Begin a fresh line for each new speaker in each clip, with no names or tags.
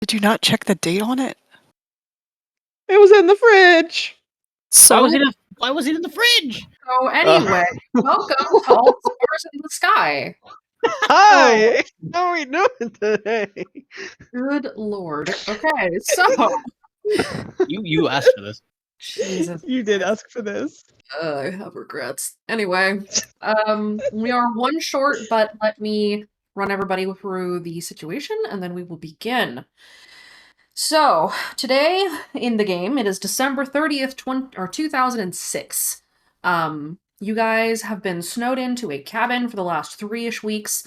Did you not check the date on it?
It was in the fridge.
Why was
So,
it in the fridge?
so anyway, welcome to All Stars in the Sky.
Hi, how are we doing today?
Good lord. Okay, so
You asked for this.
Jesus,
You did ask for this.
I have regrets. Anyway, we are one short, but let me run everybody through the situation, and then we will begin. So, today in the game, it is December 30th, 2006. You guys have been snowed into a cabin for the last 3-ish weeks.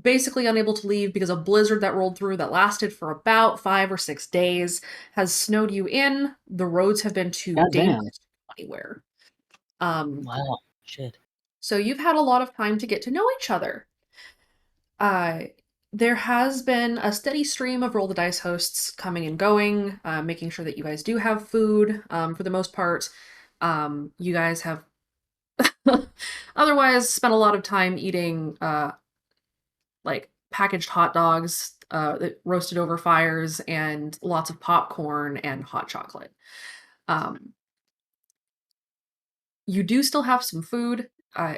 Basically unable to leave because a blizzard that rolled through that lasted for about 5 or 6 days has snowed you in. The roads have been too
Goddamn.
dangerous to go anywhere.
Wow. Shit.
So you've had a lot of time to get to know each other. There has been a steady stream of Roll the Dice hosts coming and going, making sure that you guys do have food. For the most part, you guys have otherwise spent a lot of time eating like packaged hot dogs that roasted over fires and lots of popcorn and hot chocolate. You do still have some food.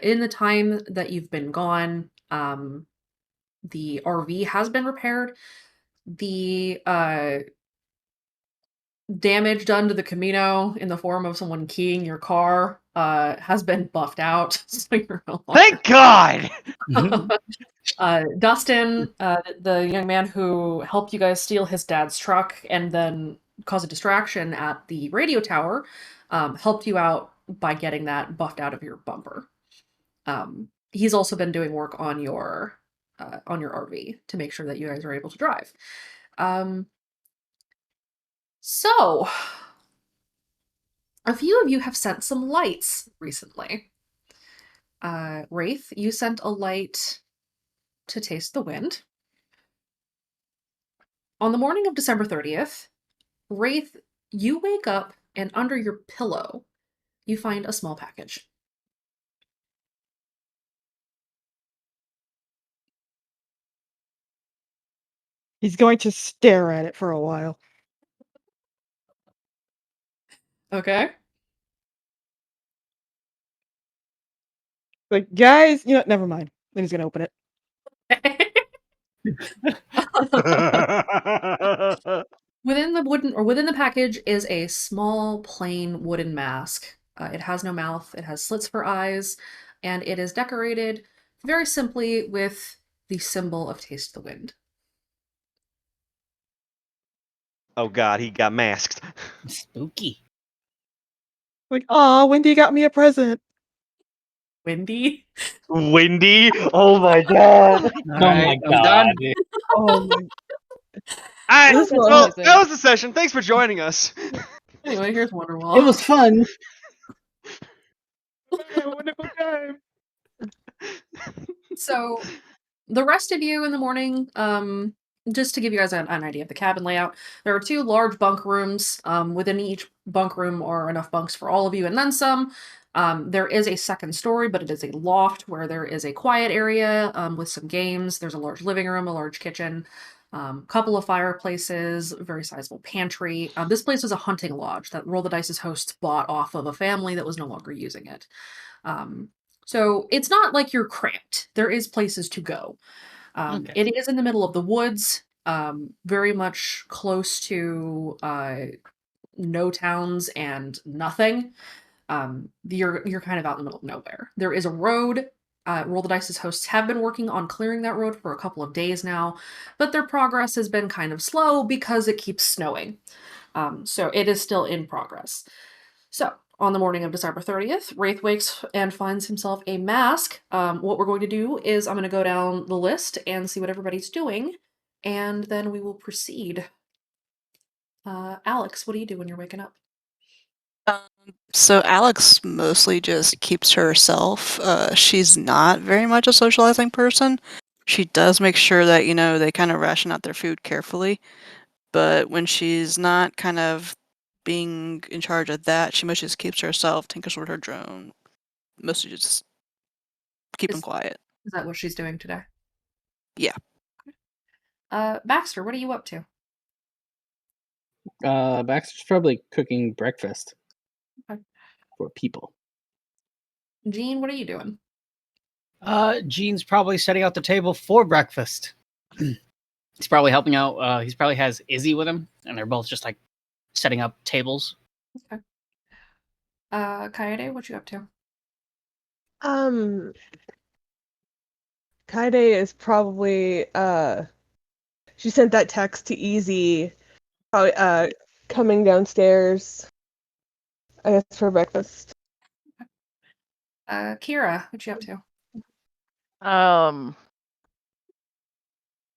In the time that you've been gone, the RV has been repaired. The damage done to the Camino in the form of someone keying your car has been buffed out. So you're no longer...
Thank God!
Dustin, the young man who helped you guys steal his dad's truck and then cause a distraction at the radio tower, helped you out by getting that buffed out of your bumper. He's also been doing work on your RV to make sure that you guys are able to drive. So, a few of you have sent some lights recently. Wraith, you sent a light to taste the wind. On the morning of December 30th, Wraith, you wake up and under your pillow, you find a small package.
He's going to stare at it for a while.
Okay.
Like, guys, never mind. Then he's gonna open it.
Within the package is a small plain wooden mask. It has no mouth, it has slits for eyes, and it is decorated very simply with the symbol of Taste the Wind.
Oh God, he got masked.
Spooky.
Like, "Aw, Wendy got me a present."
Wendy.
Windy? Oh my god.
All
Oh my
right, I'm done.
god.
Oh my
Alright,
This was
well,
amazing.
that was the session. Thanks for joining us.
Anyway, here's
It
Wonderwall.
was fun.
a wonderful time.
So the rest of you in the morning, just to give you guys an idea of the cabin layout, there are 2 large bunk rooms. Within each bunk room are enough bunks for all of you and then some. There is a second story, but it is a loft where there is a quiet area with some games. There's a large living room, a large kitchen, couple of fireplaces, a very sizable pantry. This place is a hunting lodge that Roll the Dice's hosts bought off of a family that was no longer using it. So it's not like you're cramped. There is places to go.
Okay.
It is in the middle of the woods, very much close to no towns and nothing. You're kind of out in the middle of nowhere. There is a road. Roll the Dice's hosts have been working on clearing that road for a couple of days now, but their progress has been kind of slow because it keeps snowing. So it is still in progress. So, on the morning of December 30th, Wraith wakes and finds himself a mask. What we're going to do is I'm going to go down the list and see what everybody's doing, and then we will proceed. Alex, what do you do when you're waking up?
So Alex mostly just keeps to herself. She's not very much a socializing person. She does make sure that, they kind of ration out their food carefully. But when she's not kind of being in charge of that, she mostly just keeps to herself, tinkers with her drone, mostly just keeping
Is-
quiet.
Is that what she's doing today?
Yeah.
Baxter, what are you up to?
Baxter's probably cooking breakfast
Okay.
for people.
Jean, what are you doing?
Gene's probably setting out the table for breakfast. He's probably helping out. He probably has Izzy with him, and they're both just like setting up tables.
Okay. Kaede, what you up to?
Kaide is probably she sent that text to Easy, probably coming downstairs, I guess, for breakfast.
Kira, what you up to?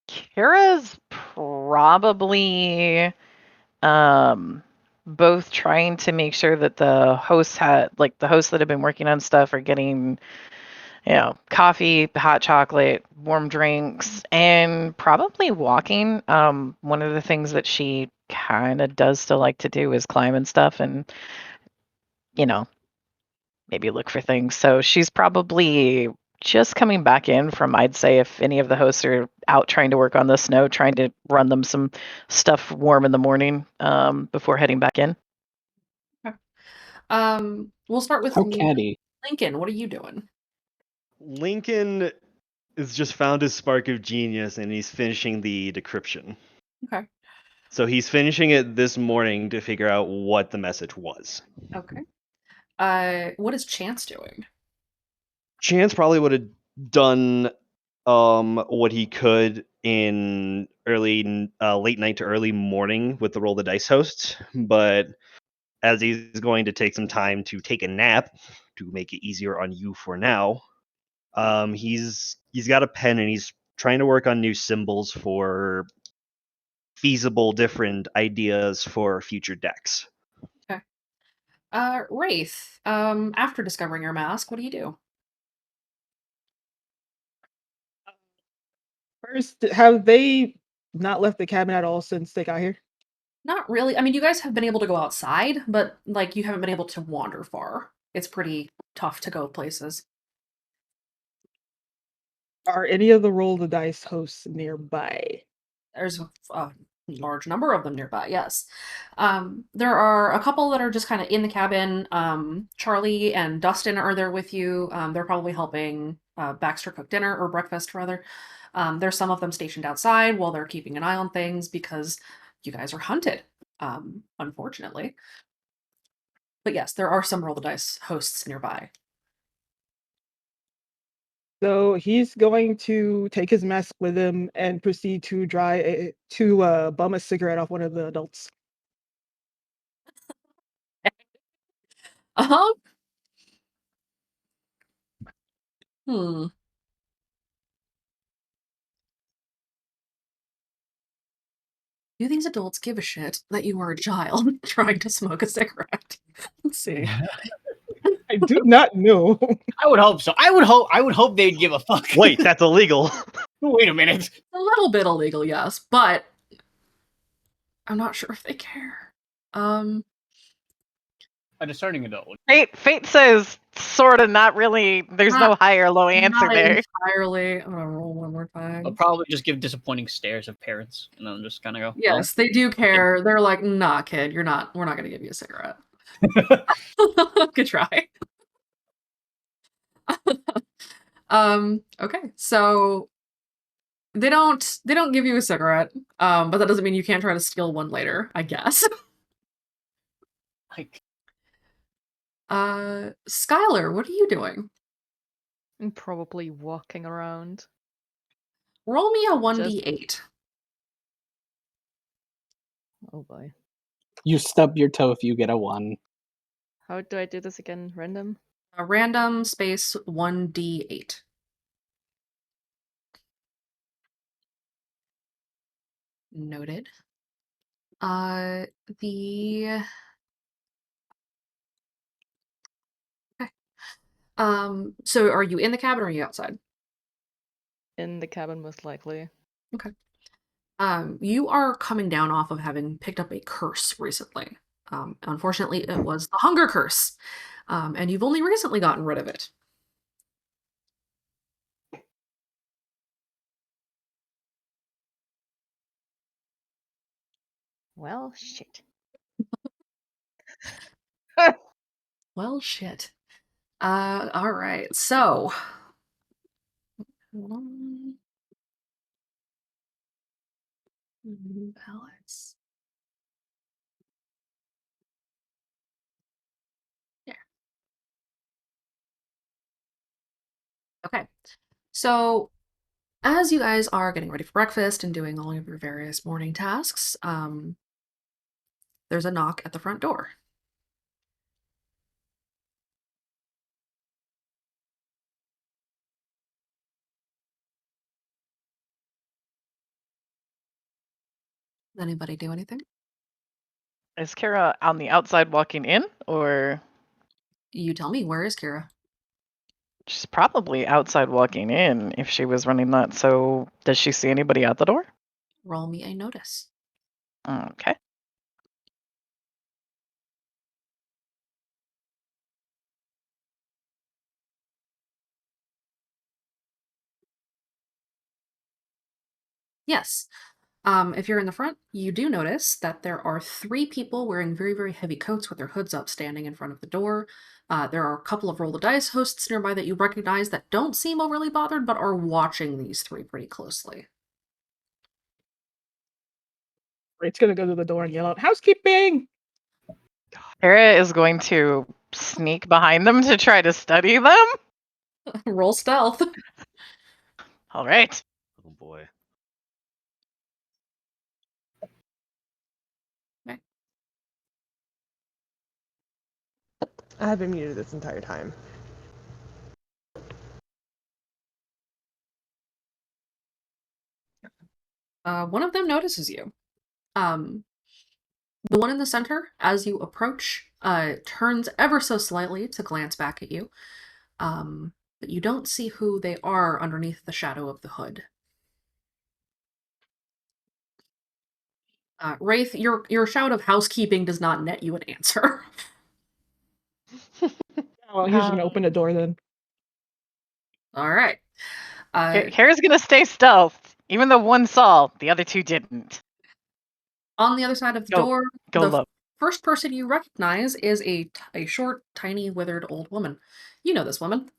Kira's probably both trying to make sure that the hosts that have been working on stuff are getting, coffee, hot chocolate, warm drinks, and probably walking. One of the things that she kind of does still like to do is climb and stuff, and maybe look for things. So she's probably just coming back in from, I'd say, if any of the hosts are out trying to work on the snow, trying to run them some stuff warm in the morning before heading back in.
We'll start with
How catty.
Lincoln. What are you doing?
Lincoln has just found his spark of genius and he's finishing the decryption.
Okay.
So he's finishing it this morning to figure out what the message was.
Okay. What is Chance doing?
Chance probably would have done what he could in late night to early morning with the Roll the Dice hosts, but as he's going to take some time to take a nap to make it easier on you for now, he's got a pen and he's trying to work on new symbols for feasible different ideas for future decks.
Wraith, after discovering your mask, what do you do?
First, have they not left the cabin at all since they got here?
Not really. I mean, you guys have been able to go outside, but like you haven't been able to wander far. It's pretty tough to go places.
Are any of the Roll the Dice hosts nearby?
There's a large number of them nearby, yes. There are a couple that are just kind of in the cabin. Charlie and Dustin are there with you. They're probably helping Baxter cook dinner or breakfast, rather. There's some of them stationed outside while they're keeping an eye on things because you guys are hunted, unfortunately. But yes, there are some Roll the Dice hosts nearby.
So he's going to take his mask with him and proceed to bum a cigarette off one of the adults.
Uh-huh. Hmm. Do these adults give a shit that you are a child trying to smoke a cigarette? Let's see.
I do not know.
I would hope so. I would hope they'd give a fuck.
Wait, that's illegal.
Wait a minute.
A little bit illegal, yes, but I'm not sure if they care.
A discerning adult would.
Fate says sort of not really. There's no high or low answer
Not
there.
entirely. I'm gonna roll one more time.
I'll probably just give disappointing stares of parents, and then just kind of go.
Yes, they do care. They're like, nah, kid, we're not gonna give you a cigarette. Good try. Okay, so they don't give you a cigarette, but that doesn't mean you can't try to steal one later, I guess.
Like,
Skylar, what are you doing?
I'm probably walking around.
Roll me a 1d8.
Oh boy.
You stub your toe if you get a 1.
How do I do this again? Random?
A random space 1d8. Noted. The okay. So are you in the cabin or are you outside?
In the cabin, most likely.
Okay. You are coming down off of having picked up a curse recently. Unfortunately, it was the hunger curse, and you've only recently gotten rid of it.
Well, shit.
Well, shit. All right. So, hold on. Balance. Yeah. Okay. So, as you guys are getting ready for breakfast and doing all of your various morning tasks, there's a knock at the front door. Does anybody do anything?
Is Kara on the outside walking in, or
You tell me, where is Kira?
she's probably outside walking in if she was running that? So, does she see anybody at the door?
Roll me a notice.
Okay.
Yes. If you're in the front, you do notice that there are 3 people wearing very, very heavy coats with their hoods up standing in front of the door. There are a couple of roll the dice hosts nearby that you recognize that don't seem overly bothered, but are watching these 3 pretty closely.
It's gonna go to the door and yell out, "Housekeeping!"
Kara is going to sneak behind them to try to study them.
Roll stealth.
All right.
Oh boy.
I have been muted this entire time.
One of them notices you. The one in the center, as you approach, turns ever so slightly to glance back at you. But you don't see who they are underneath the shadow of the hood. Wraith, your shout of housekeeping does not net you an answer.
Well, he's gonna open the door then.
All right.
Kara's going to stay stealth, even though one saw, the other 2 didn't.
On the other side of the
Go-
door,
Go
the
low.
first person you recognize is a short, tiny, withered old woman. You know this woman.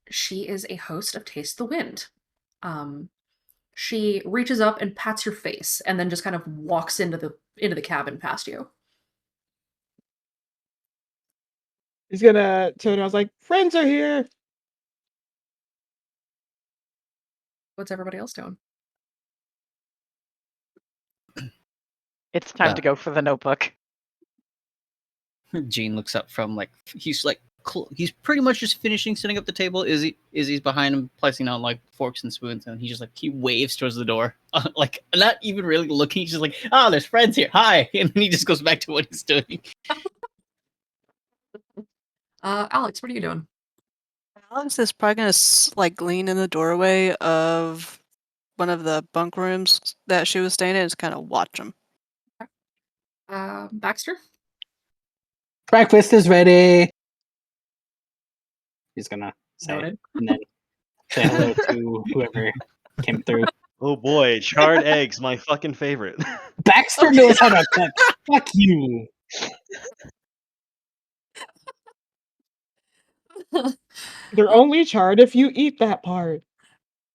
She is a host of Taste the Wind. She reaches up and pats your face, and then just kind of walks into the cabin past you.
He's gonna turn around, like, "Friends are here."
What's everybody else doing?
It's time to go for the notebook.
Gene looks up from he's he's pretty much just finishing setting up the table. Izzy's behind him, placing on like forks and spoons, and he just he waves towards the door, not even really looking. He's just like, "Oh, there's friends here. Hi," and then he just goes back to what he's doing.
Alex, what are you doing?
Alex is probably gonna lean in the doorway of one of the bunk rooms that she was staying in and just kind of watch him.
Baxter?
Breakfast is ready. He's gonna say,
Noted.
and then say hello to whoever came through.
Oh boy, charred eggs, my fucking favorite.
Baxter knows how to cook. Fuck you.
They're only charred if you eat that part.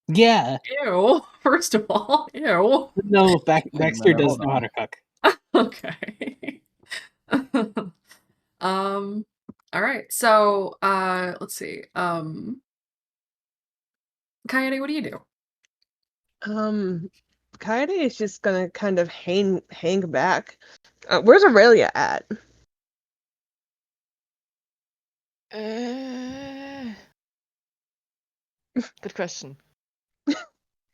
Yeah.
Ew. First of all, ew.
No, Baxter does
hold
know how
on.
to cook.
Okay. All right. So, let's see. Coyote, what do you do?
Coyote is just gonna kind of hang back. Where's Aurelia at?
Good question.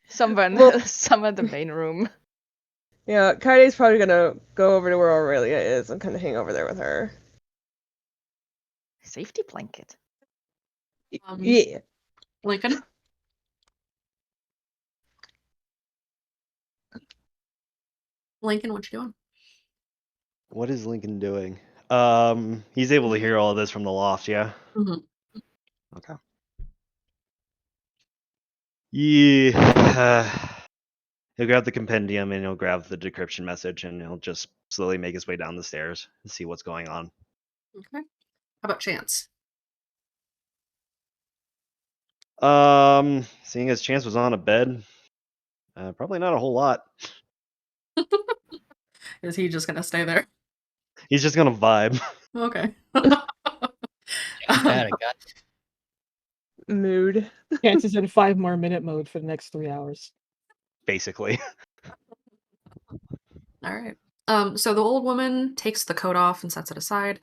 Somewhere in
Well-
somewhere in the main room.
Yeah, Coyote's probably gonna go over to where Aurelia is and kind of hang over there with her.
Safety blanket.
Yeah.
Lincoln? Lincoln, what you doing?
What is Lincoln doing? He's able to hear all of this from the loft, yeah?
Mhm.
Okay. Yeah. He'll grab the compendium and he'll grab the decryption message and he'll just slowly make his way down the stairs and see what's going on.
Okay. How about Chance?
Seeing as Chance was on a bed, probably not a whole lot.
Is he just gonna stay there?
He's just gonna vibe,
Okay.
Bad, I got
Mood.
Chance is in 5 more minute mode for the next 3 hours.
basically.
All right. So the old woman takes the coat off and sets it aside.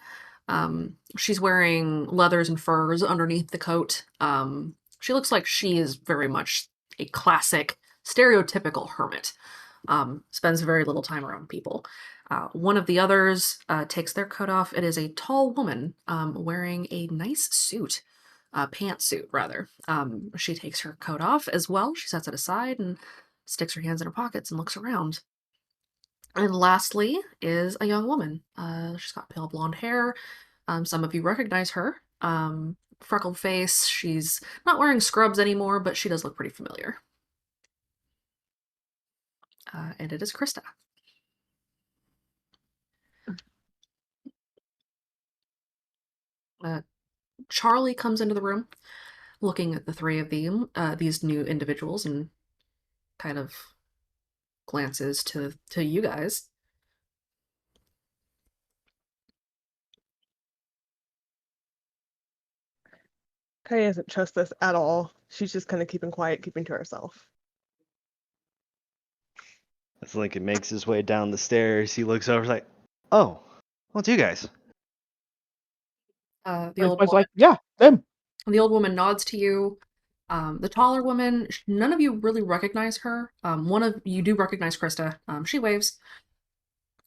She's wearing leathers and furs underneath the coat. She looks like she is very much a classic, stereotypical hermit. Spends very little time around people. One of the others takes their coat off. It is a tall woman wearing a nice suit, pantsuit rather. She takes her coat off as well. She sets it aside and sticks her hands in her pockets and looks around. And lastly is a young woman. She's got pale blonde hair. Some of you recognize her. Freckled face. She's not wearing scrubs anymore, but she does look pretty familiar. And it is Krista. Charlie comes into the room, looking at the three of them, these new individuals, and kind of glances to you guys.
Coyote doesn't trust this at all. She's just kind of keeping quiet, keeping to herself.
As Lincoln makes his way down the stairs, he looks over like, "Oh, well, it's you guys."
The
I
old
was
woman,
like, yeah, them.
the old woman nods to you. The taller woman, none of you really recognize her. One of you do recognize Krista. She waves.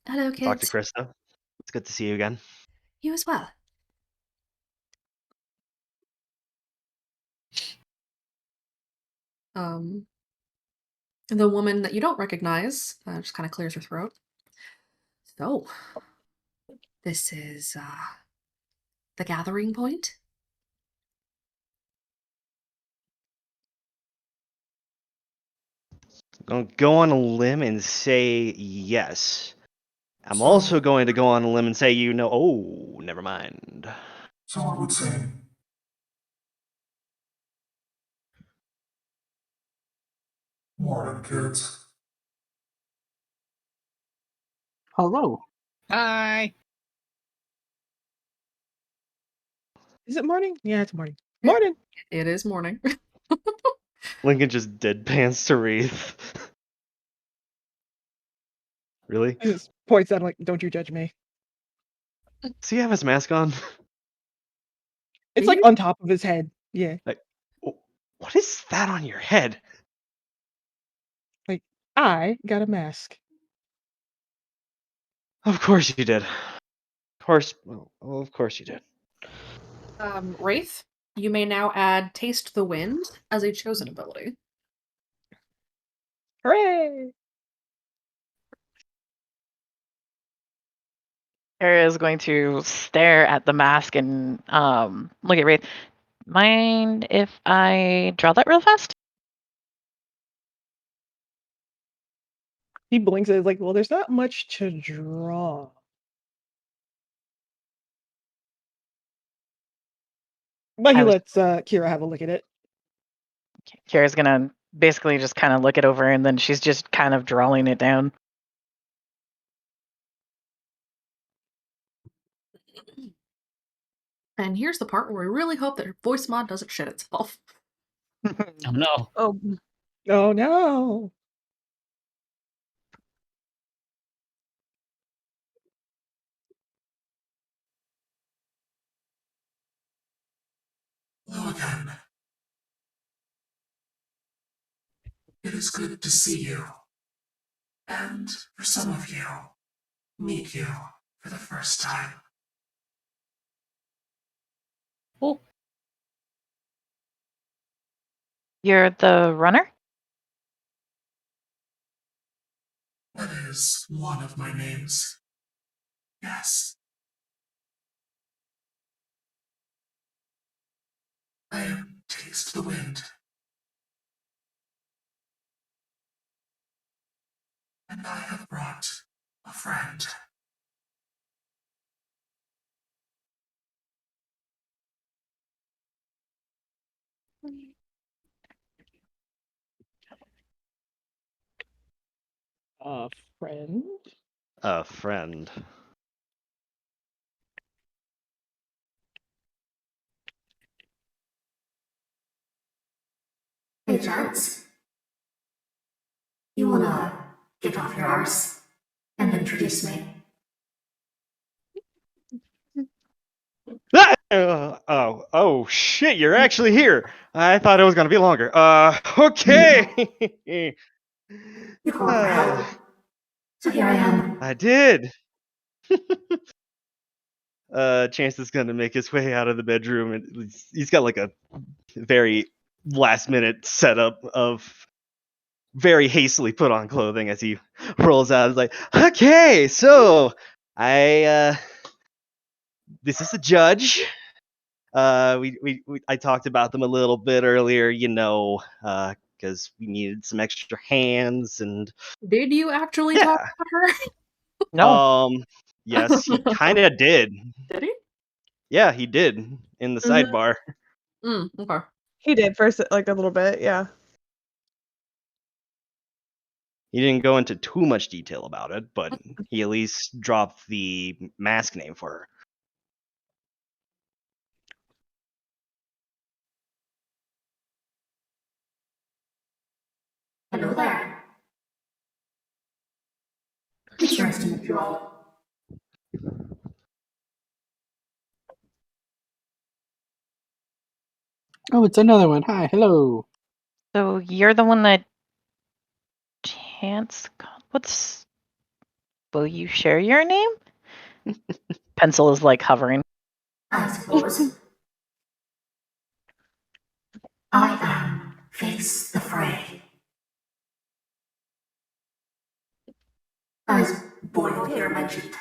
Hello, kids.
Talk to Krista. It's good to see you again.
You as well. The woman that you don't recognize just kind of clears her throat. So, this is the gathering point.
I'll go on a limb and say yes. I'm also going to go on a limb and say oh, never mind.
So I would say, morning, kids.
Hello.
Hi.
Is it morning? Yeah, it's morning. Morning.
It is morning.
Lincoln just deadpans to Wreath. Really?
He just points out like, don't you judge me.
Does he have his mask on?
It's like on top of his head. Yeah.
Like, what is that on your head?
Like, I got a mask.
Of course you did. Of course. Well, of course you did.
Wraith, you may now add Taste the Wind as a chosen ability.
Hooray!
Kara is going to stare at the mask and look at Wraith. Mind if I draw that real fast?
He blinks and is like, well, there's not much to draw. But he
I was-
lets Kira have a look at it.
Kara's gonna basically just kind of look it over, and then she's just kind of drawing it down.
And here's the part where we really hope that her voice mod doesn't shit itself.
Oh no.
Oh,
Oh no!
Hello again. It is good to see you. And for some of you, meet you for the first time.
Oh,
You're the runner?
That is one of my names. Yes. I am Taste the Wind. And I have brought a friend.
A friend?
A friend.
Hey, Chance. You wanna get off your arse and introduce me?
Oh, shit! You're actually here. I thought it was gonna be longer. Okay.
You called for help. So here I am.
I did. Chance is gonna make his way out of the bedroom, and he's got like a very last minute setup of very hastily put on clothing as he rolls out. He's like, okay, so I this is the judge. I talked about them a little bit earlier, because we needed some extra hands and
Did you actually talk
yeah.
about her?
No.
Yes, he kind of did.
Did he?
Yeah, he did in the sidebar.
Okay.
he did first, like a little bit, yeah.
He didn't go into too much detail about it, but he at least dropped the mask name for her.
Hello there. It's nice to meet you all.
Oh, it's another one. Hi, hello.
So you're the one that Chance. What's? Will you share your name? Pencil is like hovering.
I suppose. I am Face the Fray. As Boyle here mentioned,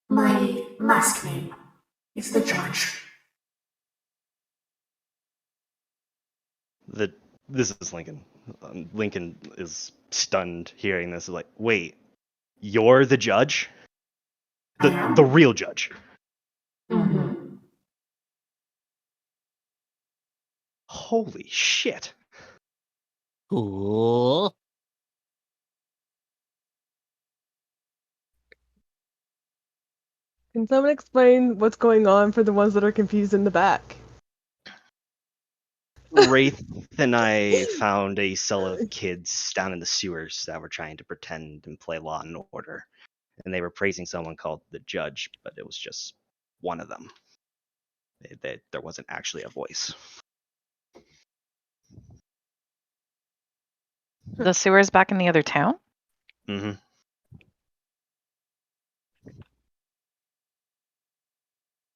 my mask name is the Judge.
This is Lincoln. Lincoln is stunned hearing this. Like, wait, you're the judge? The real judge?
Mm-hmm.
Holy shit!
cool.
Can someone explain what's going on for the ones that are confused in the back?
Wraith and I found a cell of kids down in the sewers that were trying to pretend and play Law and Order. and they were praising someone called the judge, but it was just one of them. There wasn't actually a voice.
The sewer's back in the other town?
Mm-hmm.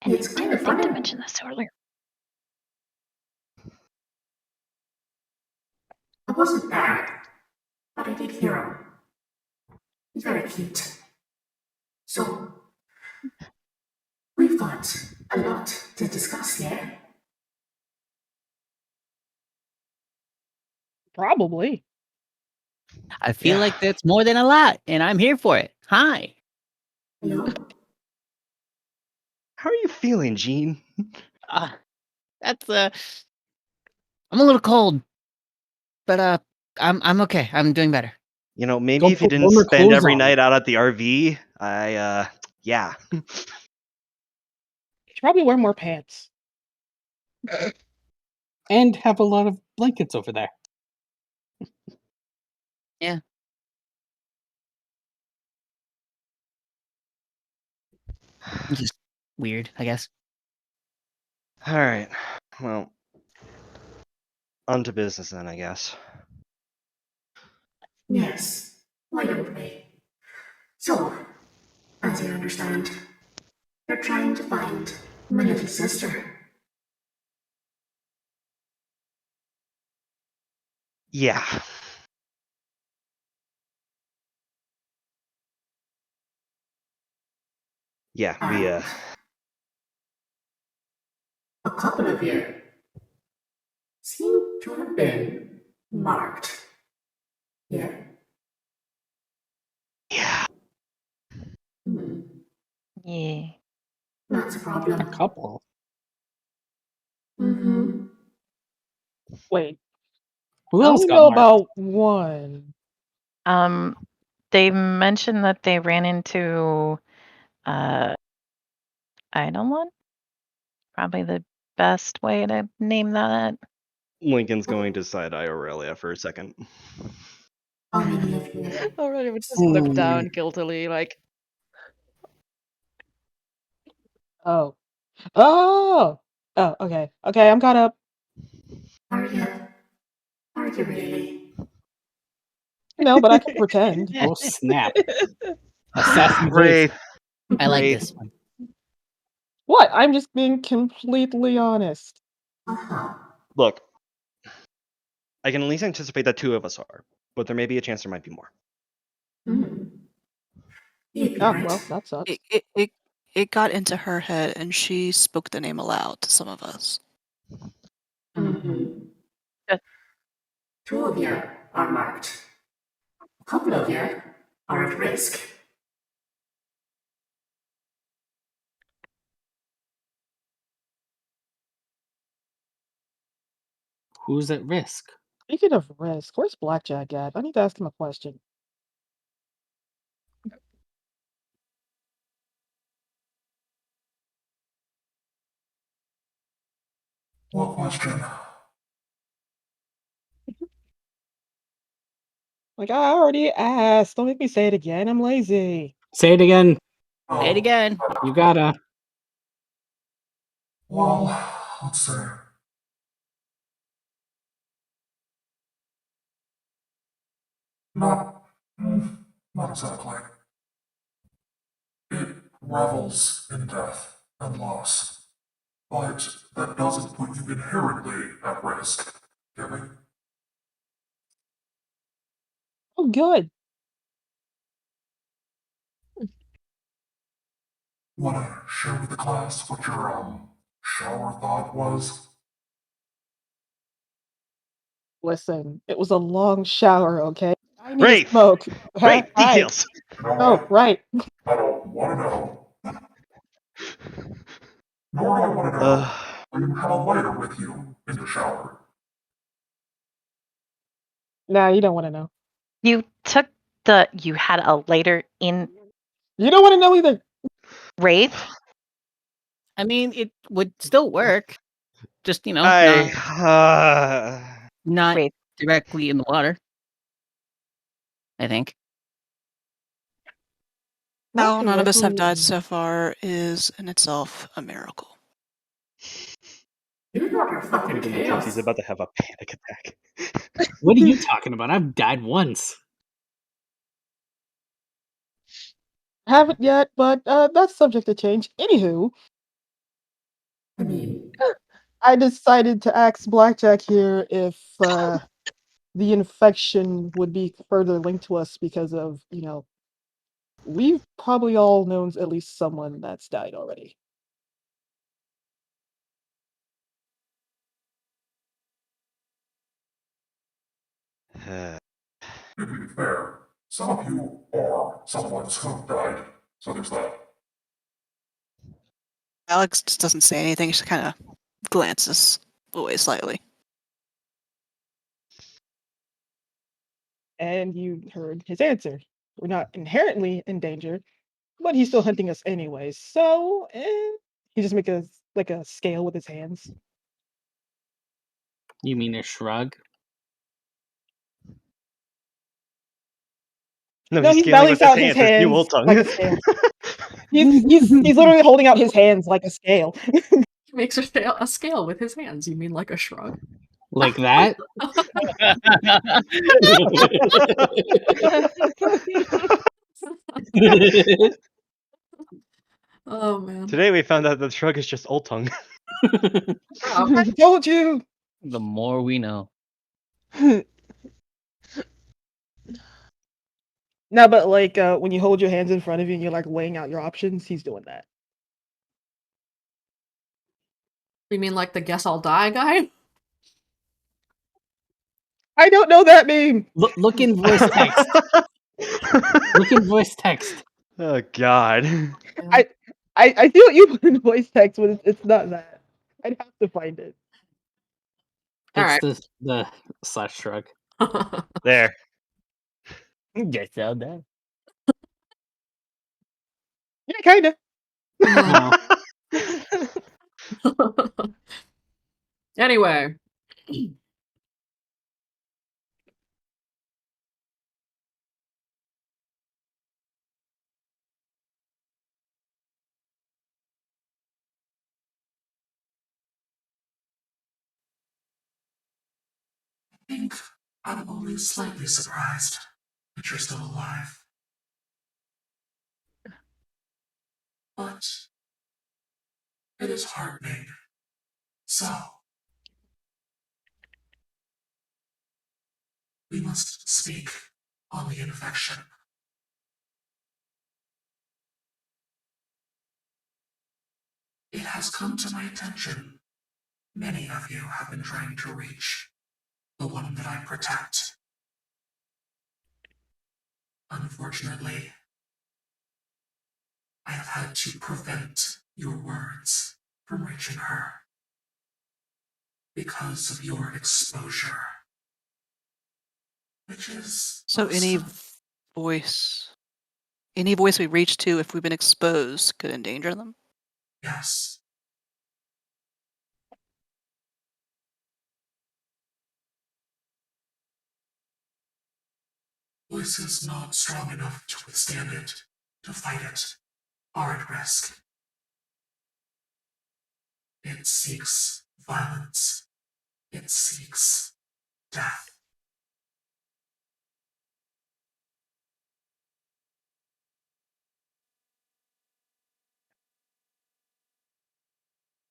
And
It's
you
kind
didn't
of
think to
funny.
mention this earlier.
I wasn't there, but I did hear him. He's very cute. So, we've got a lot to discuss here.
Probably.
I feel
Yeah.
like that's more than a lot, and I'm here for it. Hi.
Hello?
How are you feeling, Gene?
That's I'm a little cold, but I'm okay. I'm doing better.
You know, maybe
Go
if you
put
didn't
warmer
spend
clothes
every
on.
night out at the RV, yeah.
You should probably wear more pants.
And have a lot of blankets over there.
Yeah. Just weird, I guess.
All right. Well, on to business then, I guess.
Yes. Why don't we? So, as I understand, you're trying to find my little sister.
Yeah. Yeah, we
And a couple of you seem to have been marked. Yeah?
yeah.
Yeah.
That's a
A
problem.
couple.
Mm-hmm.
Wait,
Who
I
else
only
got
know
marked?
about one.
They mentioned that they ran into Eidolon. Probably the best way to name that.
Lincoln's going to side-eye Aurelia for a second.
How many of you?
Already would just look
Hmm.
down guiltily, like,
Oh. Oh! Oh, okay. Okay, I'm caught up.
Are you? Are you really?
No, but I can pretend.
Oh snap! Assassin voice.
Wraith.
I like
Wraith.
this one.
What? I'm just being completely honest.
Uh-huh.
Look, I can at least anticipate that two of us are, but there may be a chance there might be more.
Hmm. You'd be
Oh,
right.
well, that sucks.
It got into her head, and she spoke the name aloud to some of us.
Mm-hmm.
Uh.
2 of you are marked. A couple of you are at risk.
Who's at risk?
Speaking of risk, where's Blackjack at? I need to ask him a question.
What question?
Like, I already asked. Don't make me say it again. I'm lazy.
Say it again.
Say it again.
You gotta.
Well, let's see. Not, not exactly. It revels in death and loss, but that doesn't put you inherently at risk, get me?
Oh, good.
Wanna share with the class what your, shower thought was?
Listen, it was a long shower, okay? I need
Wraith!
to smoke.
Wraith,
Right.
details!
Oh, right.
I don't wanna know. Nor do I wanna know when you have a lighter with you in the shower.
Nah, you don't want to know.
You had a lighter in
You don't want to know either.
Wraith?
I mean, it would still work. Just, not
Wait.
directly in the water. I think.
How
Not
none of us have died
directly.
so far is in itself a miracle.
You're not a fucking chaos.
He's about to have a panic attack.
What are you talking about? I've died once.
Haven't yet, but that's subject to change. Anywho,
I mean,
I decided to ask Blackjack here if the infection would be further linked to us because of, we've probably all known at least someone that's died already.
to be fair, some of you are someone's who died, so there's that.
Alex just doesn't say anything. She kind of glances away slightly.
And you heard his answer. We're not inherently in danger, but he's still hunting us anyways. So, he just make a scale with his hands.
You mean a shrug?
No, he's
scaling with
balanced out his
It's new
hands
old tongue.
like a scale. He's literally holding out his hands like a scale.
He makes a scale with his hands. You mean like a shrug?
Like that?
Oh man.
Today we found out that the shrug is just old tongue.
Oh,
Told you.
The more we know.
No, but like when you hold your hands in front of you and you're like weighing out your options, he's doing that.
you mean like the guess I'll die guy?
I don't know that meme.
Look in voice text. Look in voice text.
Oh God.
I see what you put in voice text, but it's not that. I'd have to find it.
It's the slash shrug.
There.
Guess I'll die.
Yeah, kinda.
Anyway.
I think I'm only slightly surprised that you're still alive. But it is heartening. So, we must speak on the infection. It has come to my attention. Many of you have been trying to reach the one that I protect. Unfortunately, I have had to prevent your words from reaching her because of your exposure. Which is
So any voice we reach to, if we've been exposed, could endanger them?
Yes. Voices not strong enough to withstand it, to fight it, are at risk. It seeks violence. It seeks death.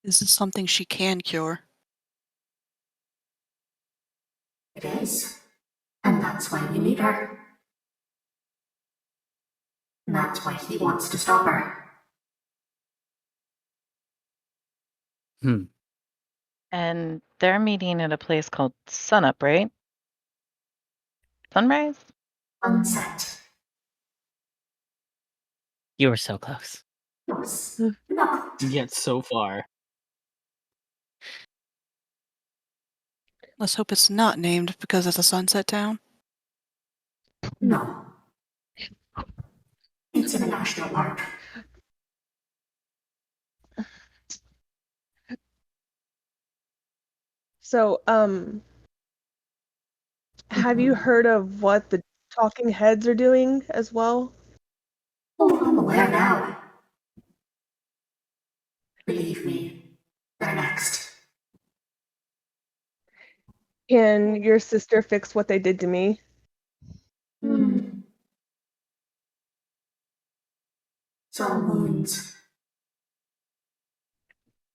Is this something she can cure?
It is. And that's why we need her. And that's why he wants to stop her.
And they're meeting at a place called Sunup, right? Sunrise?
Sunset.
You were so close.
Yes. Not.
Yet so far.
Let's hope it's not named because it's a sunset town.
No. It's in a national park.
So, have you heard of what the talking heads are doing as well?
Oh, I'm aware now. Believe me, they're next.
Can your sister fix what they did to me?
Some wounds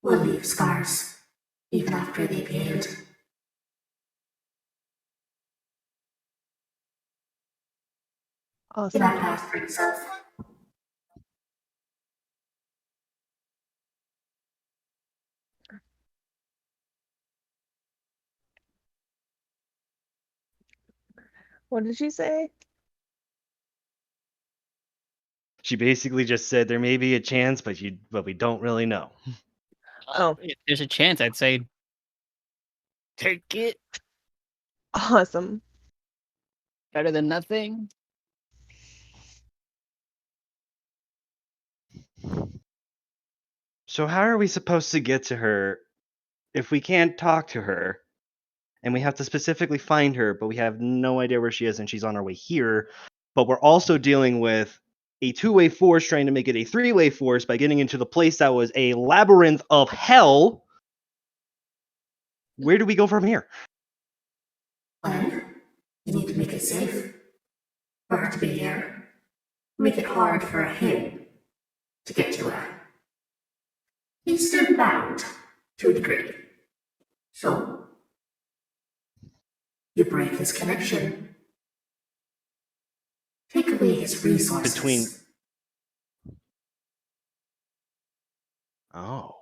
will leave scars, even after they've healed.
Awesome.
That lasts for yourself.
What did she say?
She basically just said there may be a chance, but we don't really know.
Oh,
If there's a chance, I'd say take it.
awesome.
Better than nothing.
So how are we supposed to get to her if we can't talk to her? And we have to specifically find her, but we have no idea where she is, and she's on her way here. But we're also dealing with a two-way force trying to make it a three-way force by getting into the place that was a labyrinth of hell. Where do we go from here?
Well, you need to make it safe for her to be here. Make it hard for him to get to her. He's still bound to a degree. So, you break his connection. Take away his resources.
Oh.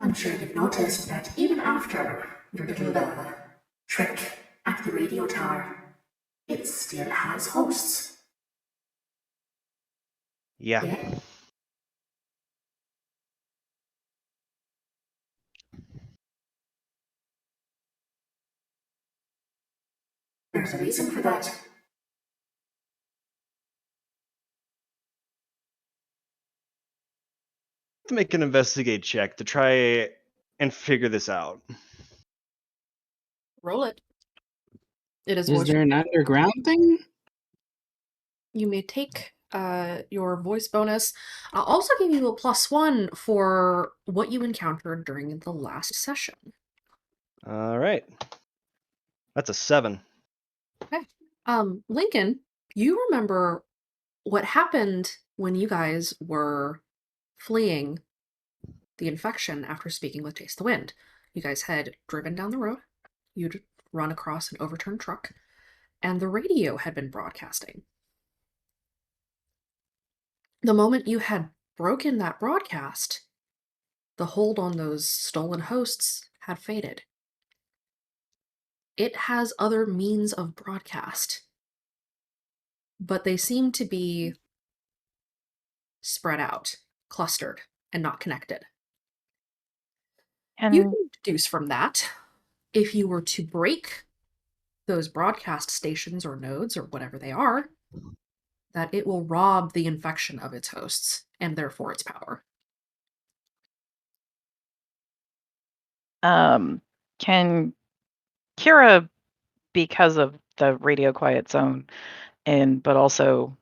I'm sure you've noticed that even after your little trick at the radio tower, it still has hosts.
Yeah.
There's a reason for that.
Let's make an investigate check to try and figure this out.
Roll it. It is
Is
voice.
there an underground thing?
You may take your voice bonus. I'll also give you a +1 for what you encountered during the last session.
All right. That's a 7.
Okay. Lincoln, you remember what happened when you guys were fleeing the infection after speaking with Taste the Wind. You guys had driven down the road, you'd run across an overturned truck, and the radio had been broadcasting. The moment you had broken that broadcast, the hold on those stolen hosts had faded. It has other means of broadcast, but they seem to be spread out, clustered, and not connected.
And
You can deduce from that, if you were to break those broadcast stations or nodes or whatever they are, that it will rob the infection of its hosts and therefore its power.
Can Kira, because of the radio quiet zone, but also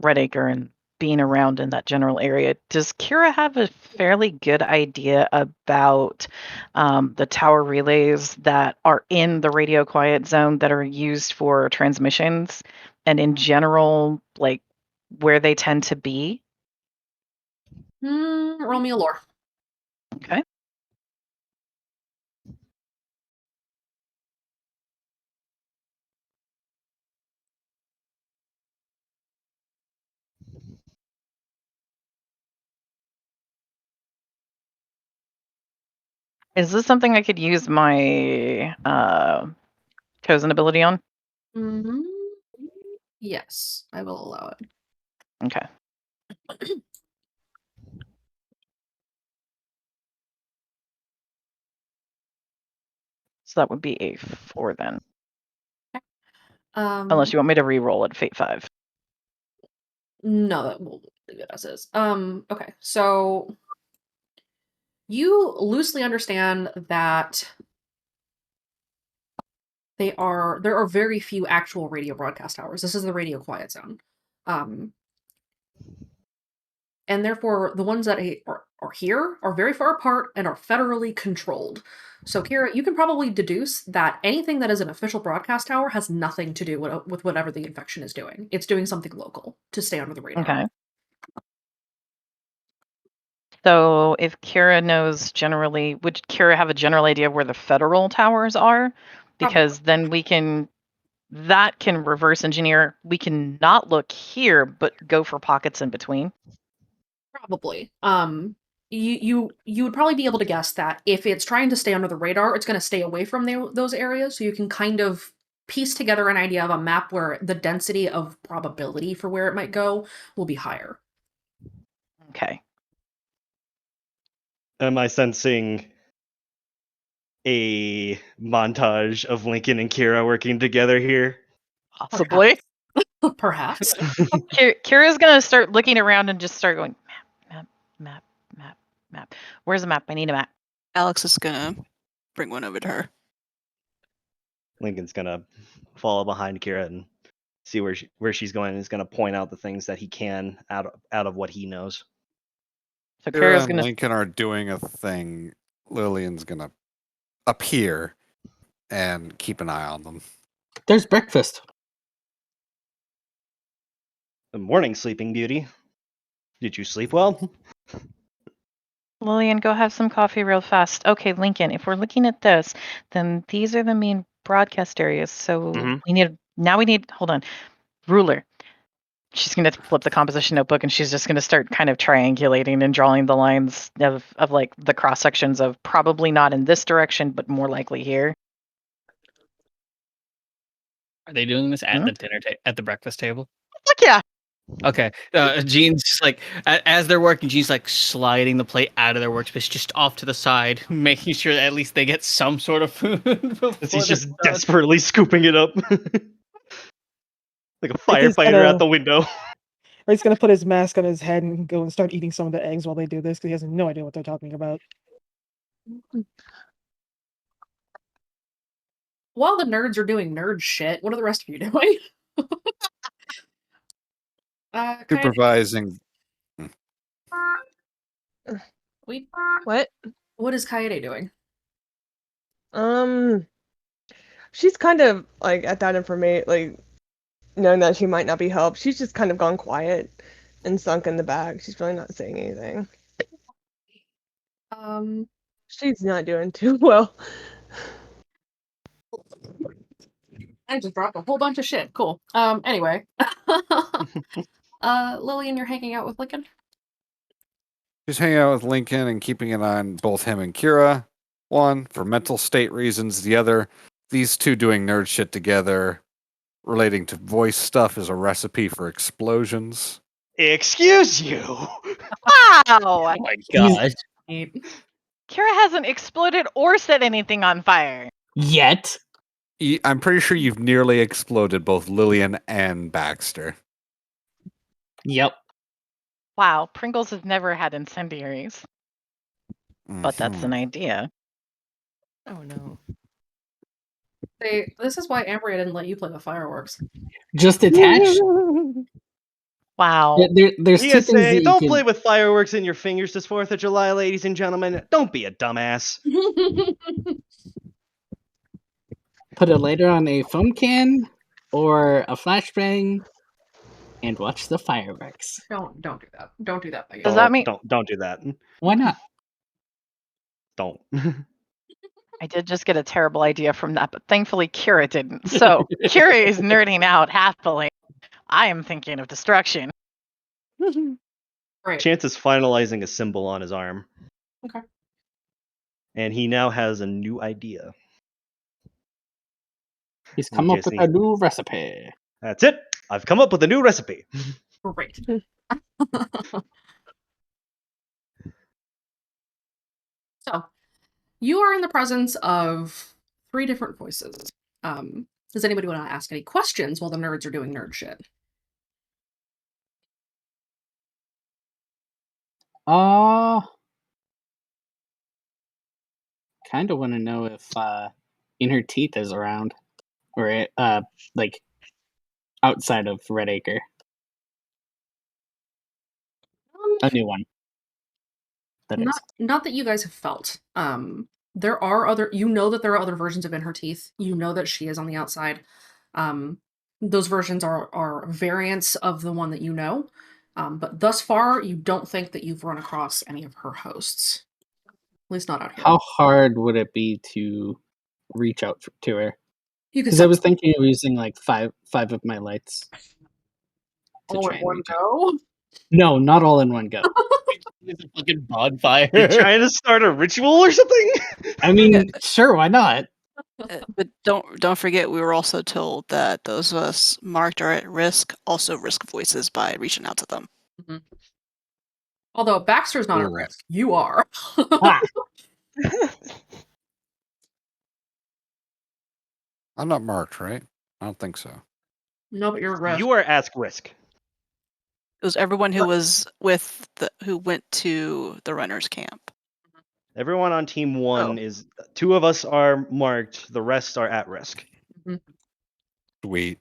Redacre and being around in that general area, does Kira have a fairly good idea about the tower relays that are in the radio quiet zone that are used for transmissions, and in general, like where they tend to be?
Roll me a lore.
Okay. Is this something I could use my chosen ability on?
Mm-hmm. Yes, I will allow it.
Okay. So that would be a 4 then. Unless you want me to re-roll at Fate 5.
No, that will leave it as is. Okay, so you loosely understand that there are very few actual radio broadcast towers. This is the radio quiet zone. And therefore, the ones that are here are very far apart and are federally controlled. So, Kira, you can probably deduce that anything that is an official broadcast tower has nothing to do with whatever the infection is doing. It's doing something local to stay under the radar.
Okay. So if Kira knows generally, would Kira have a general idea of where the federal towers are? Because then that can reverse engineer. We can not look here, but go for pockets in between.
Probably. You would probably be able to guess that if it's trying to stay under the radar, it's going to stay away from those areas. So you can kind of piece together an idea of a map where the density of probability for where it might go will be higher.
Okay.
Am I sensing a montage of Lincoln and Kira working together here?
Possibly.
Perhaps.
Kira's gonna start looking around and just start going map. Where's a map? I need a map.
Alex is gonna bring one over to her.
Lincoln's gonna follow behind Kira and see where she's going, and is gonna point out the things that he can out of what he knows.
So
Kira
Kira's
and
gonna.
Lincoln are doing a thing. Lillian's gonna appear and keep an eye on them.
There's breakfast.
Good morning, Sleeping Beauty. Did you sleep well?
Lillian, go have some coffee real fast. Okay, Lincoln, if we're looking at this, then these are the main broadcast areas. So we need hold on. Ruler. She's going to flip the composition notebook and she's just going to start kind of triangulating and drawing the lines of like the cross sections of probably not in this direction, but more likely here.
Are they doing this at the at the breakfast table?
Fuck yeah.
Okay. Jean's just like, as they're working, Jean's like sliding the plate out of their workspace just off to the side, making sure that at least they get some sort of food.
He's just desperately scooping it up. Like a firefighter at the window.
Or he's gonna put his mask on his head and go and start eating some of the eggs while they do this because he has no idea what they're talking about.
While the nerds are doing nerd shit, what are the rest of you doing?
Supervising.
What
is Kaede doing?
She's kind of like at that information, like knowing that she might not be helped. She's just kind of gone quiet and sunk in the bag. She's really not saying anything. She's not doing too well.
I just dropped a whole bunch of shit. Cool. Anyway. Lillian, you're hanging out with Lincoln?
She's hanging out with Lincoln and keeping an eye on both him and Kira. One, for mental state reasons. The other, these two doing nerd shit together relating to voice stuff is a recipe for explosions.
Excuse you.
Wow.
Oh my gosh.
Kira hasn't exploded or set anything on fire.
Yet.
I'm pretty sure you've nearly exploded both Lillian and Baxter.
Yep.
Wow, Pringles have never had incendiaries. But that's an idea.
Oh no.
This is why Ambria didn't let you play the fireworks.
Just attached.
Wow.
There's two things that you
don't
can...
play with fireworks in your fingers this 4th of July, ladies and gentlemen. Don't be a dumbass.
Put a lighter on a foam can or a flashbang and watch the fireworks.
Don't do that. Don't do that.
Does that mean
don't do that?
Why not?
Don't.
I did just get a terrible idea from that, but thankfully Kira didn't. So Kira is nerding out happily. I am thinking of destruction.
Right.
Chance is finalizing a symbol on his arm.
Okay.
And he now has a new idea.
He's come up with a new recipe.
That's it. I've come up with a new recipe.
Great. So, you are in the presence of 3 different voices. Does anybody want to ask any questions while the nerds are doing nerd shit?
Kind of want to know if Inner Teeth is around, or like outside of Red Acre. A new one. That is.
Not that you guys have felt. There are other. You know that there are other versions of In Her Teeth. You know that she is on the outside. Those versions are variants of the one that you know. But thus far, you don't think that you've run across any of her hosts. At least not out here.
How hard would it be to reach out to her?
You could
Because I was thinking of using like five of my lights. to
all
try
in
and
one
reach out.
go.
No, not all in one go.
It's a fucking bonfire.
You trying to start a ritual or something?
I mean, sure, why not?
But don't forget, we were also told that those of us marked are at risk also risk voices by reaching out to them.
Mhm. Although Baxter's not at
Ooh.
risk. You are.
Ah,
I'm not marked, right? I don't think so.
No, but you're at risk.
You are at risk.
It was everyone who was who went to the runners camp.
Everyone on team 1
Oh.
is 2 of us are marked, the rest are at risk.
Sweet.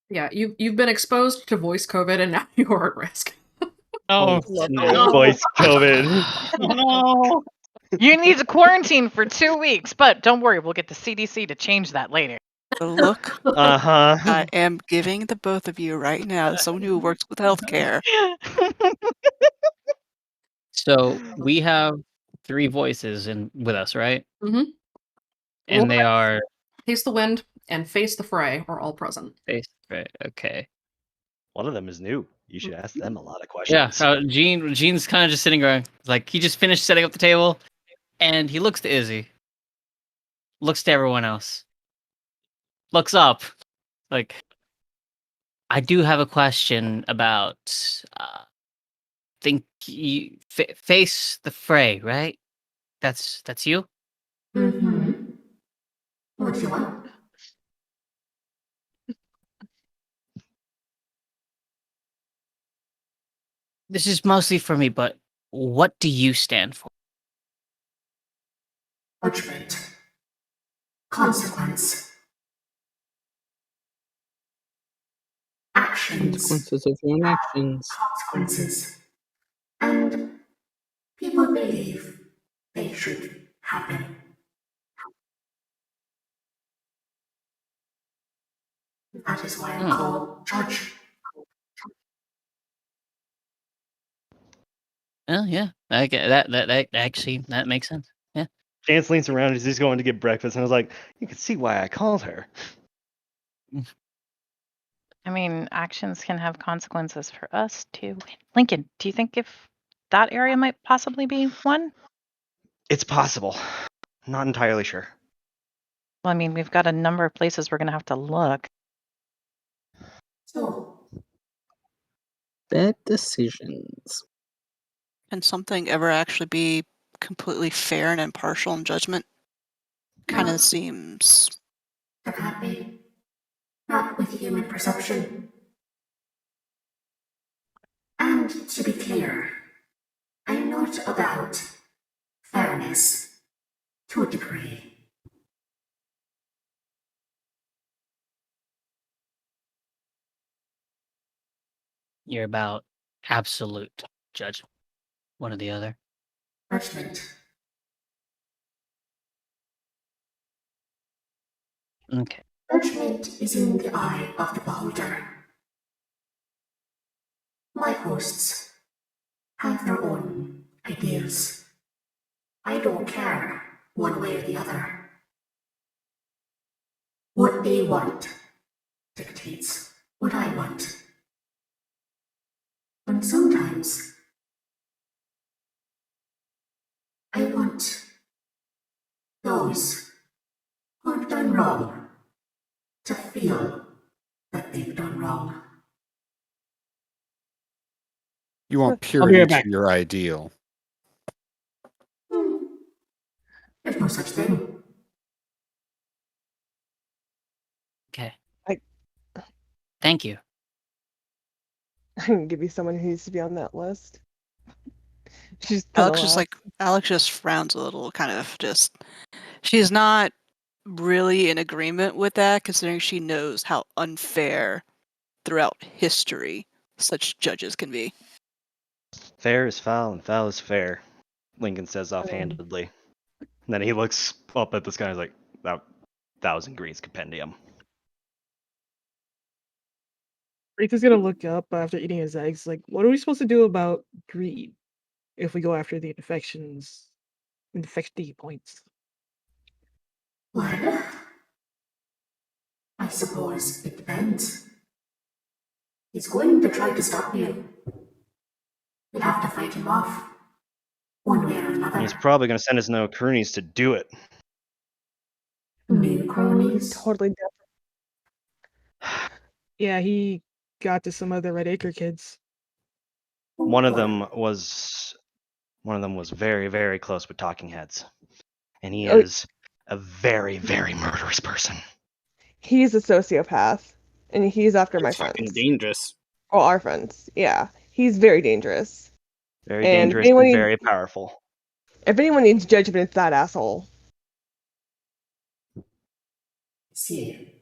Yeah, you've been exposed to voice COVID and now you are at risk.
Oh,
No. Voice COVID.
no.
You need to quarantine for 2 weeks, but don't worry, we'll get the CDC to change that later.
The look
Uh-huh.
I am giving the both of you right now, as someone who works with healthcare.
So we have 3 voices with us, right?
Mm-hmm.
And they are
Taste the Wind and Face the Fray are all present.
face right. Okay.
One of them is new. You should ask them a lot of
Yeah.
questions.
So Gene's kind of just sitting there, like he just finished setting up the table, and he looks to Izzy, looks to everyone else, looks up, like, I do have a question about. Think you face the fray, right? That's you.
Mm-hmm. What do you want?
This is mostly for me, but what do you stand for?
Judgment. Consequence. Actions.
consequences of your own actions.
Consequences. And people believe they should happen. That is why I'm called Judge.
Oh yeah, I get that actually that makes sense. Yeah.
Chance leans around as he's going to get breakfast, and I was like, you can see why I called her.
I mean, actions can have consequences for us too. Lincoln, do you think if that area might possibly be one?
It's possible. Not entirely sure.
Well, I mean, we've got a number of places we're going to have to look.
So,
Bad decisions.
Can something ever actually be completely fair and impartial in judgment? Kind
No.
of seems.
there can't be. Not with human perception. And to be clear, I'm not about fairness to a degree.
You're about absolute judgment. One or the other.
Judgment.
Okay.
Judgment is in the eye of the beholder. My hosts have their own ideas. I don't care one way or the other. What they want dictates what I want. And sometimes I want those who've done wrong to feel that they've done wrong.
You want
be
purity
right
to
back.
your ideal.
There's no such thing.
Okay.
I-
Thank you.
I can give you someone who needs to be on that list. She's gonna
Alex just frowns a little, kind of just. She's not really in agreement with that, considering she knows how unfair throughout history such judges can be.
Fair is foul and foul is fair, Lincoln says offhandedly. And then he looks up at the sky and is like, that 1,000 greens compendium.
Wraith is gonna look up after eating his eggs. Like, what are we supposed to do about greed if we go after the infectee points?
Well, I suppose it depends. He's going to try to stop you. You'll have to fight him off, one way or another.
And he's probably going to send his no cronies to do it.
New cronies?
Totally different.
Yeah, he got to some of the Red Acre kids.
One of them was very, very close with Talking Heads, and he is a very, very murderous person.
He's a sociopath, and he's after my
Fucking
friends.
dangerous.
Well, our friends. Yeah, he's very dangerous.
Very
And
dangerous and very powerful.
If anyone needs judgment, it's that asshole.
See.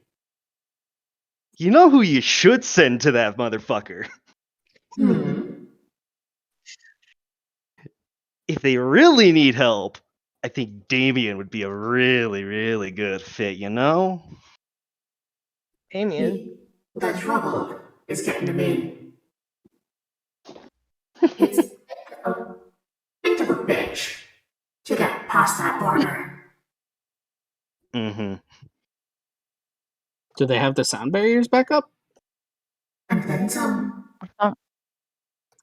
You know who you should send to that motherfucker? If they really need help, I think Damien would be a really, really good fit, you know?
Damien.
The trouble is getting him in. It's a bit of a bitch to get past that border.
Mm-hmm.
Do they have the sound barriers back up?
And then some.
And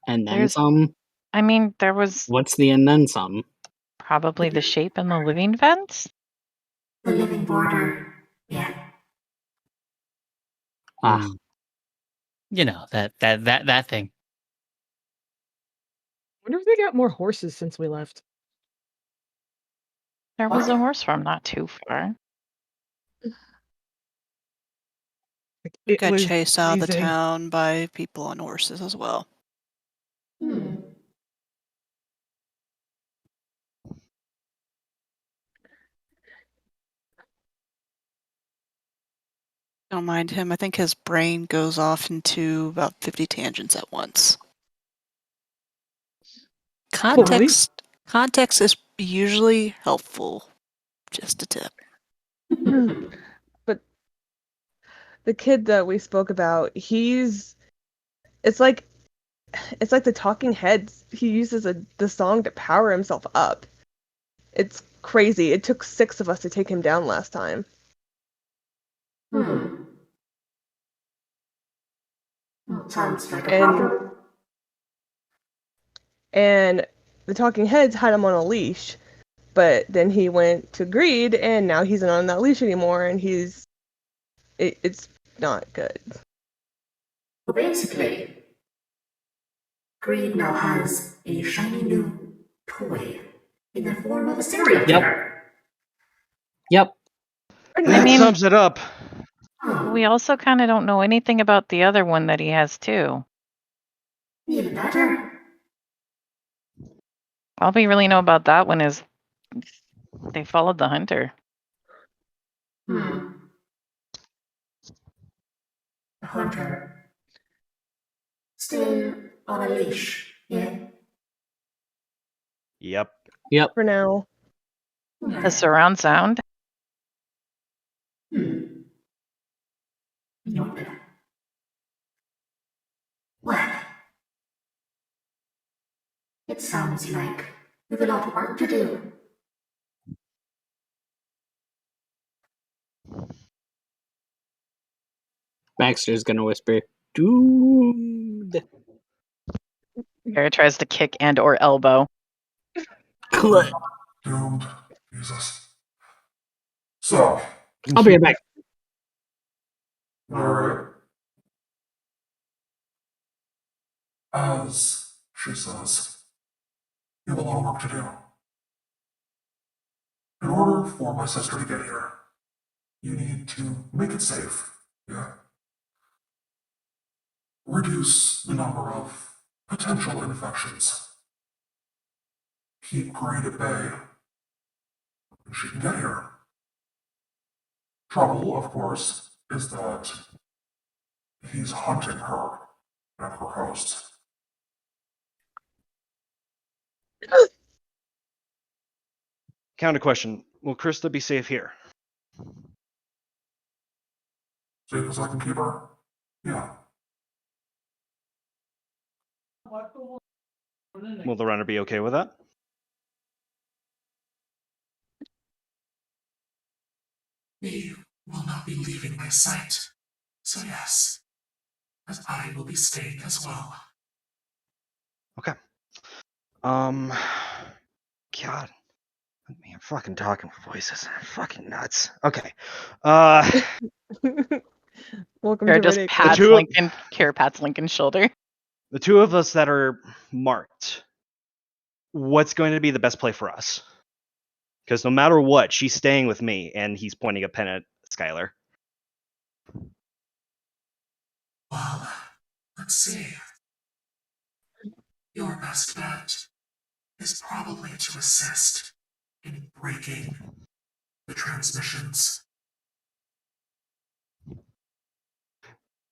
then
There's-
some?
I mean, there was
What's the and then some?
probably the shape in the living vents.
The living border. Yeah.
Ah,
You know, that thing.
Wonder if they got more horses since we left.
There was a horse farm not too far.
Like,
We
it
got
was
chased out of the
freezing.
town by people on horses as well. Don't mind him. I think his brain goes off into about 50 tangents at once. Context is usually helpful. Just a tip.
But the kid that we spoke about, it's like the Talking Heads. He uses the song to power himself up. It's crazy. It took 6 of us to take him down last time.
Sounds like a problem.
And the Talking Heads had him on a leash, but then he went to Greed, and now he's not on that leash anymore, and it's not good.
Well, basically, Greed now has a shiny new toy in the form of a serial killer.
Yep.
That
mean-
sums it up.
We also kind of don't know anything about the other one that he has too.
Even better.
All we really know about that one is they followed the hunter.
The hunter. Still on a leash, yeah?
Yep.
Yep.
For now.
The surround sound.
Well, it sounds like we've a lot of work to do.
Baxter's gonna whisper, "Doomed."
Harry tries to kick and or elbow.
Doomed. Jesus. So,
I'll be right back.
alright. As she says, you have a lot of work to do. In order for my sister to get here, you need to make it safe, yeah? Reduce the number of potential infections. Keep Greed at bay. And she can get here. Trouble, of course, is that he's hunting her. Medical host.
Counter question: will Krista be safe here?
Safe as I can keep her? Yeah.
Will the runner be okay with that?
We will not be leaving my sight. So yes, as I will be staying as well.
Okay. God. Man, I'm fucking talking with voices. I'm fucking nuts. Okay.
Welcome
Kira
to
just
Red Acre.
pats
two-
Lincoln. Kira pats Lincoln's shoulder.
The two of us that are marked, what's going to be the best play for us? Because no matter what, she's staying with me, and he's pointing a pen at Skylar.
Well, let's see. Your best bet is probably to assist in breaking the transmissions.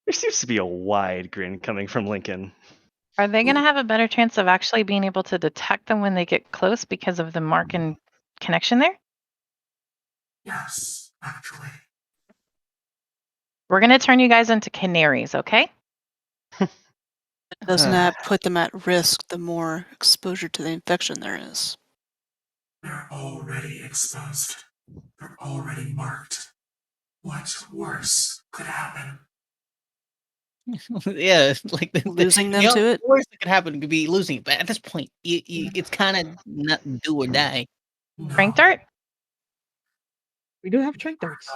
There seems to be a wide grin coming from Lincoln.
Are they going to have a better chance of actually being able to detect them when they get close because of the mark and connection there?
Yes, actually.
We're going to turn you guys into canaries, okay?
Doesn't that put them at risk the more exposure to the infection there is?
They're already exposed. They're already marked. What worse could happen?
Yeah, like
Losing them
the
to it?
worst that could happen could be losing. But at this point, it's kind of not do or die.
No.
Frank Dart?
We do have trank darts.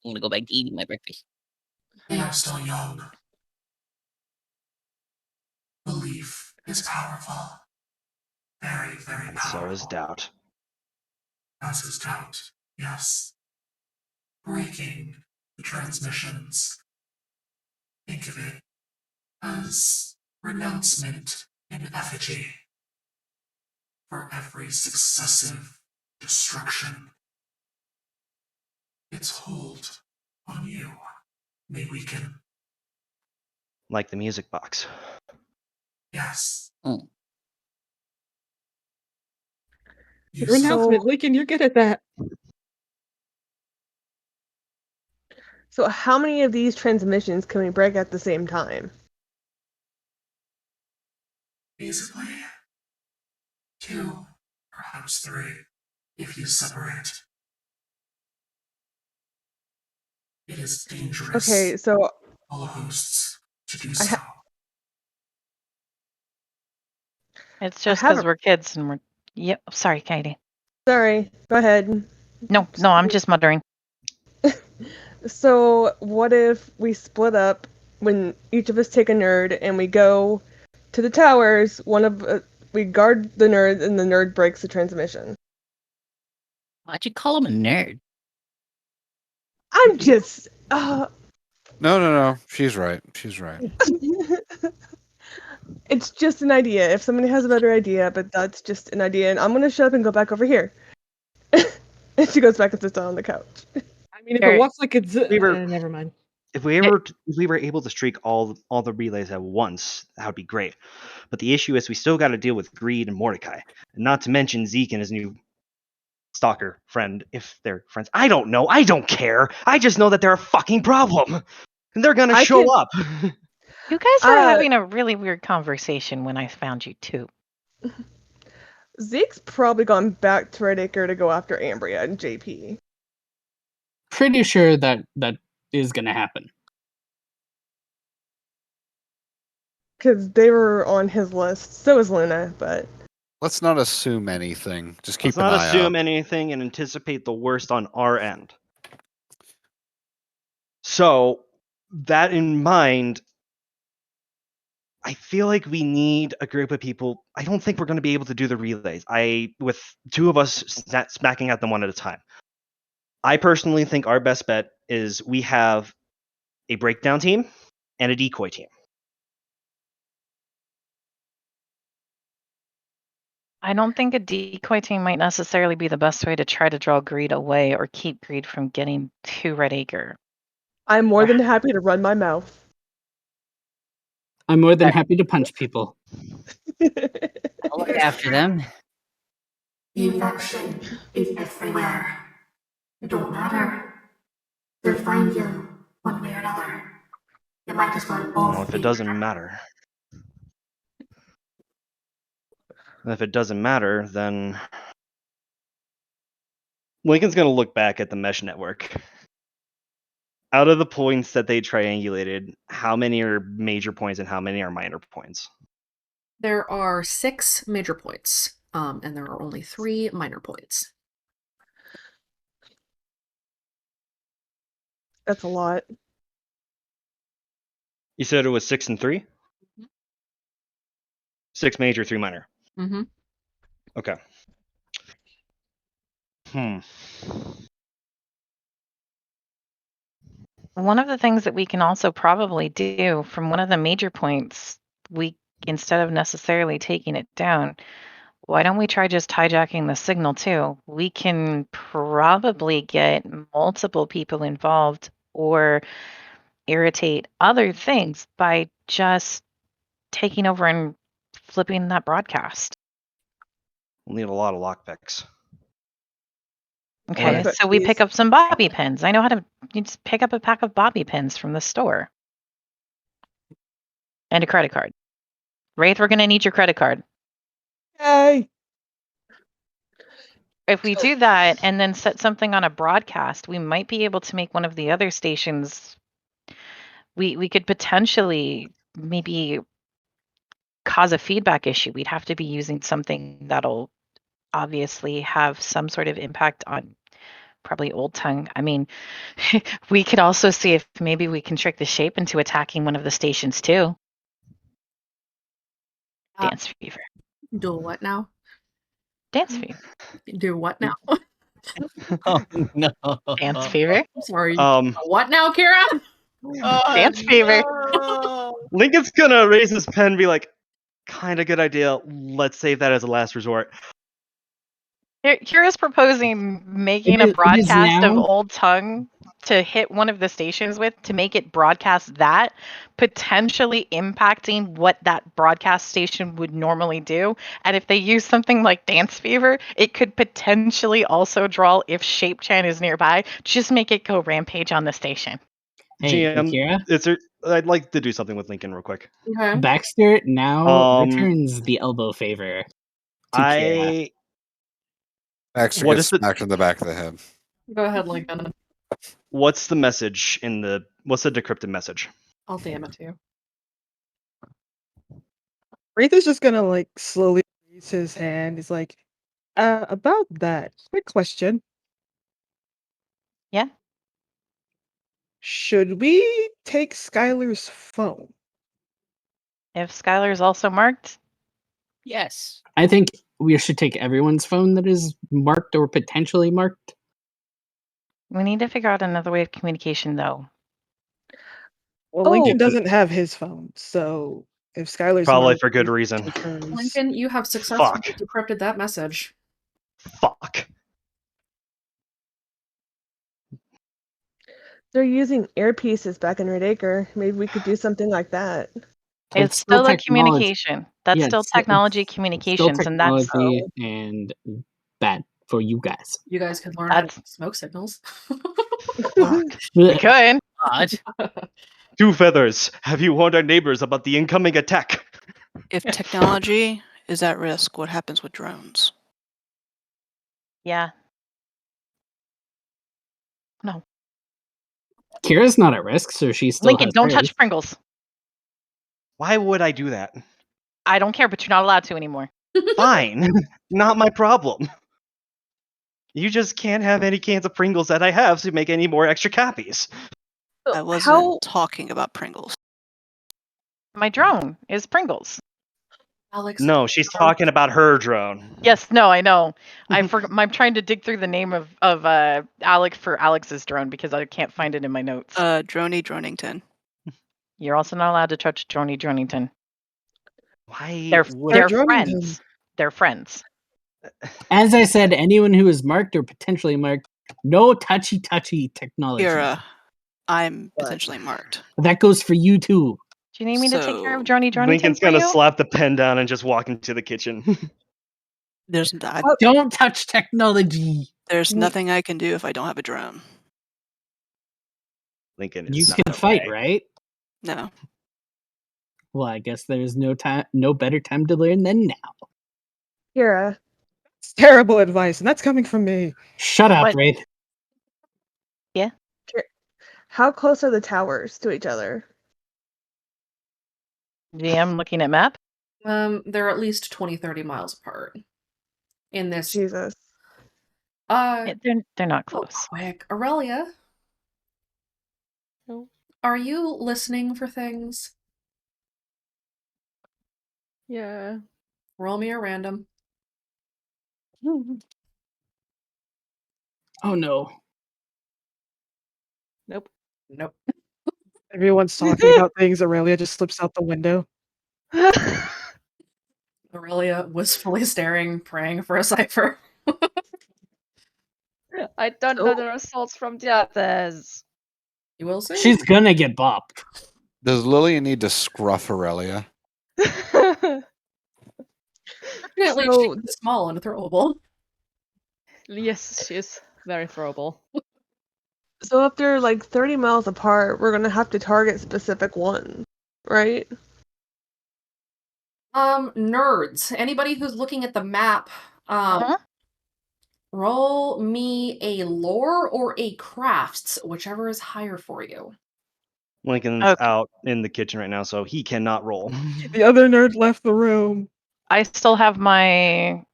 I'm gonna go back to eating my breakfast.
They are still young. Belief is powerful. Very, very
And
powerful.
so is doubt.
As is doubt, yes. Breaking the transmissions. Think of it as renouncement in effigy for every successive destruction. Its hold on you may weaken.
Like the music box.
Yes.
Mm.
You
Your
saw
announcement, Lincoln, you're good at that.
So how many of these transmissions can we break at the same time?
basically 2, perhaps 3, if you separate. It is dangerous
Okay, so
for all hosts to do so.
It's just
have
because
a-
we're kids and we're. Yep. Sorry, Katie.
sorry, go ahead.
No, I'm just muttering.
So what if we split up when each of us take a nerd and we go to the towers? We guard the nerd and the nerd breaks the transmission.
Why'd you call him a nerd?
I'm just.
No. She's right. She's right.
It's just an idea. If somebody has a better idea, but that's just an idea, and I'm gonna shut up and go back over here. And she goes back and sits down on the couch.
I mean, if
Sure.
it walks like it's.
We were-
never mind.
If we were able to streak all the relays at once, that would be great. But the issue is we still got to deal with Greed and Mordecai, and not to mention Zeke and his new stalker friend, if they're friends. I don't know. I don't care. I just know that they're a fucking problem, and they're gonna show up.
You guys were
Uh,
having a really weird conversation when I found you too.
Zeke's probably gone back to Red Acre to go after Ambria and JP.
Pretty sure that is gonna happen.
Because they were on his list. So is Luna, but
Let's not assume anything. Just keep
Let's
an
not
eye
assume
out.
anything and anticipate the worst on our end. So, that in mind, I feel like we need a group of people. I don't think we're going to be able to do the relays. With two of us smacking at them one at a time. I personally think our best bet is we have a breakdown team and a decoy team.
I don't think a decoy team might necessarily be the best way to try to draw Greed away or keep Greed from getting to Red Acre.
I'm more than happy to run my mouth.
I'm more than happy to punch people.
I'll look after them.
The infection is everywhere. It don't matter. They'll find you one way or another. You might as well both
Well, if
be
it doesn't matter. If it doesn't matter, then Lincoln's going to look back at the mesh network. Out of the points that they triangulated, how many are major points and how many are minor points?
There are 6 major points, and there are only 3 minor points.
That's a lot.
You said it was 6 and 3? 6 major, 3 minor.
Mm-hmm.
Okay.
One of the things that we can also probably do from one of the major points, we instead of necessarily taking it down, why don't we try just hijacking the signal too? We can probably get multiple people involved or irritate other things by just taking over and flipping that broadcast.
We'll need a lot of lockpicks.
Okay,
Lockpick
so we
keys.
pick up some bobby pins. I know how to you just pick up a pack of bobby pins from the store. And a credit card. Wraith, we're gonna need your credit card.
Yay!
If we do that and then set something on a broadcast, we might be able to make one of the other stations. We could potentially maybe cause a feedback issue. We'd have to be using something that'll obviously have some sort of impact on probably Old Tongue. I mean, we could also see if maybe we can trick the shape into attacking one of the stations too. Dance Fever.
Do what now?
Dance Fever.
Do what now?
Oh no.
Dance Fever.
Sorry.
Um,
What now, Kira?
Dance Fever.
Lincoln's gonna raise his pen and be like, kind of good idea. Let's save that as a last resort.
Kira's proposing making
It
a
is
broadcast of
now.
Old Tongue to hit one of the stations with to make it broadcast that, potentially impacting what that broadcast station would normally do. And if they use something like Dance Fever, it could potentially also draw if Shape Chan is nearby. Just make it go rampage on the station.
Hey,
GM,
Kira,
I'd like to do something with Lincoln real quick.
Okay.
Baxter now
Um,
returns the elbow favor to Kira.
Baxter
What
gets
is the-
smacked in the back of the head.
Go ahead, Lincoln.
What's the message what's the decrypted message?
I'll DM it to you.
Wraith is just gonna like slowly raise his hand. He's like, about that. Quick question.
Yeah.
Should we take Skylar's phone?
If Skylar is also marked,
Yes.
I think we should take everyone's phone that is marked or potentially marked.
we need to figure out another way of communication though.
Well,
Oh.
Lincoln doesn't have his phone, so if Skylar's
Probably
marked,
for good
we
reason.
take hers.
Lincoln, you have successfully
Fuck.
decrypted that message.
Fuck.
They're using earpieces back in Red Acre. Maybe we could do something like that.
It's
still
still a
technology.
communication. That's
Yeah,
still
it's still-
technology
Still
communications, and that's
technology and bad for you guys.
You guys could learn how
That's-
to make smoke signals.
we could.
God.
Two feathers. Have you warned our neighbors about the incoming attack?
If technology is at risk, what happens with drones?
Yeah. No.
Kira's not at risk, so she still
Lincoln,
has
don't
hers.
touch Pringles.
Why would I do that?
I don't care, but you're not allowed to anymore.
Fine. Not my problem. You just can't have any cans of Pringles that I have to make any more extra copies.
I wasn't
How
talking about Pringles.
My drone is Pringles.
Alex.
No, she's talking about her drone.
Yes, no, I know. I'm trying to dig through the name of Alex for Alex's drone because I can't find it in my notes.
Droney Dronington.
You're also not allowed to touch Droney Dronington.
Why
They're
would
they're
Dronington.
friends. They're friends.
As I said, anyone who is marked or potentially marked, no touchy technology.
Kira, I'm
What?
potentially marked.
That goes for you too.
Do you need me to take care of
So
Johnny Tim
Lincoln's
for
gonna
you?
slap the pen down and just walk into the kitchen.
there's
Don't touch technology.
there's
Mm.
nothing I can do if I don't have a drone.
Lincoln
You
is
can fight, right?
No.
Well, I guess there's no better time to learn than now.
Kira,
It's terrible advice, and that's coming from me.
Shut up,
What?
Wraith.
how close are the towers to each other?
DM looking at map.
They're at least 20, 30 miles apart. In this.
Jesus.
They're not
Real
close.
quick, Aurelia,
No.
are you listening for things?
Yeah.
Roll me a random.
Oh no.
Nope.
Nope.
Everyone's talking about things. Aurelia just slips out the window.
Aurelia wistfully staring, praying for a cipher.
I don't know the results from the others.
You will see.
She's gonna get bopped.
Does Lillian need to scruff Aurelia?
Fortunately,
So-
she's small and throwable.
Yes, she's very throwable.
So if they're like 30 miles apart, we're gonna have to target specific ones, right?
Nerds. Anybody who's looking at the map,
Uh-huh.
roll me a lore or a crafts, whichever is higher for you.
Lincoln's
Okay.
out in the kitchen right now, so he cannot roll.
The other nerd left the room.
I still have my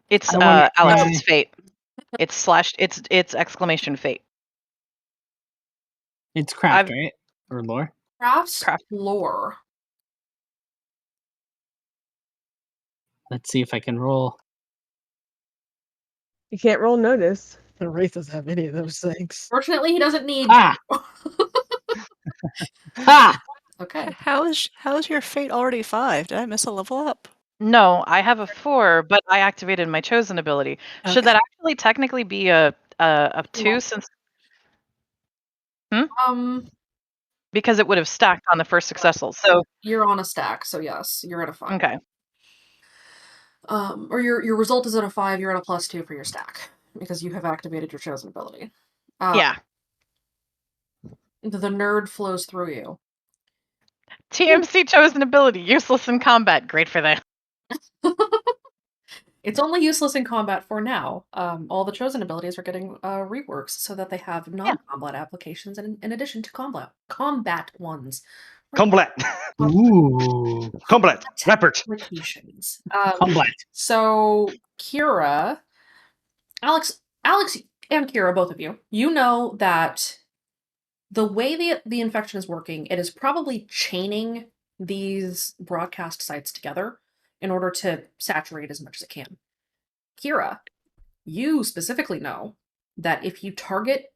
it's
I wanna
Alex's
try-
fate. It's slashed it's exclamation fate.
It's craft,
I've-
right? Or lore?
Crafts,
Craft.
lore.
Let's see if I can roll.
You can't roll notice.
The Wraith doesn't have any of those things.
Fortunately, he doesn't need.
Ah! Ha!
Okay.
How is your fate already 5? Did I miss a level up?
No, I have a 4, but I activated my chosen ability. Should that actually technically be a 2
No.
since because it would have stacked on the first successful. So
You're on a stack, so yes, you're at a 5.
okay.
Or your result is at a 5. You're at a +2 for your stack because you have activated your chosen ability.
Yeah.
The nerd flows through you.
TMC chosen ability, useless in combat. Great for that.
It's only useless in combat for now. All the chosen abilities are getting reworks so that they have non-combat applications in addition to combat ones.
Combat.
Ooh.
Combat. Rappert.
Applications.
Combat.
So Kira, Alex, and Kira, both of you, you know that the way the infection is working, it is probably chaining these broadcast sites together in order to saturate as much as it can. Kira, you specifically know that if you target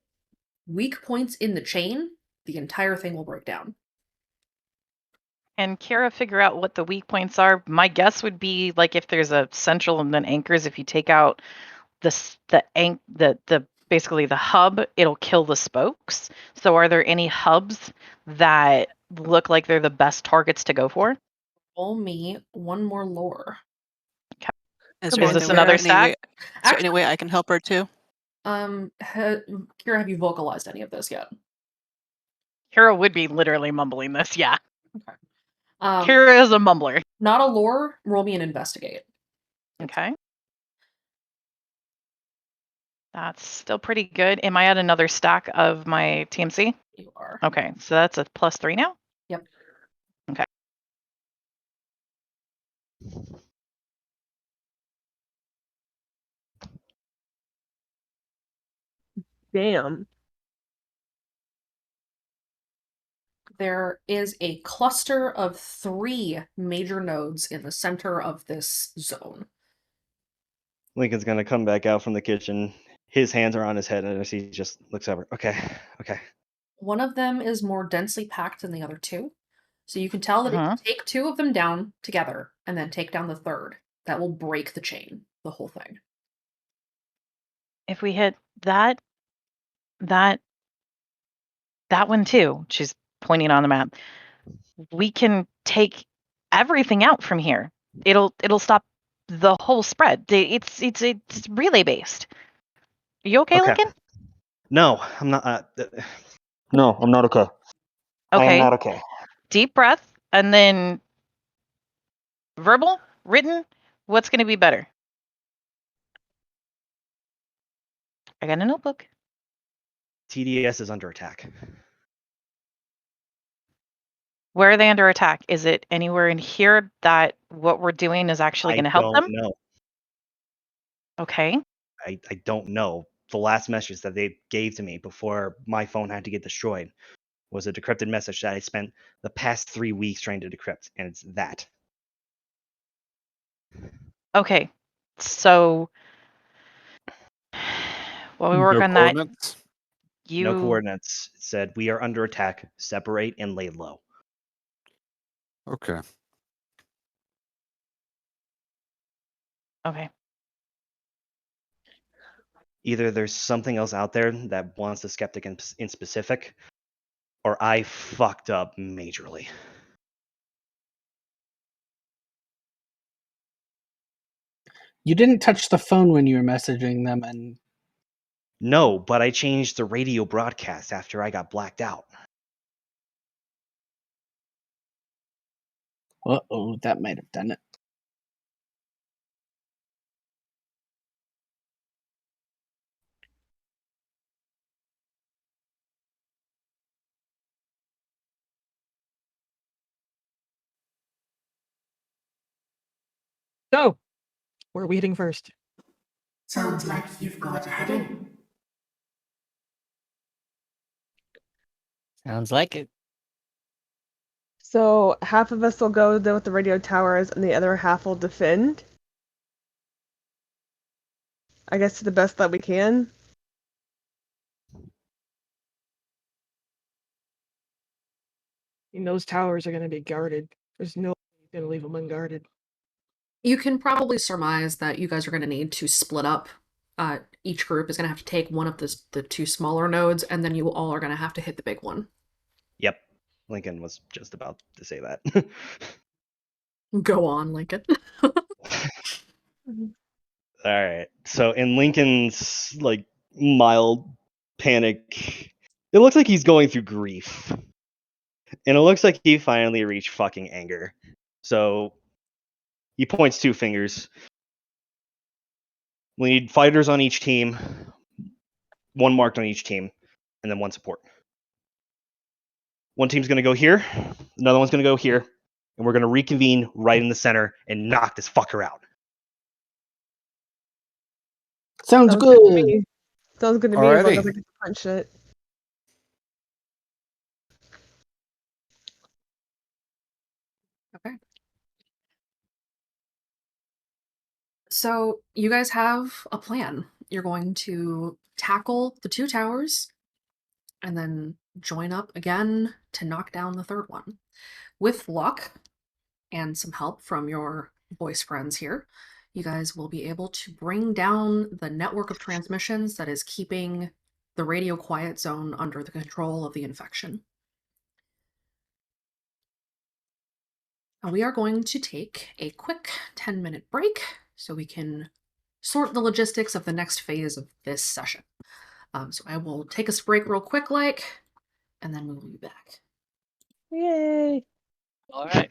weak points in the chain, the entire thing will break down.
And Kira figure out what the weak points are. My guess would be like if there's a central and then anchors, if you take out the basically the hub, it'll kill the spokes. So are there any hubs that look like they're the best targets to go for?
Roll me one more lore.
Is
Come
there
on.
any
this
way-
another
any
stack?
way- Is there any way I can help her too?
Kira, have you vocalized any of this yet?
Kira would be literally mumbling this, yeah.
Okay.
Kira is a mumbler.
Not a lore. Roll me an investigate.
Okay. That's still pretty good. Am I at another stack of my TMC?
You are.
Okay, so that's a +3 now?
Yep.
Okay.
Damn.
There is a cluster of 3 major nodes in the center of this zone.
Lincoln's gonna come back out from the kitchen. His hands are on his head, and as he just looks over. Okay.
One of them is more densely packed than the other 2. So you can tell that if you take 2 of them down together and then take down the third, that will break the chain, the whole thing.
If we hit that one too, she's pointing on the map. we can take everything out from here. It'll stop the whole spread. It's relay based. You okay,
Okay.
Lincoln?
No, I'm not. No, I'm not okay. I am
Okay.
not okay.
Deep breath, and then verbal, written. What's going to be better? I got a notebook.
TDS is under attack.
Where are they under attack? Is it anywhere in here that what we're doing is actually going to help them?
know.
Okay.
I don't know. The last message that they gave to me before my phone had to get destroyed was a decrypted message that I spent the past 3 weeks trying to decrypt, and it's that.
Okay. So while we work
No
on that,
coordinates?
No
you
coordinates. It said we are under attack. Separate and lay low.
Okay.
okay.
Either there's something else out there that wants the skeptic in specific, or I fucked up majorly.
You didn't touch the phone when you were messaging them, and
No, but I changed the radio broadcast after I got blacked out.
uh-oh, that might have done it.
So, where are we heading first?
Sounds like you've got a heading.
Sounds like it.
So half of us will go there with the radio towers, and the other half will defend. I guess to the best that we can.
And those towers are going to be guarded. There's no way you're going to leave them unguarded.
You can probably surmise that you guys are going to need to split up. Each group is going to have to take one of the two smaller nodes, and then you all are going to have to hit the big one.
Yep. Lincoln was just about to say that.
Go on, Lincoln.
All right. So in Lincoln's like mild panic, it looks like he's going through grief. And it looks like he finally reached fucking anger. So he points 2 fingers. We need fighters on each team, 1 marked on each team, and then 1 support. One team's going to go here, another one's going to go here, and we're going to reconvene right in the center and knock this fucker out.
Sounds
to
good.
me. Sounds good to me as long as I
Alrighty.
get to punch it.
Okay. So you guys have a plan. You're going to tackle the 2 towers and then join up again to knock down the 3rd one. With luck and some help from your voice friends here, you guys will be able to bring down the network of transmissions that is keeping the radio quiet zone under the control of the infection. Now we are going to take a quick 10-minute break so we can sort the logistics of the next phase of this session. So I will take us a break real quick, and then we will be back.
Yay!
All right.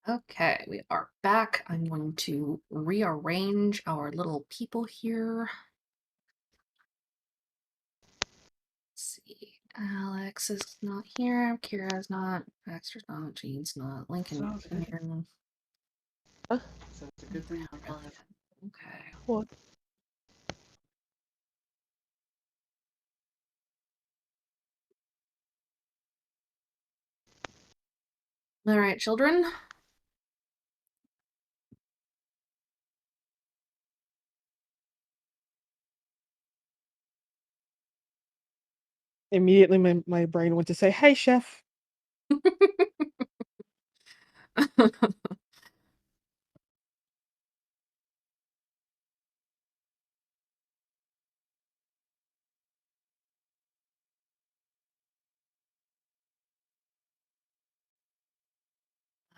Okay, we are back. I'm going to rearrange our little people here. Let's see. Alex is not here. Kira's not. Baxter's not. Jean's not. Lincoln here.
So it's a good thing.
Okay.
What?
All right, children.
Immediately, my brain went to say, "Hey, chef."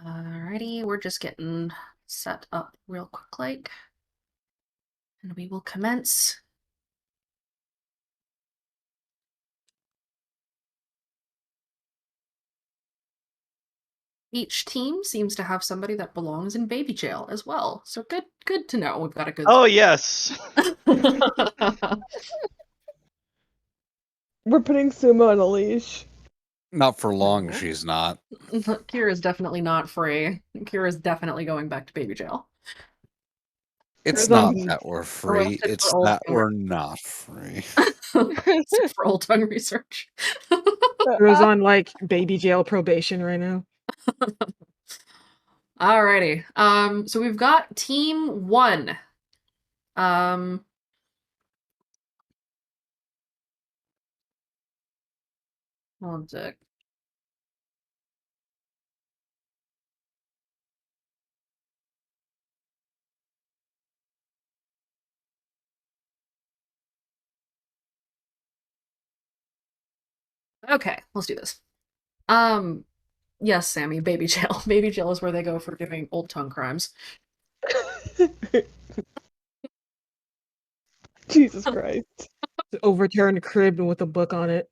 Alrighty, we're just getting set up real quick, like, and we will commence. Each team seems to have somebody that belongs in baby jail as well. So good to know. We've got a good.
Oh yes.
We're putting Sumo on a leash.
Not for long, she's not.
Kira's definitely not free. Kira's definitely going back to baby jail.
It's
Kira's
not
on-
that we're free.
Arrested
It's
for old
that
tongue
we're not free.
for old tongue research.
Kira's on like baby jail probation right now.
Alrighty. So we've got team 1. One sec. Okay, let's do this. Yes, Sammy, baby jail. Baby jail is where they go for giving old tongue crimes.
Jesus Christ.
Overturned crib with a book on it.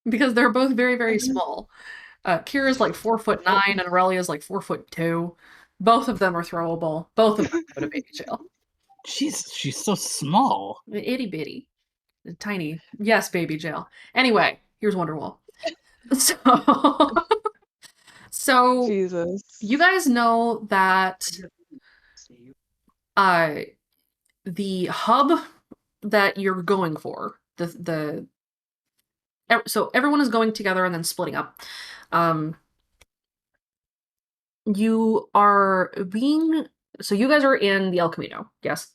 Because they're both very, very small. Kira's like 4'9" and Aurelia's like 4'2". Both of them are throwable. Both of them go to baby jail.
She's so small.
Itty bitty. Tiny. Yes, baby jail. Anyway, here's Wonderwall. So
Jesus.
you guys know that the hub that you're going for, so everyone is going together and then splitting up. You guys are in the El Camino, yes?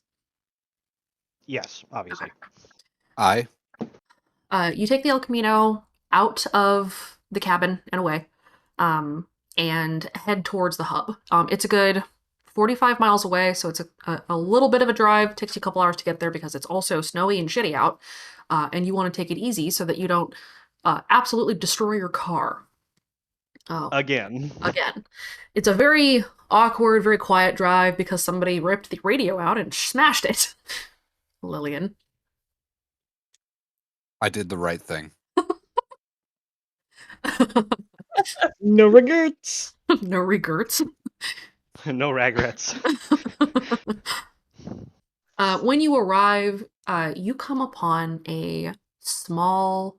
Yes, obviously.
I
You take the El Camino out of the cabin and away, and head towards the hub. It's a good 45 miles away, so it's a little bit of a drive. Takes you a couple hours to get there because it's also snowy and shitty out, and you want to take it easy so that you don't absolutely destroy your car.
Again.
It's a very awkward, very quiet drive because somebody ripped the radio out and smashed it. Lillian.
I did the right thing.
No regrets.
No regrets.
No regrets.
When you arrive, you come upon a small.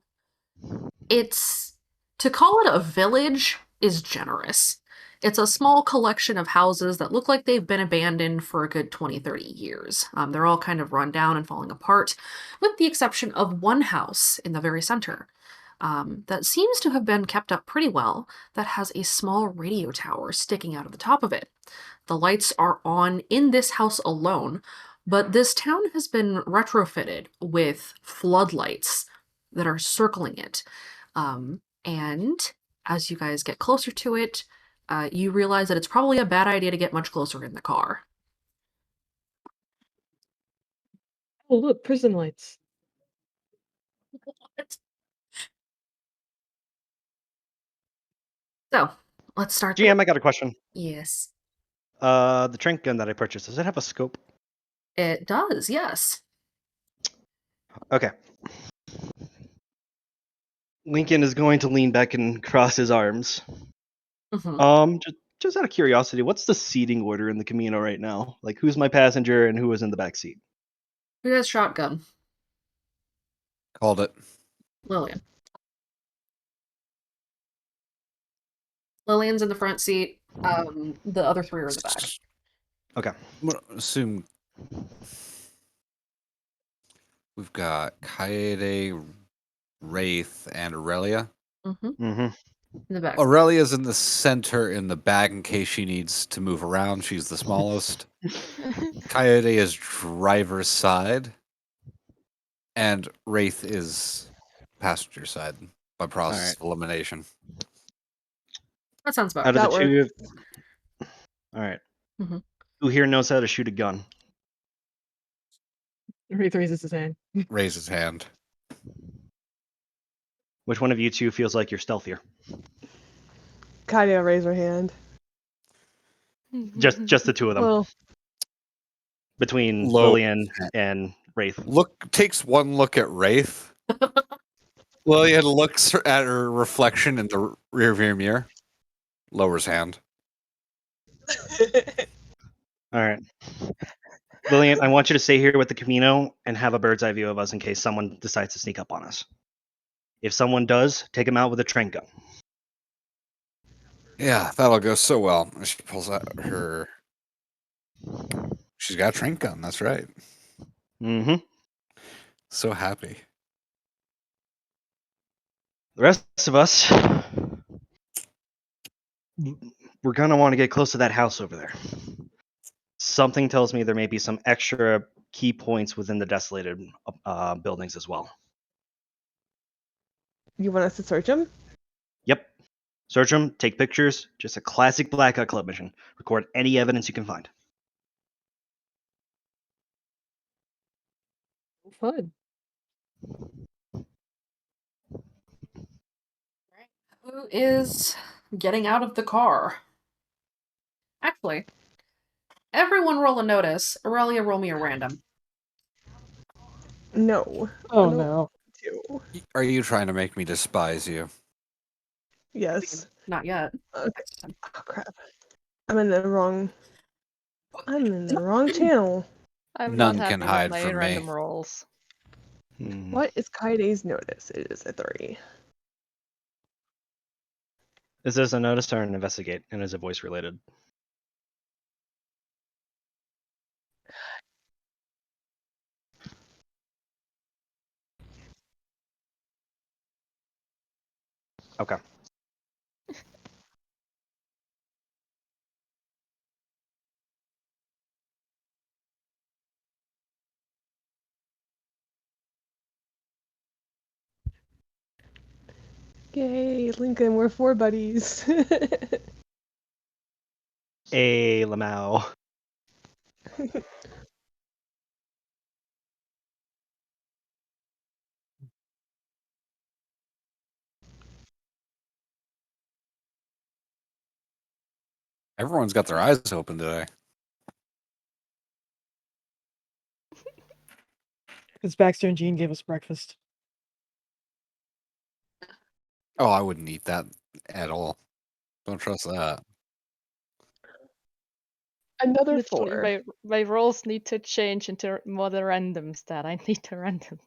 To call it a village is generous. It's a small collection of houses that look like they've been abandoned for a good 20, 30 years. They're all kind of run down and falling apart, with the exception of one house in the very center that seems to have been kept up pretty well, that has a small radio tower sticking out of the top of it. The lights are on in this house alone, but this town has been retrofitted with floodlights that are circling it. And as you guys get closer to it, you realize that it's probably a bad idea to get much closer in the car.
Oh, look, prison lights.
What? So, let's start.
GM, I got a question.
Yes.
The trank gun that I purchased, does it have a scope?
It does, yes.
Okay. Lincoln is going to lean back and cross his arms. Just out of curiosity, what's the seating order in the Camino right now? Like, who's my passenger and who was in the back seat?
Who has shotgun?
Called it.
Lillian. Lillian's in the front seat. The other three are in the back.
Okay.
I'm gonna assume we've got Kaede, Wraith, and Aurelia.
Mm-hmm.
In the back.
Aurelia's in the center in the back in case she needs to move around. She's the smallest. Coyote is driver's side. And Wraith is passenger side by process of elimination.
That sounds about
Out of
That
the two of... All right.
Mhm.
Who here knows how to shoot a gun?
Wraith raises his hand.
Raise his hand.
Which one of you two feels like you're stealthier?
Kadia raise her hand.
Just the two of them.
Well,
Between
Low.
Lillian and Wraith.
Takes one look at Wraith. Lillian looks at her reflection in the rearview mirror. Lowers hand.
All right. Lillian, I want you to stay here with the Camino and have a bird's eye view of us in case someone decides to sneak up on us. If someone does, take them out with a train gun.
Yeah, that'll go so well. She pulls out her... She's got a train gun, that's right.
Mm-hmm.
So happy.
The rest of us, we're going to want to get close to that house over there. Something tells me there may be some extra key points within the desolated buildings as well.
you want us to search him?
Yep. Search them, take pictures, just a classic Blackout Club mission. Record any evidence you can find.
Fun.
Who is getting out of the car? Actually, everyone roll a notice. Aurelia, roll me a random.
No.
Oh no.
Two.
Are you trying to make me despise you?
Yes.
Not yet.
Okay. Oh crap. I'm in the wrong channel.
I'm
None
not
can
happy
hide
with my
from me.
random rolls.
What is Kaide's notice? It is a 3.
Is this a notice or an investigate? And is it voice related? Okay.
Yay, Lincoln, we're 4 buddies.
A Lamau.
Everyone's got their eyes open today.
Because Baxter and Jean gave us breakfast.
Oh, I wouldn't eat that at all. Don't trust that.
Another
Literally,
4.
my rolls need to change into more the randoms that I need to random.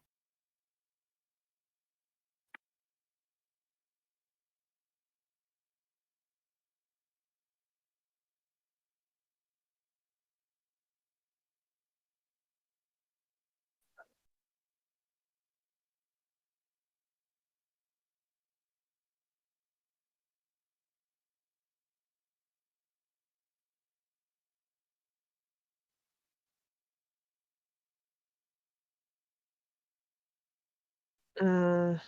Mm.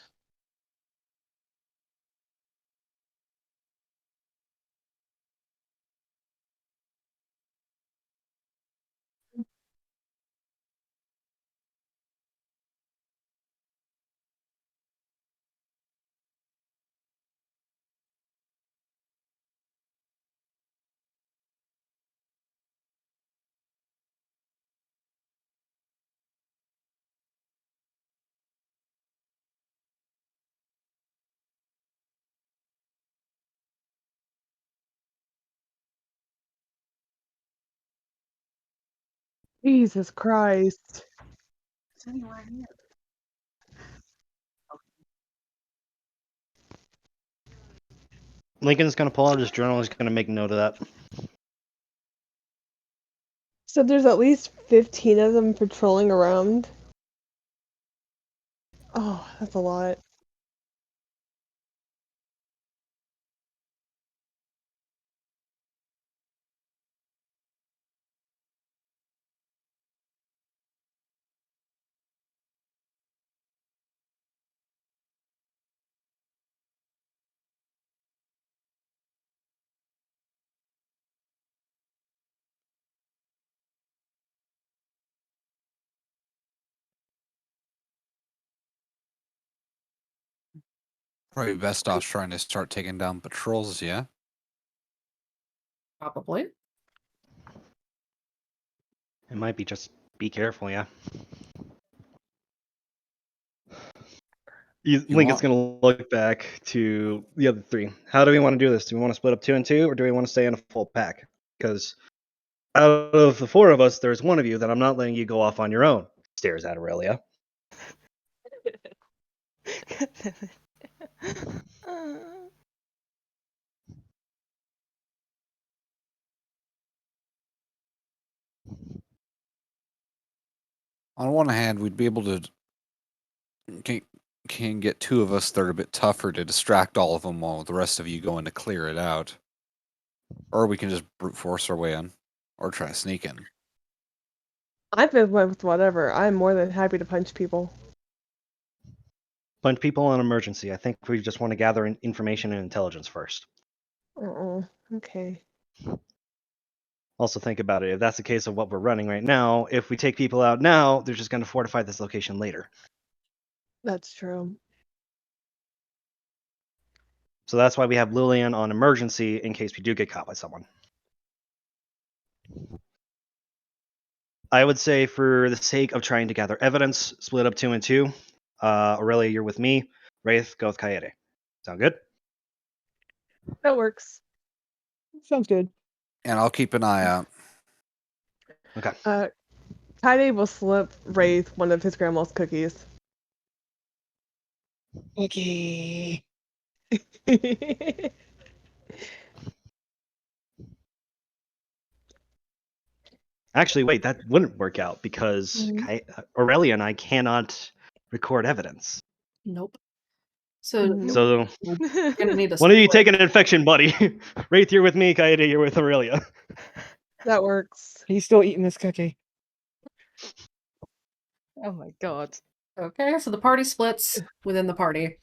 Jesus Christ.
It's anywhere near.
Lincoln's gonna pull out his journal. He's gonna make note of that.
So there's at least 15 of them patrolling around. Oh, that's a lot.
Probably best off trying to start taking down patrols, yeah?
Probably.
It might be just be careful, yeah. Lincoln's
want-
gonna look back to the other three. How do we want to do this? Do we want to split up 2 and 2, or do we want to stay in a full pack? Because out of the 4 of us, there's one of you that I'm not letting you go off on your own. Stares at Aurelia.
On one hand, we'd be able to can get 2 of us that are a bit tougher to distract all of them while the rest of you go in to clear it out. Or we can just brute force our way in. Or try to sneak in.
I've been with whatever. I'm more than happy to punch people.
Punch people on emergency. I think we just want to gather information and intelligence first.
Okay.
Also think about it. If that's the case of what we're running right now, if we take people out now, they're just going to fortify this location later.
That's true.
So that's why we have Lillian on emergency in case we do get caught by someone. I would say for the sake of trying to gather evidence, split up 2 and 2. Aurelia, you're with me. Wraith, go with Kaede. Sound good?
That works.
Sounds good.
And I'll keep an eye out.
Okay.
Kaede will slip Wraith one of his grandma's cookies.
Okay.
Actually, wait, that wouldn't work out because Aurelia and I cannot record evidence.
Nope. So
So
you're gonna need a
one of you
split.
take an infection, buddy. Wraith, you're with me. Kaede, you're with Aurelia.
That works.
He's still eating this cookie.
Oh my god.
Okay, so the party splits within the party.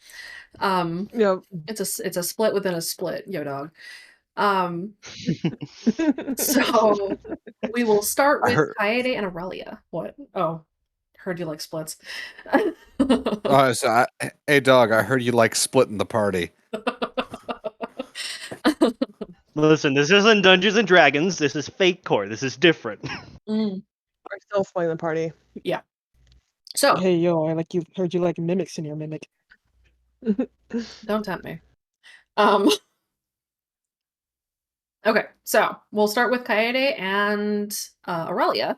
Yep.
It's a split within a split, yo dog. So we will start with Kaede and Aurelia. What? Oh, heard you like splits.
Hey, dog, I heard you like splitting the party.
Listen, this isn't Dungeons and Dragons. This is Fate Core. This is different.
We're still splitting the party.
Yeah. So
Hey yo, heard you like mimics in your mimic.
don't tempt me. Okay, so we'll start with Kaede and Aurelia.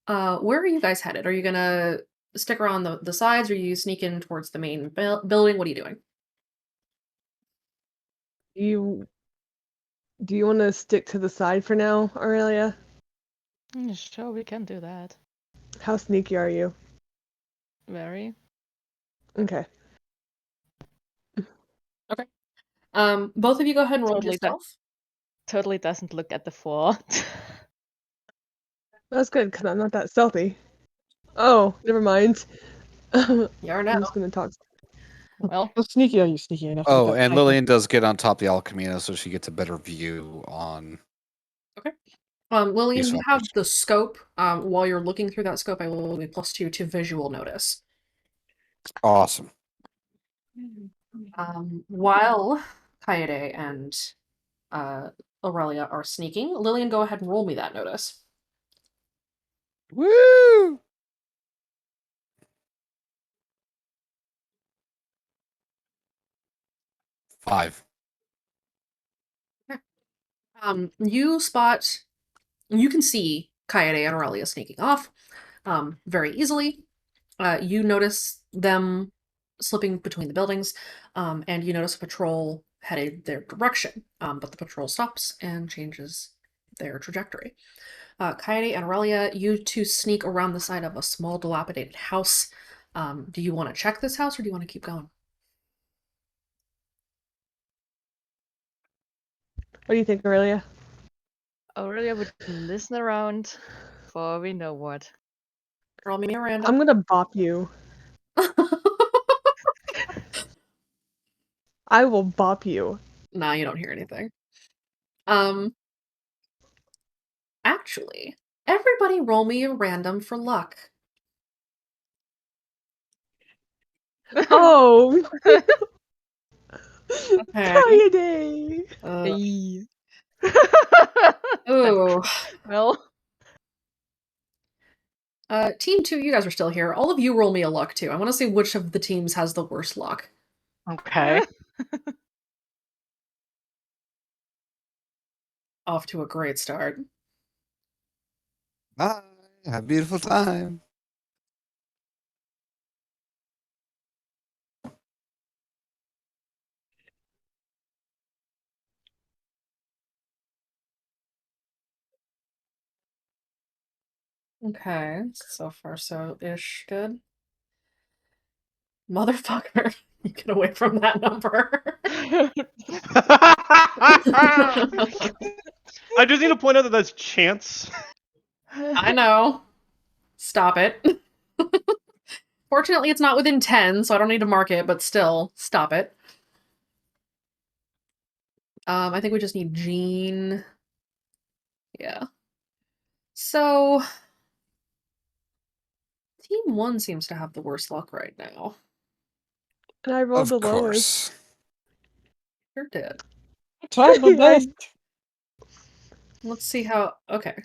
Where are you guys headed? Are you gonna stick around the sides? Or are you sneaking towards the main building? What are you doing?
Do you want to stick to the side for now, Aurelia?
Sure, we can do that.
How sneaky are you?
Very.
Okay.
Okay. Both of you go ahead and roll
Totally
yourself.
Totally doesn't look at the floor.
That's good, because I'm not that stealthy. Oh, never mind.
You are now.
I'm just going to talk.
Well,
How sneaky are you? Sneaky enough?
Oh,
with that
and
title?
Lillian does get on top of the Alchemina, so she gets a better view on.
Lillian,
These
you have
fuckers.
the scope. While you're looking through that scope, I will give +2 to visual notice.
Awesome.
While Kaede and Aurelia are sneaking, Lillian, go ahead and roll me that notice.
Woo! Five.
You spot, you can see Kaede and Aurelia sneaking off very easily. You notice them slipping between the buildings, and you notice a patrol headed their direction, but the patrol stops and changes their trajectory. Kaede and Aurelia, you two sneak around the side of a small dilapidated house. Do you want to check this house or do you want to keep going?
What do you think, Aurelia?
Aurelia would listen around for we know what.
Roll me a random.
I'm gonna bop you. I will bop you.
Nah, you don't hear anything. Actually, everybody roll me a random for luck.
Oh!
Okay.
Kaede!
Ooh.
Well,
Team 2, you guys are still here. All of you roll me a luck too. I want to see which of the teams has the worst luck.
Okay.
Off to a great start.
Bye. Have a beautiful time.
Okay, so far so ish good. Motherfucker, you get away from that number.
I just need to point out that that's chance.
I know. Stop it. Fortunately, it's not within 10, so I don't need to mark it, but still, stop it. I think we just need Jean. Yeah. So, Team 1 seems to have the worst luck right now.
And I rolled
Of
the lowest.
course.
Sure did.
Tried my best.
Let's see how. Okay.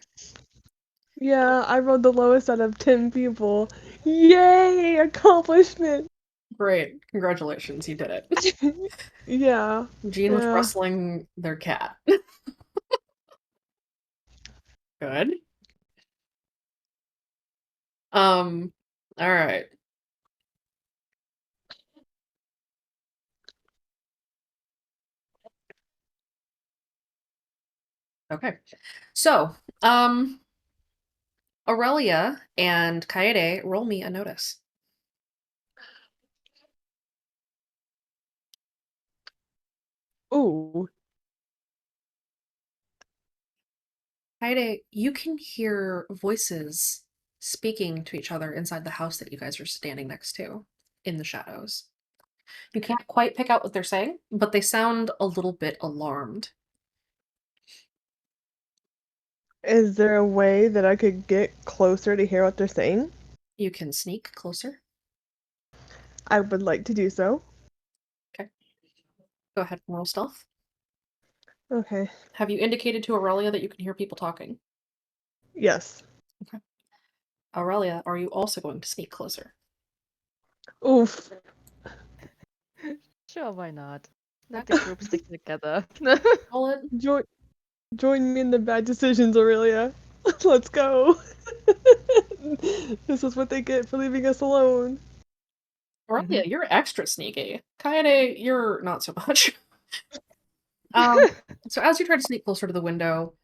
Yeah, I rolled the lowest out of 10 people. Yay! Accomplishment!
Great. Congratulations, you did it.
Yeah.
Jean was
Yeah.
rustling their cat. Good. All right. Okay. So, Aurelia and Kaede, roll me a notice.
Ooh.
Kaede, you can hear voices speaking to each other inside the house that you guys are standing next to in the shadows. You can't quite pick out what they're saying, but they sound a little bit alarmed.
Is there a way that I could get closer to hear what they're saying?
You can sneak closer.
I would like to do so.
Okay. Go ahead and roll stealth.
Okay.
Have you indicated to Aurelia that you can hear people talking?
Yes.
Okay. Aurelia, are you also going to sneak closer?
Oof.
sure, why not? Let the group stick together.
Roll it.
Join me in the bad decisions, Aurelia. Let's go. This is what they get for leaving us alone.
Aurelia, you're extra sneaky. Kaede, you're not so much. So as you try to sneak closer to the window,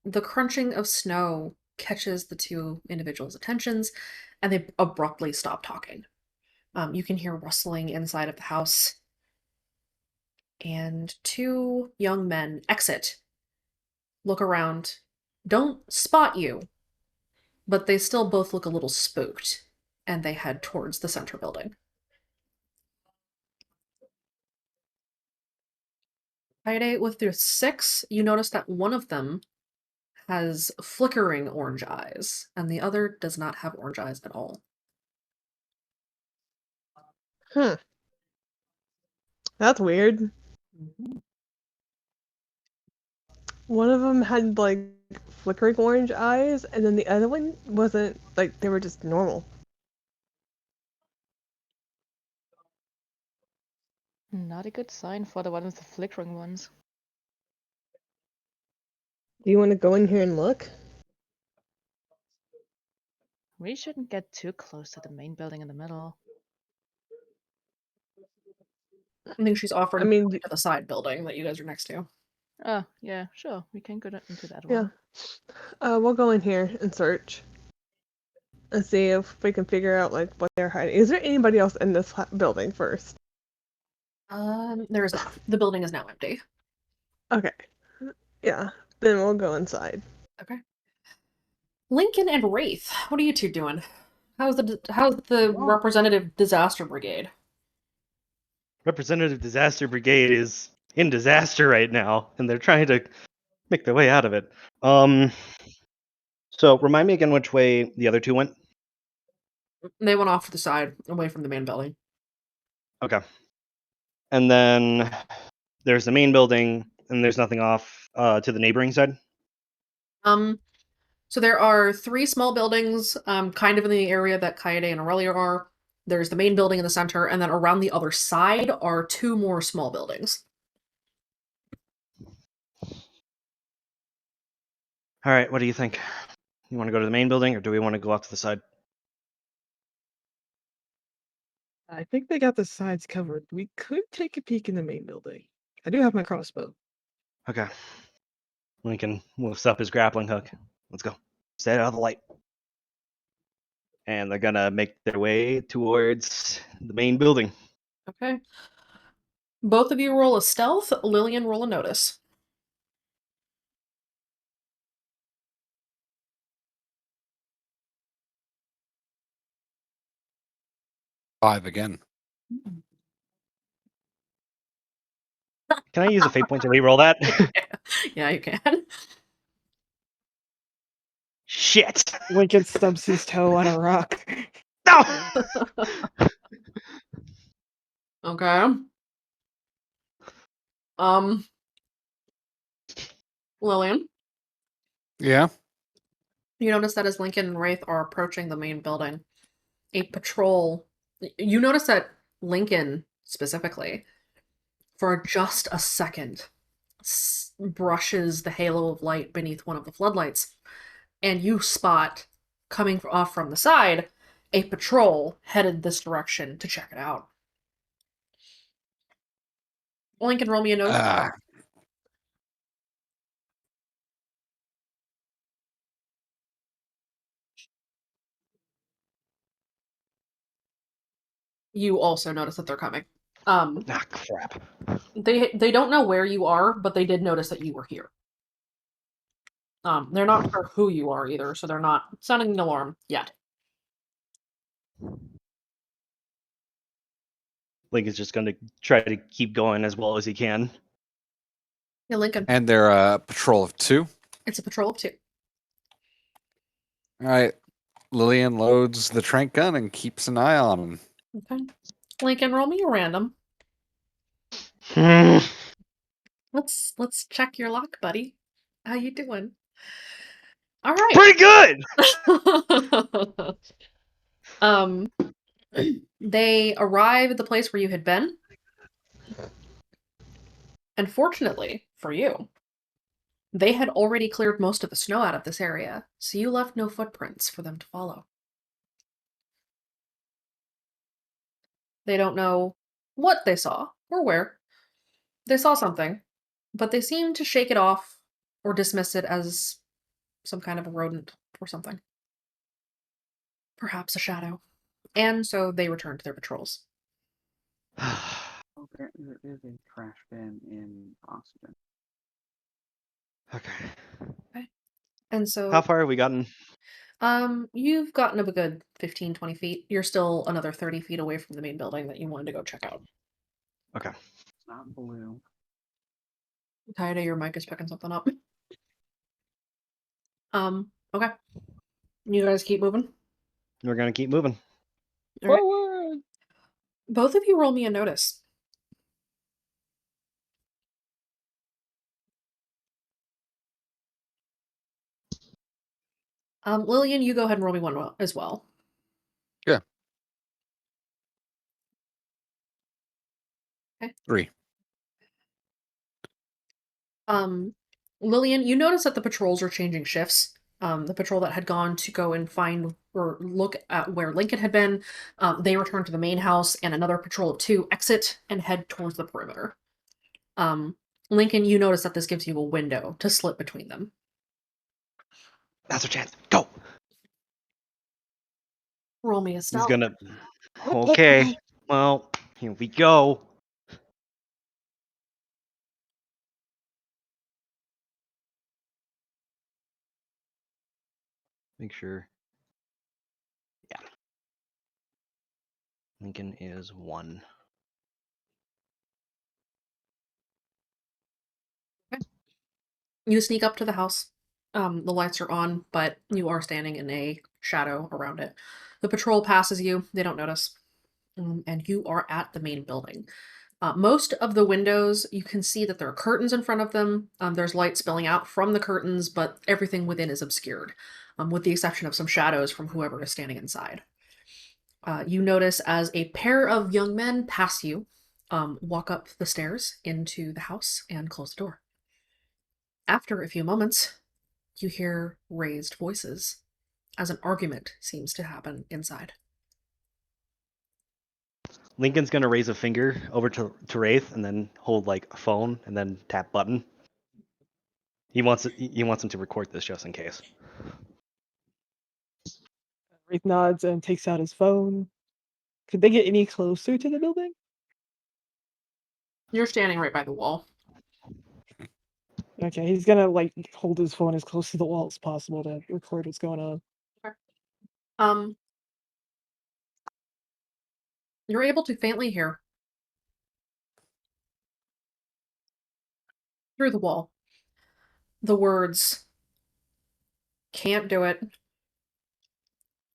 the crunching of snow catches the two individuals' attentions, and they abruptly stop talking. You can hear rustling inside of the house, and two young men exit, look around, don't spot you, but they still both look a little spooked, and they head towards the center building. Kaede, with your 6, you notice that one of them has flickering orange eyes, and the other does not have orange eyes at all.
That's weird. One of them had like flickering orange eyes, and then the other one wasn't, like, they were just normal.
Not a good sign for the one with the flickering ones.
Do you want to go in here and look?
We shouldn't get too close to the main building in the middle.
I think she's offered
I mean,
to the side building that you guys are next to.
Oh, yeah, sure. We can go into that
yeah.
one.
We'll go in here and search and see if we can figure out like what they're hiding. Is there anybody else in this building first?
There is not. The building is now empty.
Okay. Yeah. Then we'll go inside.
Okay. Lincoln and Wraith, what are you two doing? How's the representative disaster brigade?
Representative Disaster Brigade is in disaster right now, and they're trying to make their way out of it. So remind me again which way the other two went.
They went off to the side, away from the main building.
Okay. And then there's the main building, and there's nothing off to the neighboring side.
So there are 3 small buildings, kind of in the area that Kaede and Aurelia are. There's the main building in the center, and then around the other side are 2 more small buildings.
All right, what do you think? You want to go to the main building, or do we want to go off to the side?
I think they got the sides covered. We could take a peek in the main building. I do have my crossbow.
Okay. Lincoln lifts up his grappling hook. Let's go. Stay out of the light. And they're gonna make their way towards the main building.
Okay. Both of you roll a stealth. Lillian, roll a notice.
Five again.
Can I use a fate point to reroll that?
Yeah, you can.
Shit.
Lincoln stubs his toe on a rock.
No.
Okay. Lillian,
Yeah.
you notice that as Lincoln and Wraith are approaching the main building, a patrol. You notice that Lincoln, specifically, for just a second, brushes the halo of light beneath one of the floodlights, and you spot, coming off from the side, a patrol headed this direction to check it out. Lincoln, roll me a notice. You also notice that they're coming.
Crap.
They don't know where you are, but they did notice that you were here. They're not sure who you are either, so they're not sounding an alarm yet.
Lincoln's just gonna try to keep going as well as he can.
Yeah, Lincoln.
And they're a patrol of 2.
It's a patrol of 2.
All right. Lillian loads the trank gun and keeps an eye on him.
Okay. Lincoln, roll me a random. Let's check your luck, buddy. How you doing? All right.
Pretty good.
They arrive at the place where you had been. And fortunately for you, they had already cleared most of the snow out of this area, so you left no footprints for them to follow. They don't know what they saw or where. They saw something, but they seem to shake it off or dismiss it as some kind of a rodent or something. Perhaps a shadow. And so they return to their patrols.
There is a trash bin in Oxygen.
Okay.
And so
How far have we gotten?
You've gotten up a good 15, 20 feet. You're still another 30 feet away from the main building that you wanted to go check out.
Okay.
It's not blue.
Kaede, your mic is picking something up. Okay. You guys keep moving?
We're gonna keep moving.
All right. Both of you roll me a notice. Lillian, you go ahead and roll me one as well.
Yeah.
Okay.
3.
Lillian, you notice that the patrols are changing shifts. The patrol that had gone to go and find or look at where Lincoln had been, they return to the main house, and another patrol of 2 exit and head towards the perimeter. Lincoln, you notice that this gives you a window to slip between them.
That's our chance. Go.
Roll me a
He's
stealth.
gonna. Okay. Well, here we go. Make sure. Yeah. Lincoln is 1.
You sneak up to the house. The lights are on, but you are standing in a shadow around it. The patrol passes you. They don't notice. And you are at the main building. Most of the windows, you can see that there are curtains in front of them. There's light spilling out from the curtains, but everything within is obscured, with the exception of some shadows from whoever is standing inside. You notice as a pair of young men pass you, walk up the stairs into the house and close the door. After a few moments, you hear raised voices as an argument seems to happen inside.
Lincoln's gonna raise a finger over to Wraith and then hold like a phone and then tap button. He wants him to record this just in case.
Wraith nods and takes out his phone. Could they get any closer to the building?
You're standing right by the wall.
Okay, he's gonna like hold his phone as close to the wall as possible to record what's going on.
Um, you're able to faintly hear through the wall the words, "Can't do it.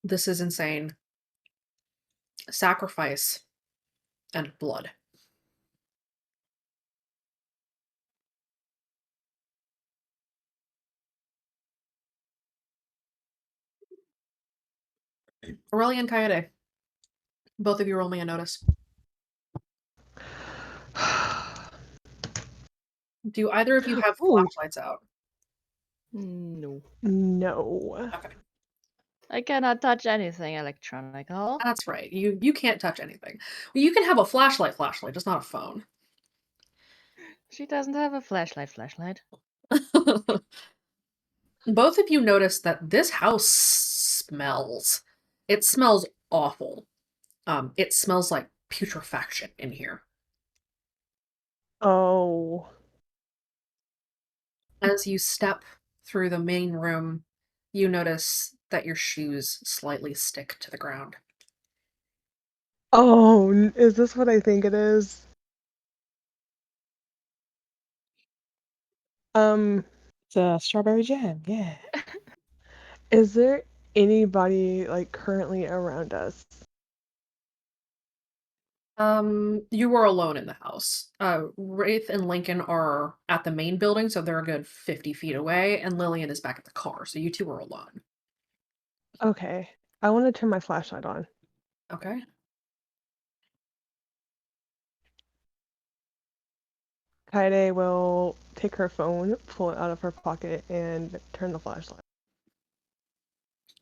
This is insane. Sacrifice and blood." Aurelian Kaede, both of you roll me a notice. Do either of you have flashlights out?
No.
No.
Okay.
I cannot touch anything electronical.
That's right. You can't touch anything. Well, you can have a flashlight, just not a phone.
She doesn't have a flashlight.
Both of you notice that this house smells. It smells awful. It smells like putrefaction in here.
Oh.
As you step through the main room, you notice that your shoes slightly stick to the ground.
Oh, is this what I think it is?
It's strawberry jam, yeah.
Is there anybody like currently around us?
You were alone in the house. Wraith and Lincoln are at the main building, so they're a good 50 feet away, and Lillian is back at the car, so you two are alone.
Okay. I want to turn my flashlight on.
Okay.
Kaede will take her phone, pull it out of her pocket, and turn the flashlight.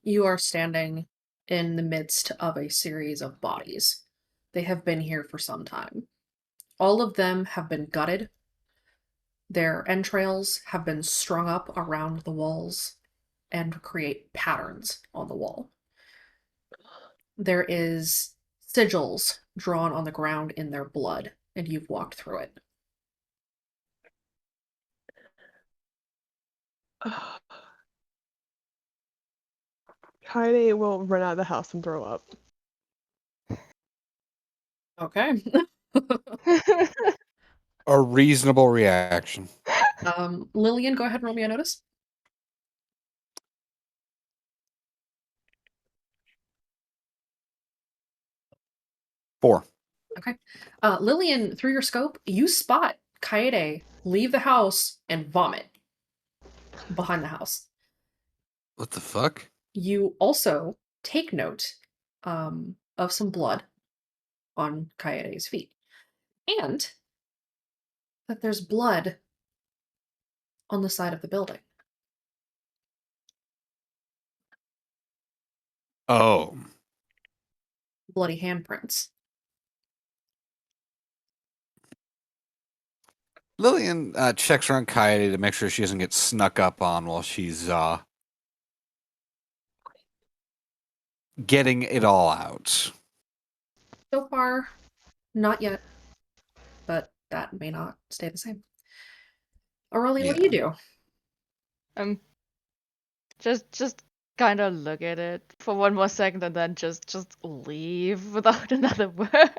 You are standing in the midst of a series of bodies. They have been here for some time. All of them have been gutted. Their entrails have been strung up around the walls and create patterns on the wall. There is sigils drawn on the ground in their blood, and you've walked through it.
Kaede will run out of the house and throw up.
Okay.
A reasonable reaction.
Lillian, go ahead and roll me a notice.
Four.
Okay. Lillian, through your scope, you spot Kaede leave the house and vomit behind the house.
What the fuck?
You also take note of some blood on Kaede's feet. And that there's blood on the side of the building.
Oh.
Bloody handprints.
Lillian checks around Coyote to make sure she doesn't get snuck up on while she's getting it all out.
So far, not yet. But that may not stay the same. Aurelia, what do you do?
Just kind of look at it for one more second and then just leave without another word.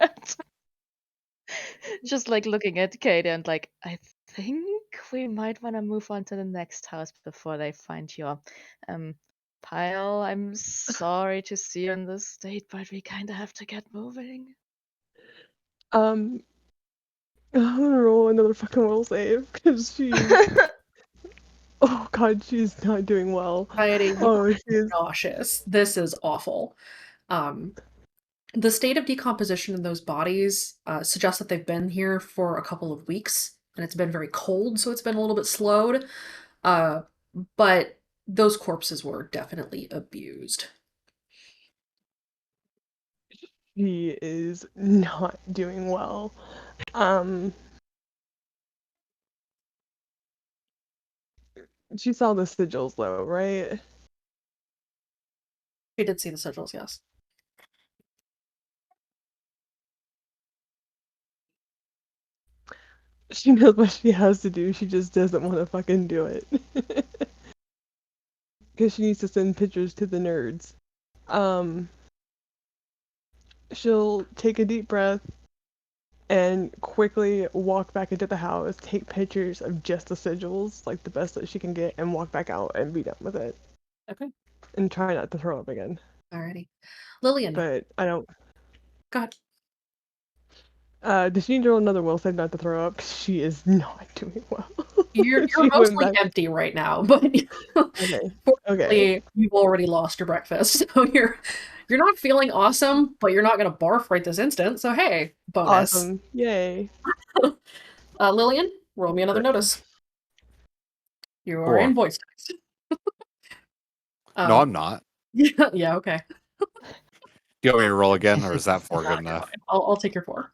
Just like looking at Kate and like, I think we might want to move on to the next house before they find your pile. I'm sorry to see you in this state, but we kind of have to get moving.
I'm gonna roll another fucking will save because she's. Oh god, she's not doing well.
Coyote,
Oh,
you're nauseous. This is awful. The state of decomposition in those bodies suggests that they've been here for a couple of weeks, and it's been very cold, so it's been a little bit slowed. But those corpses were definitely abused.
She is not doing well. She saw the sigils though, right?
She did see the sigils, yes.
She knows what she has to do, she just doesn't want to fucking do it. Because she needs to send pictures to the nerds. She'll take a deep breath and quickly walk back into the house, take pictures of just the sigils, like the best that she can get, and walk back out and be done with it.
Okay.
And try not to throw up again.
Alrighty. Lillian.
But I don't.
Go ahead.
Does she need to roll another will save not to throw up? 'Cause she is not doing well.
You're
She went
mostly
back-
empty right now, but
Okay.
fortunately, you've already lost your breakfast, so you're not feeling awesome, but you're not gonna barf right this instant. So hey, bonus.
Awesome. Yay.
Lillian, roll me another notice. You are
4.
in voice text.
No, I'm not.
Yeah, okay.
Do you want me to roll again, or is that 4 good enough?
I'll take your 4.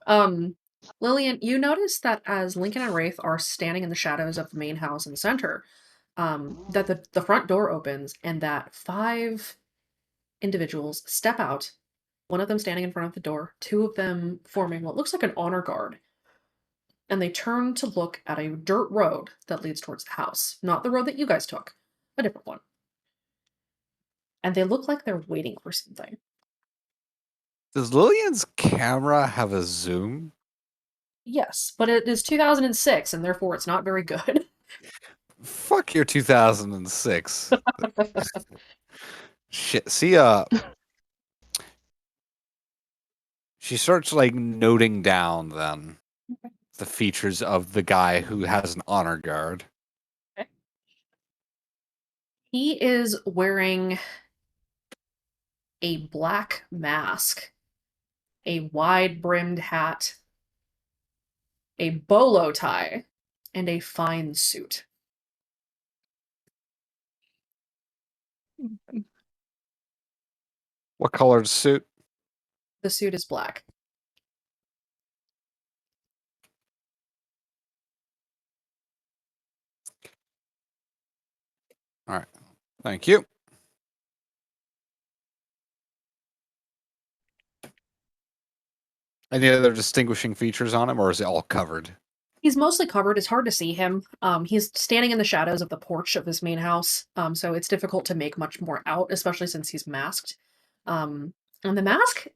Lillian, you notice that as Lincoln and Wraith are standing in the shadows of the main house in the center, that the front door opens and that 5 individuals step out, one of them standing in front of the door, 2 of them forming what looks like an honor guard. And they turn to look at a dirt road that leads towards the house. Not the road that you guys took, a different one. And they look like they're waiting for something.
Does Lillian's camera have a zoom?
Yes, but it is 2006, and therefore it's not very good.
Fuck your 2006. Shit. See, she starts like noting down then the features of the guy who has an honor guard.
Okay. He is wearing a black mask, a wide-brimmed hat, a bolo tie, and a fine suit.
What colored suit?
The suit is black.
All right. Thank you. Any other distinguishing features on him, or is it all covered?
He's mostly covered. It's hard to see him. He's standing in the shadows of the porch of his main house, so it's difficult to make much more out, especially since he's masked. And the mask,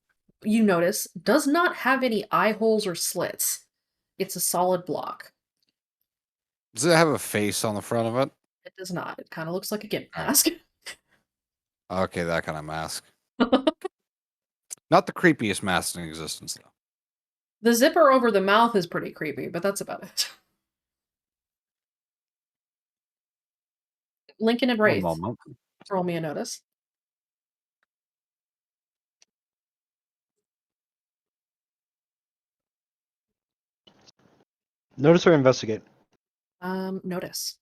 you notice, does not have any eye holes or slits. It's a solid block.
Does it have a face on the front of it?
It does not. It kind of looks like a gimp mask.
Okay, that kind of mask. Not the creepiest mask in existence, though.
The zipper over the mouth is pretty creepy, but that's about it. Lincoln and Wraith, roll me a notice.
Notice or investigate?
Notice.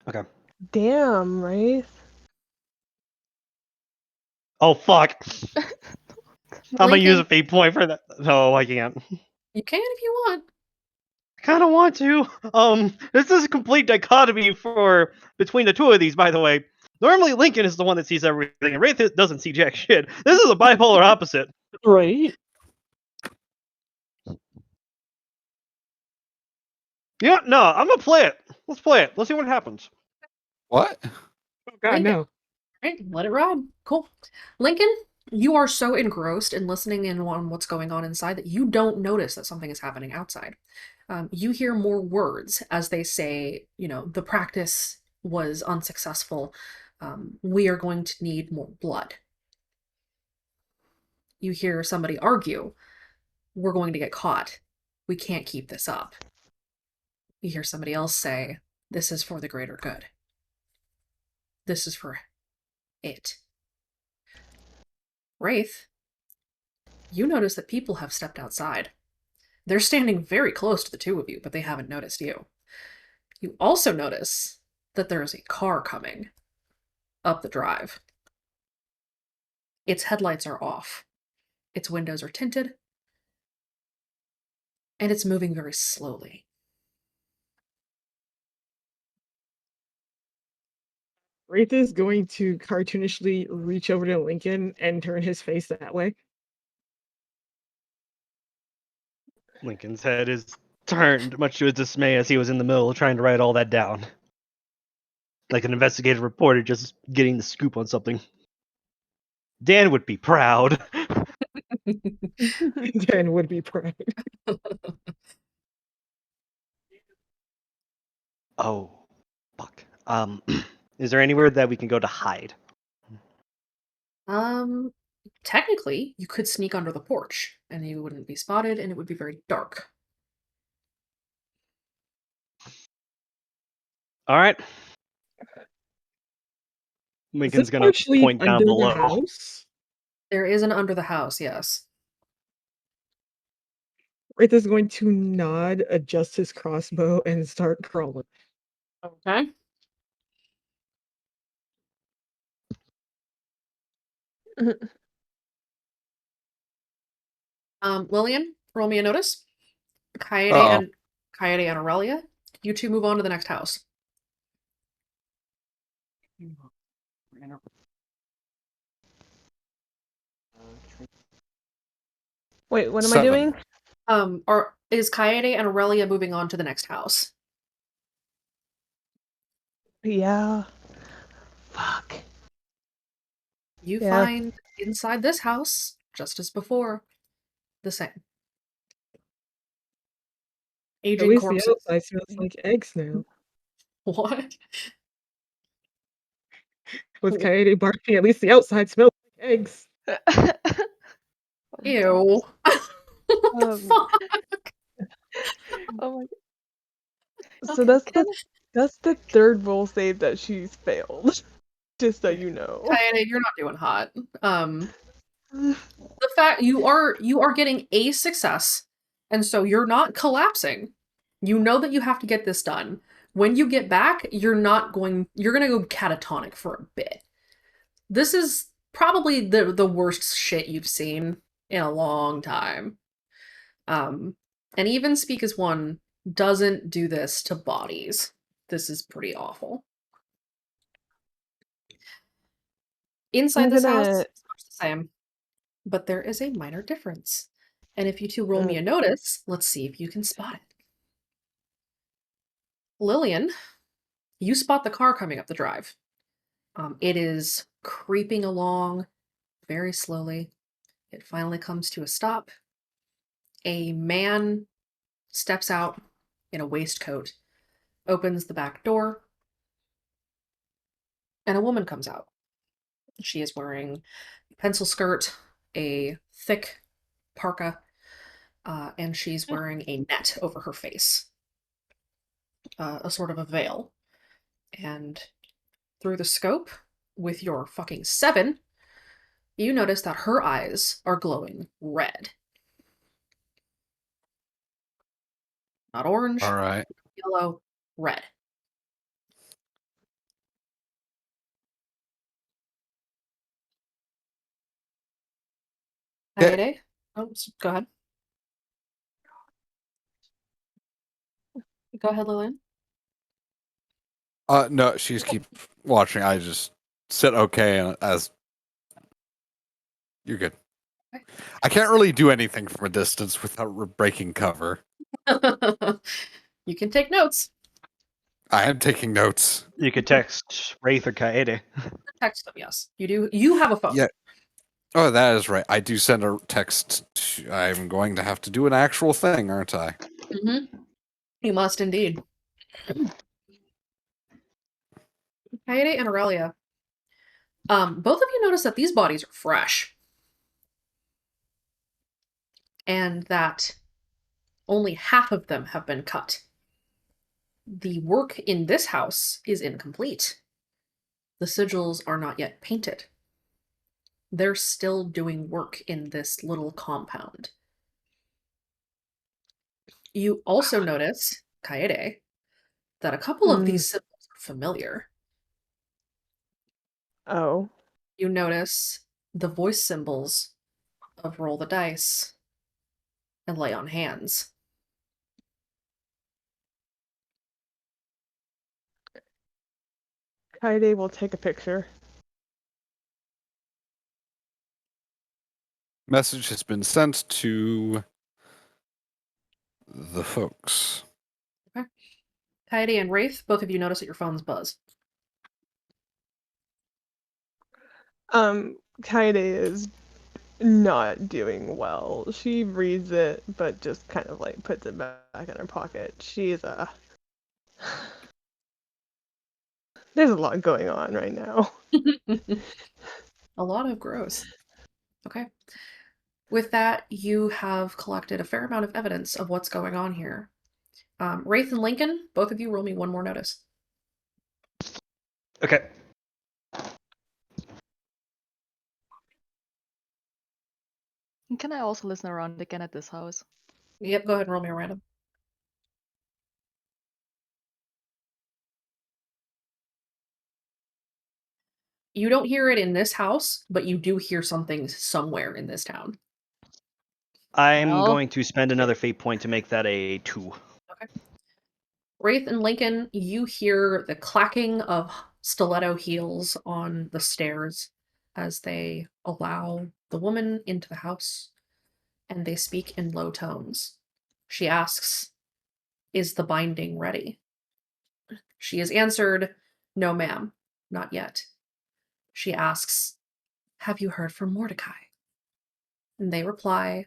Okay.
Damn, Wraith.
Oh fuck! I'm gonna use a
Lincoln,
fate point for that. No, I can't.
you can if you want.
I kind of want to. This is a complete dichotomy for between the two of these, by the way. Normally, Lincoln is the one that sees everything, and Wraith doesn't see jack shit. This is a bipolar opposite.
Right?
Yeah, no, I'm gonna play it. Let's play it. Let's see what happens.
What?
Oh God,
Lincoln.
no.
Right, let it ride. Cool. Lincoln, you are so engrossed in listening in on what's going on inside that you don't notice that something is happening outside. You hear more words as they say, the practice was unsuccessful. We are going to need more blood. You hear somebody argue, we're going to get caught. We can't keep this up. You hear somebody else say, this is for the greater good. This is for it. Wraith, you notice that people have stepped outside. They're standing very close to the two of you, but they haven't noticed you. You also notice that there is a car coming up the drive. Its headlights are off. Its windows are tinted. And it's moving very slowly.
Wraith is going to cartoonishly reach over to Lincoln and turn his face that way.
Lincoln's head is turned, much to his dismay, as he was in the middle of trying to write all that down. Like an investigative reporter just getting the scoop on something. Dan would be proud.
Dan would be proud.
Oh, fuck. Is there anywhere that we can go to hide?
Technically, you could sneak under the porch, and you wouldn't be spotted, and it would be very dark.
All right.
Is
Lincoln's
this
gonna
porch lead
point down
under the
below.
house?
There is an under the house, yes.
Wraith is going to nod, adjust his crossbow, and start crawling.
Okay. Lillian, roll me a notice. Kaede
Uh-oh.
and Aurelia, you two move on to the next house.
Wait, what am I
7.
doing?
Is Kaede and Aurelia moving on to the next house?
Yeah. Fuck.
You
Yeah.
find inside this house, just as before, the same.
At
Aging
least the
corpses.
outside smells like eggs now.
What?
With Kaede barking, at least the outside smells like eggs.
Ew. What the fuck?
Oh my
So
Okay,
that's the third roll save that she's failed. Just so you know.
Kaede, you're not doing hot. The fact you are getting a success, and so you're not collapsing. You know that you have to get this done. When you get back, you're gonna go catatonic for a bit. This is probably the worst shit you've seen in a long time. And even Speak as One doesn't do this to bodies. This is pretty awful. Inside
I'm
this house,
gonna-
it's much the same. But there is a minor difference. And if you two roll me a notice, let's see if you can spot it. Lillian, you spot the car coming up the drive. It is creeping along very slowly. It finally comes to a stop. A man steps out in a waistcoat, opens the back door, and a woman comes out. She is wearing a pencil skirt, a thick parka, and she's wearing a net over her face. A sort of a veil. And through the scope, with your fucking 7, you notice that her eyes are glowing red. Not orange,
All right.
yellow, red.
Yeah.
Kaede? Oh, go ahead. Go ahead, Lillian.
No, she's keep watching. I just said okay, and as you're good.
Okay.
I can't really do anything from a distance without breaking cover.
You can take notes.
I am taking notes.
You could text Wraith or Kaede.
Text them, yes. You do. You have a phone.
Yeah. Oh, that is right. I do send a text. I'm going to have to do an actual thing, aren't I?
Mm-hmm. You must indeed. Kaede and Aurelia. Both of you notice that these bodies are fresh. And that only half of them have been cut. The work in this house is incomplete. The sigils are not yet painted. They're still doing work in this little compound. You also notice, Kaede, that a couple of these symbols are familiar.
Oh.
You notice the voice symbols of roll the dice and lay on hands.
Kaede will take a picture.
Message has been sent to the folks.
Okay. Kaede and Wraith, both of you notice that your phones buzz.
Kaede is not doing well. She reads it, but just kind of like puts it back in her pocket. She's there's a lot going on right now.
A lot of gross. Okay. With that, you have collected a fair amount of evidence of what's going on here. Wraith and Lincoln, both of you roll me one more notice.
Okay.
Can I also listen around again at this house?
Yep, go ahead and roll me a random. You don't hear it in this house, but you do hear something somewhere in this town.
I'm
Well-
going to spend another fate point to make that a 2.
Okay. Wraith and Lincoln, you hear the clacking of stiletto heels on the stairs as they allow the woman into the house, and they speak in low tones. She asks, "Is the binding ready?" She is answered, "No, ma'am, not yet." She asks, "Have you heard from Mordecai?" And they reply,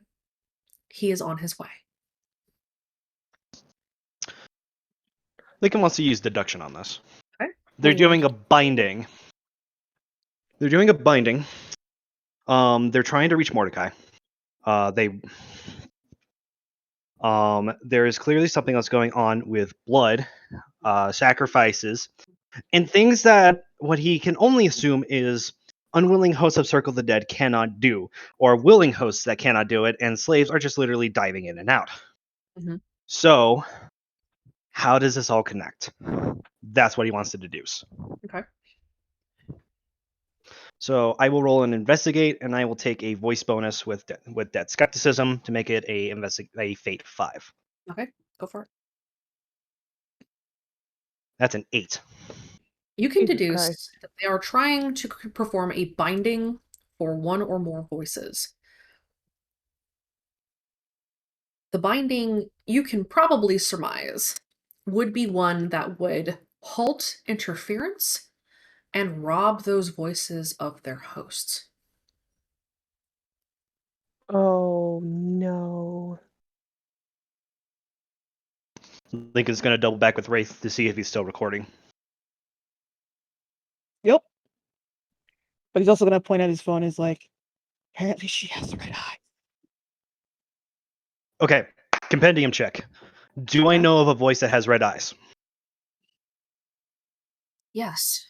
"He is on his way."
Lincoln wants to use deduction on this.
Okay.
They're
What do you
doing a binding. They're doing a binding. They're trying to reach Mordecai. There is clearly something else going on with blood, sacrifices, and things that what he can only assume is unwilling hosts of Circle the Dead cannot do, or willing hosts that cannot do it, and slaves are just literally diving in and out.
Mhm.
So, how does this all connect? That's what he wants to deduce.
Okay.
So I will roll an investigate, and I will take a voice bonus with that skepticism to make it a fate 5.
Okay, go for it.
That's an 8.
You can
Jesus
deduce
Christ.
that they are trying to perform a binding for one or more voices. The binding, you can probably surmise, would be one that would halt interference and rob those voices of their hosts.
Oh no.
Lincoln's going to double back with Wraith to see if he's still recording.
Yep. But he's also gonna point at his phone as like, apparently she has the red eye.
Okay, compendium check. Do I know of a voice that has red eyes?
Yes.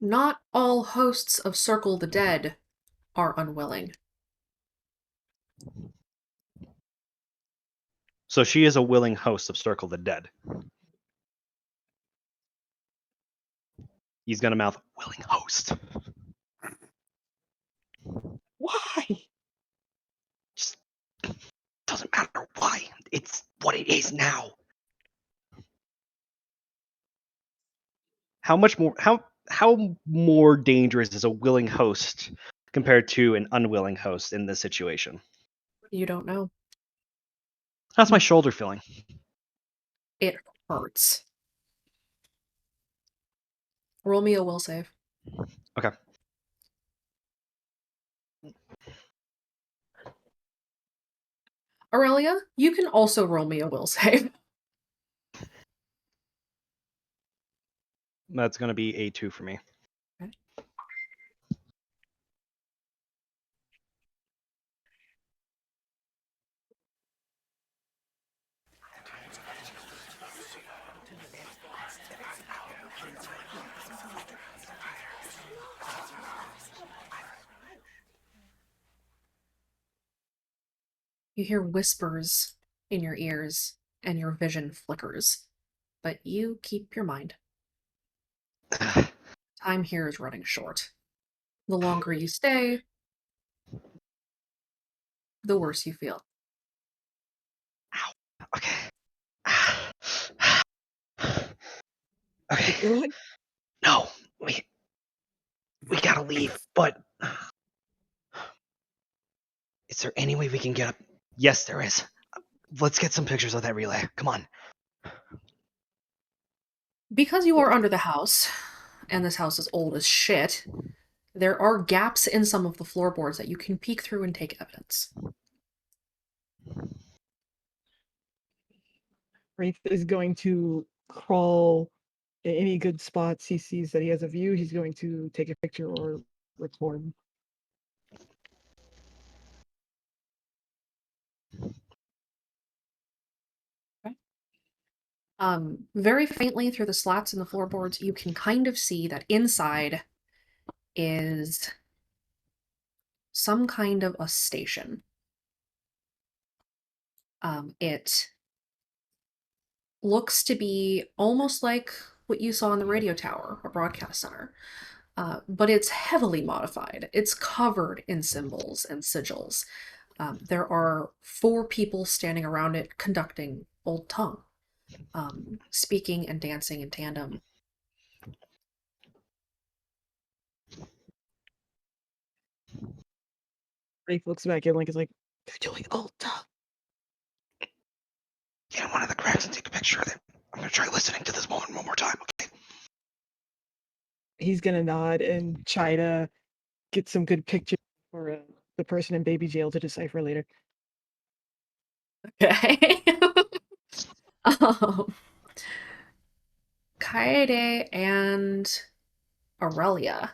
Not all hosts of Circle the Dead are unwilling.
So she is a willing host of Circle the Dead. He's going to mouth willing host.
Why?
Just doesn't matter why. It's what it is now. How much more? How more dangerous is a willing host compared to an unwilling host in this situation?
You don't know.
How's my shoulder feeling?
It hurts. Roll me a will save.
Okay.
Aurelia, you can also roll me a will save.
That's going to be a 2 for me.
Okay. You hear whispers in your ears, and your vision flickers. But you keep your mind. Time here is running short. The longer you stay, the worse you feel.
Okay. Okay.
Good.
No, we gotta leave. But is there any way we can get up? Yes, there is. Let's get some pictures of that relay. Come on.
Because you are under the house, and this house is old as shit, there are gaps in some of the floorboards that you can peek through and take evidence.
Wraith is going to crawl in any good spots he sees that he has a view. He's going to take a picture or record.
Very faintly through the slats in the floorboards, you can kind of see that inside is some kind of a station. It looks to be almost like what you saw in the radio tower, a broadcast center. But it's heavily modified. It's covered in symbols and sigils. There are 4 people standing around it conducting Old Tongue, speaking and dancing in tandem.
Wraith looks back at Link and is like, they're doing Old Tongue.
Get in one of the cracks and take a picture of it. I'm gonna try listening to this moment one more time, okay?
He's gonna nod and try to get some good pictures for the person in baby jail to decipher later.
Okay. Kaede and Aurelia.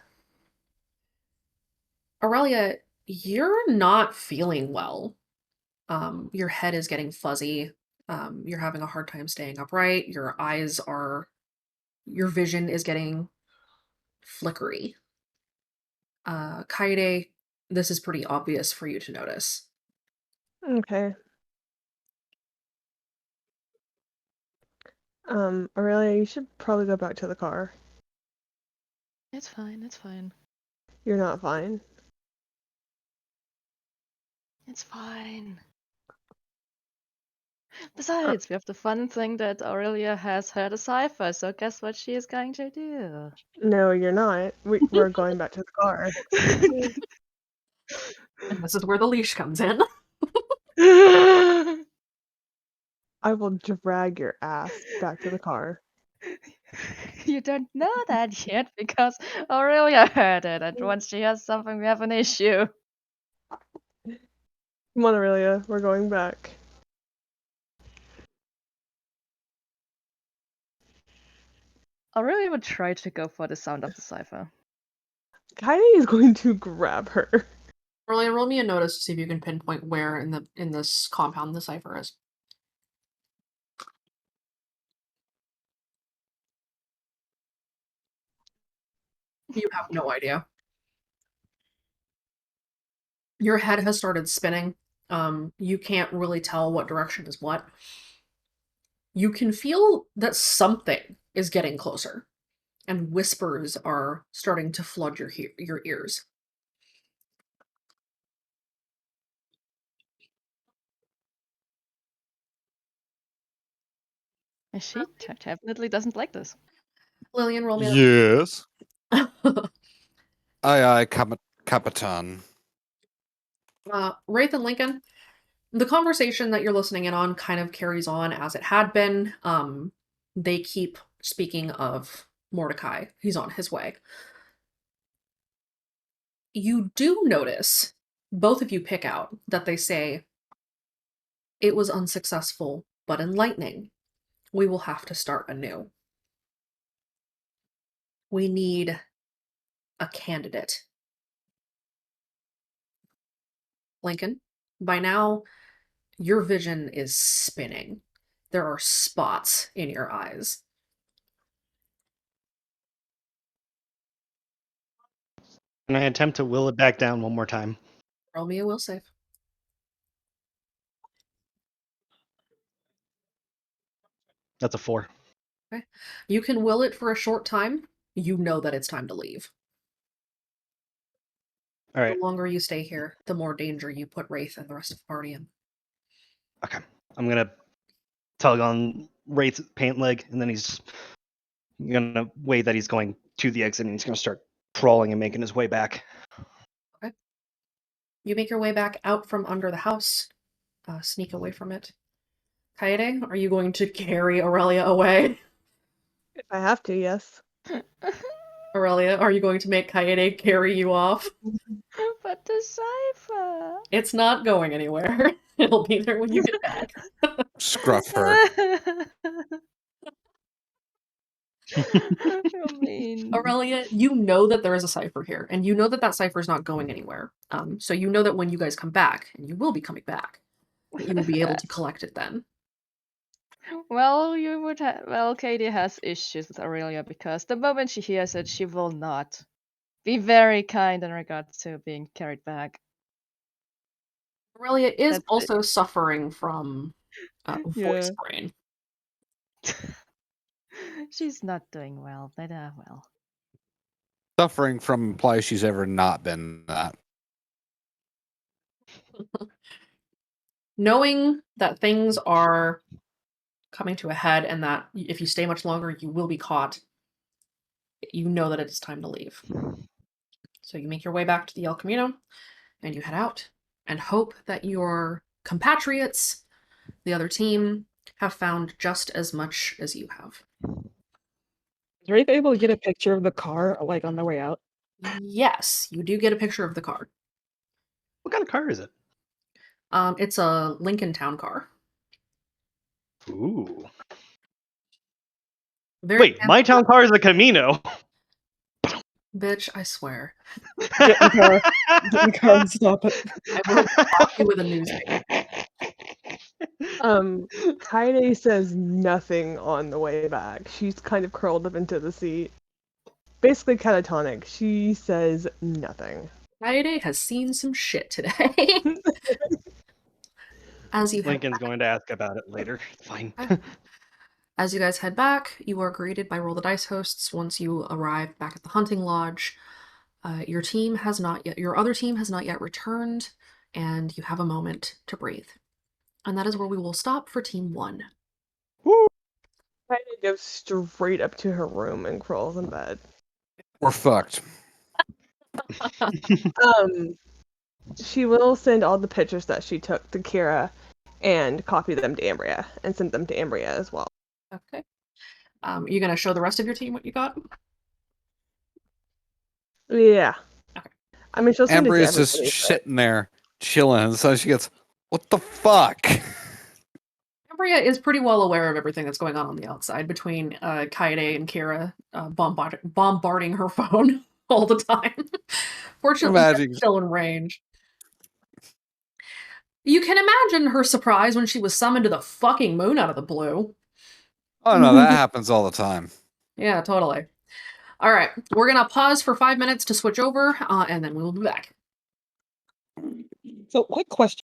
Aurelia, you're not feeling well. Your head is getting fuzzy. You're having a hard time staying upright. Your vision is getting flickery. Kaede, this is pretty obvious for you to notice.
Okay. Aurelia, you should probably go back to the car.
It's fine, it's fine.
You're not fine.
It's fine. Besides, we have the fun thing that Aurelia has heard a cipher, so guess what she is going to do?
No, you're not. We're going back to the car.
And this is where the leash comes in.
I will drag your ass back to the car.
You don't know that yet because Aurelia heard it, and once she hears something, we have an issue.
Come on, Aurelia, we're going back.
Aurelia would try to go for the sound of the cipher.
Kaede is going to grab her.
Aurelia, roll me a notice to see if you can pinpoint where in this compound the cipher is. You have no idea. Your head has started spinning. You can't really tell what direction is what. You can feel that something is getting closer, and whispers are starting to flood your ears.
She definitely doesn't like this.
Lillian, roll me
Yes.
a
Aye, aye, Capitan.
Wraith and Lincoln, the conversation that you're listening in on kind of carries on as it had been. They keep speaking of Mordecai. He's on his way. You do notice, both of you pick out, that they say, it was unsuccessful but enlightening. We will have to start anew. We need a candidate. Lincoln, by now, your vision is spinning. There are spots in your eyes.
And I attempt to will it back down one more time.
Roll me a will save.
That's a 4.
Okay. You can will it for a short time. You know that it's time to leave.
All right.
The longer you stay here, the more danger you put Wraith and the rest of the party in.
Okay. I'm gonna tug on Wraith's pant leg, and then he's gonna wave that he's going to the exit, and he's gonna start crawling and making his way back.
Okay. You make your way back out from under the house, sneak away from it. Kaede, are you going to carry Aurelia away?
If I have to, yes.
Aurelia, are you going to make Kaede carry you off?
But the cipher.
It's not going anywhere. It'll be there when you get back.
Scruff her.
Aurelia, you know that there is a cipher here, and you know that that cipher is not going anywhere. So you know that when you guys come back, and you will be coming back, that you will be able to collect it then.
Well, Katie has issues with Aurelia because the moment she hears it, she will not be very kind in regards to being carried back.
Aurelia is also suffering from voice
Yeah.
brain.
She's not doing well, but well.
Suffering from implies she's ever not been that.
Knowing that things are coming to a head and that if you stay much longer, you will be caught, you know that it's time to leave. So you make your way back to the El Camino, and you head out, and hope that your compatriots, the other team, have found just as much as you have.
Is Wraith able to get a picture of the car, like, on the way out?
Yes, you do get a picture of the car.
What kind of car is it?
It's a Lincoln Town car.
Ooh.
Very
Wait, my town car is a Camino.
Bitch, I swear.
Get in the car. Get in the car and stop it.
I will pop you with a newspaper.
Kaede says nothing on the way back. She's kind of curled up into the seat. Basically catatonic. She says nothing.
Kaede has seen some shit today. As you
Lincoln's going to ask about it later. Fine.
As you guys head back, you are greeted by Roll the Dice hosts once you arrive back at the hunting lodge. Your other team has not yet returned, and you have a moment to breathe. And that is where we will stop for Team 1.
Kaede goes straight up to her room and crawls in bed.
We're fucked.
She will send all the pictures that she took to Kira and copy them to Ambria and send them to Ambria as well.
Okay. You gonna show the rest of your team what you got?
Yeah.
Okay.
I mean, she'll send it to
Ambria's just
everybody, but-
sitting there chilling, and so she gets, "What the fuck?"
Ambria is pretty well aware of everything that's going on the outside between Kaede and Kira bombarding her phone all the time. Fortunately,
Imagine-
she's still in range. You can imagine her surprise when she was summoned to the fucking moon out of the blue.
Oh no, that happens all the time.
Yeah, totally. All right, we're gonna pause for 5 minutes to switch over, and then we will be back.
So, quick question.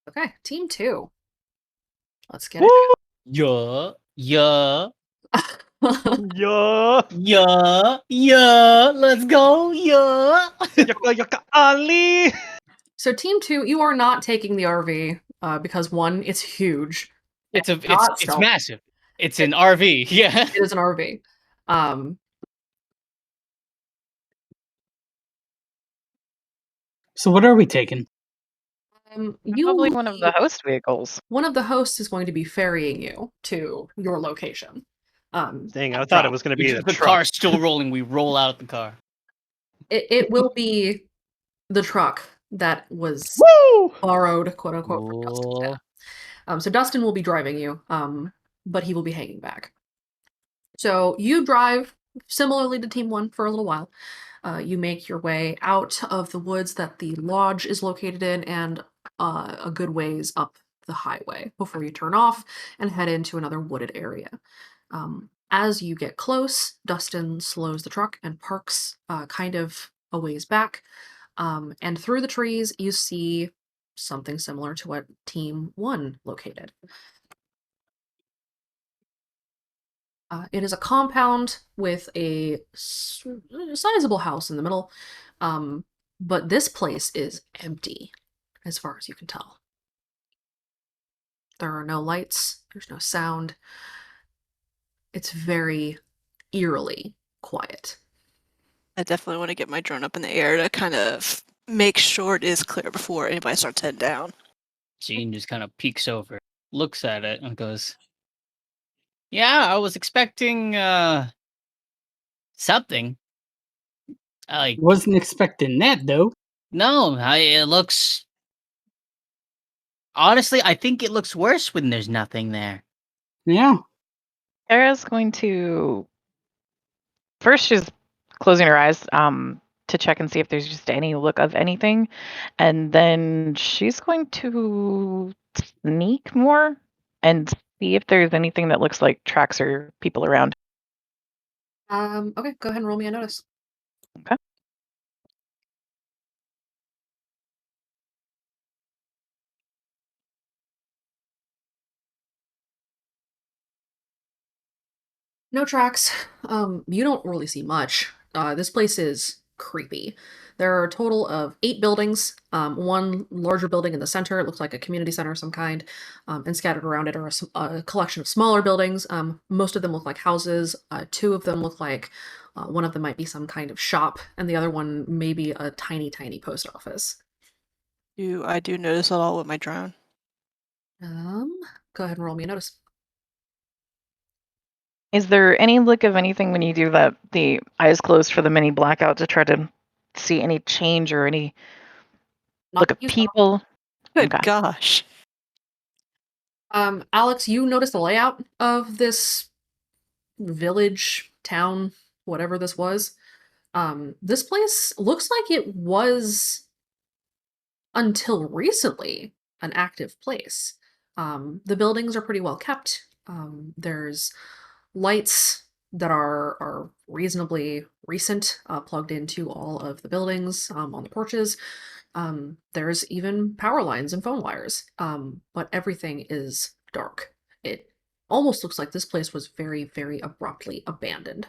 Okay, team 2. Let's get
Woo!
Yeah.
it.
Yeah.
Let's go. Yeah.
Yaka yaka Ali.
So team 2, you are not taking the RV because 1, it's huge.
It's
not stealth.
massive. It's an RV. Yeah.
It is an RV.
So what are we taking?
You
Probably
will
one of
be-
the host vehicles.
One of the hosts is going to be ferrying you to your location.
Dang, I thought it was going to be the truck.
car's still rolling. We roll out of the car.
It will be the truck that was
Woo!
borrowed, quote unquote, from Dustin.
Cool.
So Dustin will be driving you, but he will be hanging back. So you drive similarly to Team 1 for a little while. You make your way out of the woods that the lodge is located in and a good ways up the highway before you turn off and head into another wooded area. As you get close, Dustin slows the truck and parks kind of a ways back. And through the trees, you see something similar to what Team 1 located. It is a compound with a sizable house in the middle, but this place is empty, as far as you can tell. There are no lights, there's no sound. It's very eerily quiet.
I definitely want to get my drone up in the air to kind of make sure it is clear before anybody starts heading down.
Jean just kind of peeks over, looks at it, and goes, "Yeah, I was expecting something. Like,
Wasn't expecting that though.
no, it looks. Honestly, I think it looks worse when there's nothing there."
Yeah.
Sarah's going to first she's closing her eyes to check and see if there's just any look of anything, and then she's going to sneak more and see if there's anything that looks like tracks or people around.
Okay, go ahead and roll me a notice.
Okay.
No tracks. You don't really see much. This place is creepy. There are a total of 8 buildings. One larger building in the center. It looks like a community center of some kind. And scattered around it are a collection of smaller buildings. Most of them look like houses. 2 of them look like one of them might be some kind of shop, and the other one may be a tiny, tiny post office.
I do notice it all with my drone.
Go ahead and roll me a notice.
Is there any look of anything when you do that, the eyes closed for the mini blackout to try to see any change or any look of people?
Good
Okay.
gosh.
Alex, you notice the layout of this village, town, whatever this was. This place looks like it was, until recently, an active place. The buildings are pretty well kept. There's lights that are reasonably recent, plugged into all of the buildings, on the porches. There's even power lines and phone wires, but everything is dark. It almost looks like this place was very, very abruptly abandoned.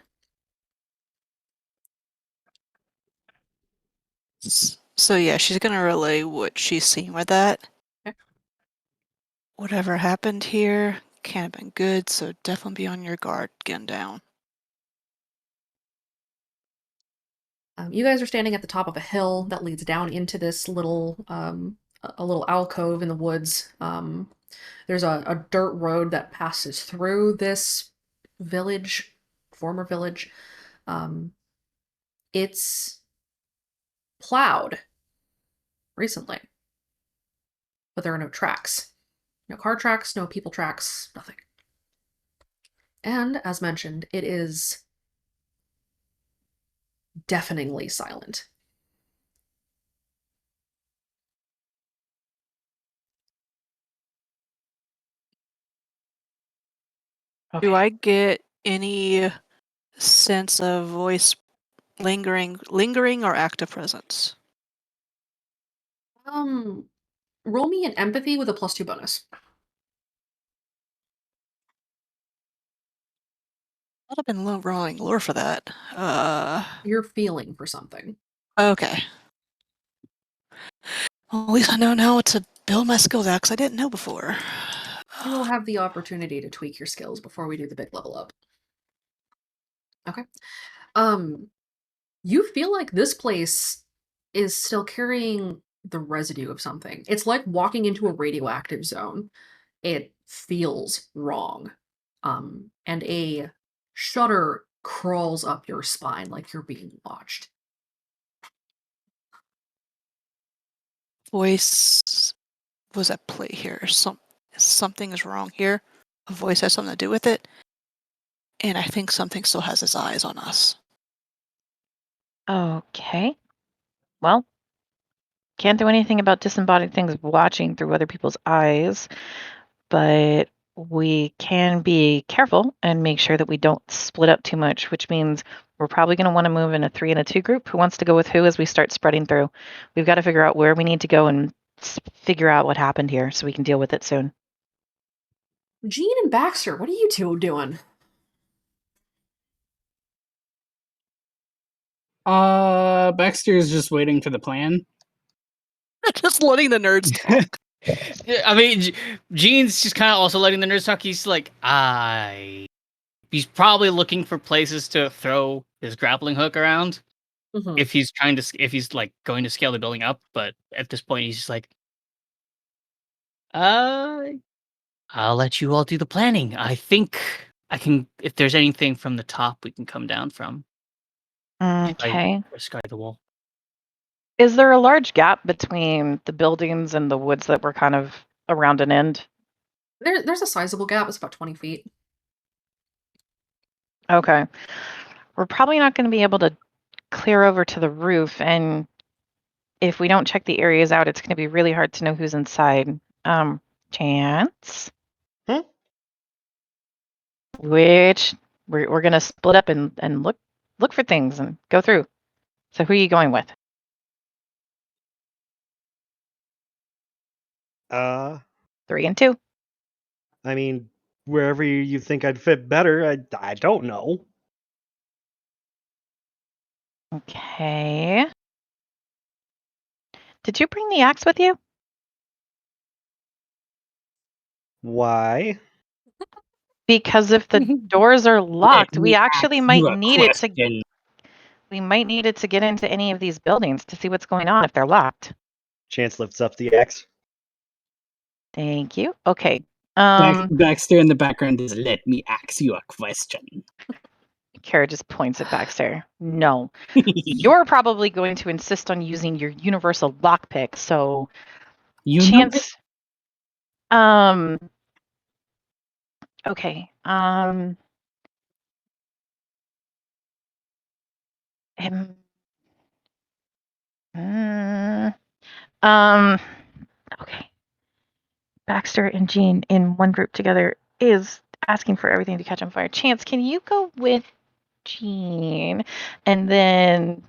So yeah, she's gonna relay what she's seen with that.
Okay.
Whatever happened here can't have been good, so definitely be on your guard getting down.
You guys are standing at the top of a hill that leads down into this little a little alcove in the woods. There's a dirt road that passes through this village, former village. It's plowed recently, but there are no tracks. No car tracks, no people tracks, nothing. And as mentioned, it is deafeningly silent.
Do I get any sense of voice lingering or active presence?
roll me an empathy with a +2 bonus.
I'd have been rolling lore for that.
You're feeling for something.
Okay. Well, at least I know now what to build my skills at, because I didn't know before.
You will have the opportunity to tweak your skills before we do the big level up. Okay. You feel like this place is still carrying the residue of something. It's like walking into a radioactive zone. It feels wrong. And a shudder crawls up your spine like you're being watched.
Voice was at play here. Something is wrong here. A voice has something to do with it. And I think something still has its eyes on us.
Okay. Well, can't do anything about disembodied things watching through other people's eyes, but we can be careful and make sure that we don't split up too much, which means we're probably going to want to move in a 3 and a 2 group. Who wants to go with who as we start spreading through? We've got to figure out where we need to go and figure out what happened here so we can deal with it soon.
Jean and Baxter, what are you two doing?
Baxter is just waiting for the plan.
Just letting the nerds talk.
Yeah, I mean, Gene's just kind of also letting the nerds talk. He's like, he's probably looking for places to throw his grappling hook around if he's like going to scale the building up. But at this point, he's just like, I'll let you all do the planning. I think I can. If there's anything from the top, we can come down from.
Okay.
Sky the wall.
Is there a large gap between the buildings and the woods that were kind of around an end?
There's a sizable gap. It's about 20 feet.
Okay. We're probably not going to be able to clear over to the roof, and if we don't check the areas out, it's going to be really hard to know who's inside. Chance? Which we're going to split up and look for things and go through. So who are you going with? 3 and 2.
I mean, wherever you think I'd fit better, I don't know.
Okay. Did you bring the axe with you?
Why?
Because if the doors are locked, we actually might need it to.
question.
We might need it to get into any of these buildings to see what's going on if they're locked.
Chance lifts up the axe.
Thank you. Okay.
Baxter in the background is, let me ask you a question.
Kara just points at Baxter. No. You're probably going to insist on using your universal lockpick, so Chance. Okay. Okay. Baxter and Jean in one group together is asking for everything to catch on fire. Chance, can you go with Jean? And then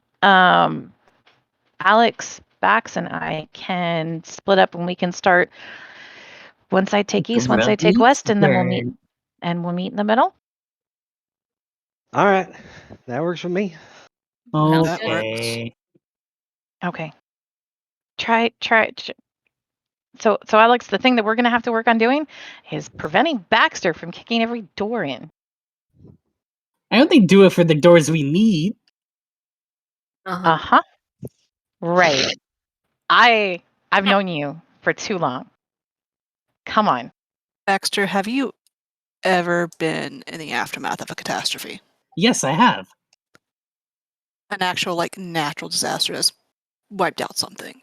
Alex, Bax, and I can split up and we can start. One side take east, one side take west, and then we'll meet in the middle.
All right, that works for me.
Okay.
Okay. Try. So Alex, the thing that we're going to have to work on doing is preventing Baxter from kicking every door in.
I only do it for the doors we need.
Right. I've known you for too long. Come on.
Baxter, have you ever been in the aftermath of a catastrophe?
Yes, I have.
An actual, like, natural disaster has wiped out something?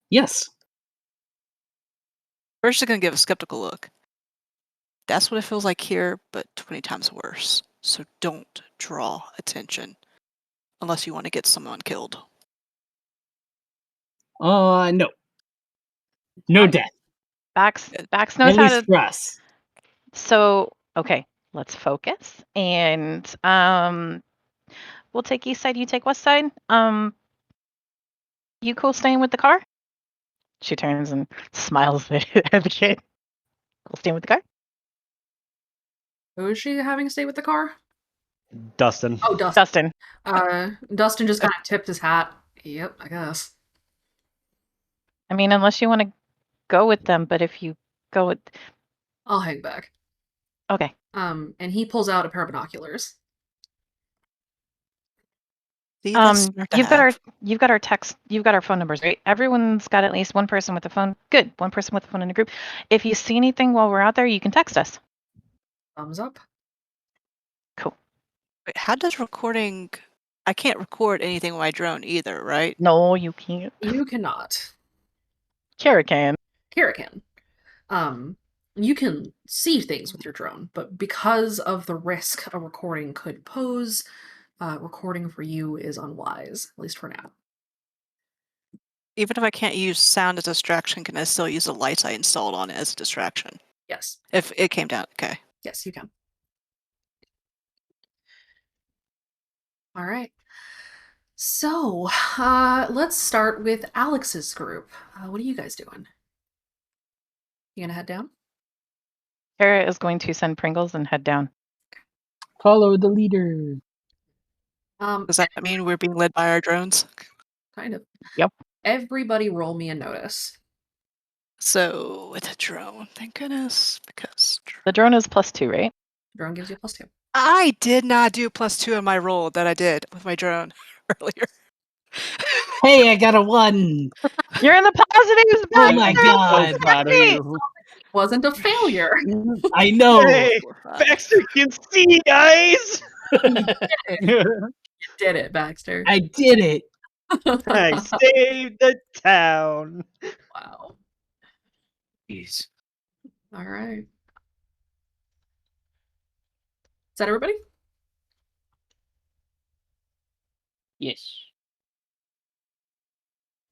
Yes.
We're just going to give a skeptical look. That's what it feels like here, but 20 times worse. So don't draw attention unless you want to get someone killed.
No. No death.
Bax knows how to
stress.
So, okay, let's focus. And we'll take east side, you take west side. You cool staying with the car? She turns and smiles at the kid. I'll stay with the car.
Who is she having stay with the car?
Dustin.
Oh, Dustin.
Dustin.
Dustin just kind of tipped his hat. Yep, I guess.
I mean, unless you want to go with them, but if you go with,
I'll hang back.
okay.
And he pulls out a pair of binoculars.
See, that's smart to
You've got
have.
our text, you've got our phone numbers, right? Everyone's got at least one person with a phone. Good, one person with a phone in a group. If you see anything while we're out there, you can text us.
Thumbs up.
Cool.
Wait, how does recording? I can't record anything with my drone either, right?
No, you can't.
You cannot.
Kara can.
Kara can. You can see things with your drone, but because of the risk a recording could pose, recording for you is unwise, at least for now.
Even if I can't use sound as a distraction, can I still use the lights I installed on it as a distraction?
Yes.
If it came down, okay.
Yes, you can. All right. So, let's start with Alex's group. What are you guys doing? You gonna head down?
Kara is going to send Pringles and head down.
Follow the leader.
Does that mean we're being led by our drones?
Kind of.
Yep.
Everybody roll me a notice.
So with a drone, thank goodness, because
The drone is +2, right?
Drone gives you +2.
I did not do +2 in my roll that I did with my drone earlier.
Hey, I got a 1.
You're in the positives.
Oh my
Baxter!
god.
So proud of you.
Wasn't a failure.
I know.
Hey, Baxter can see, guys.
You did it, Baxter.
I did it.
I saved the town.
Wow.
Jeez.
All right. Is that everybody?
Yes.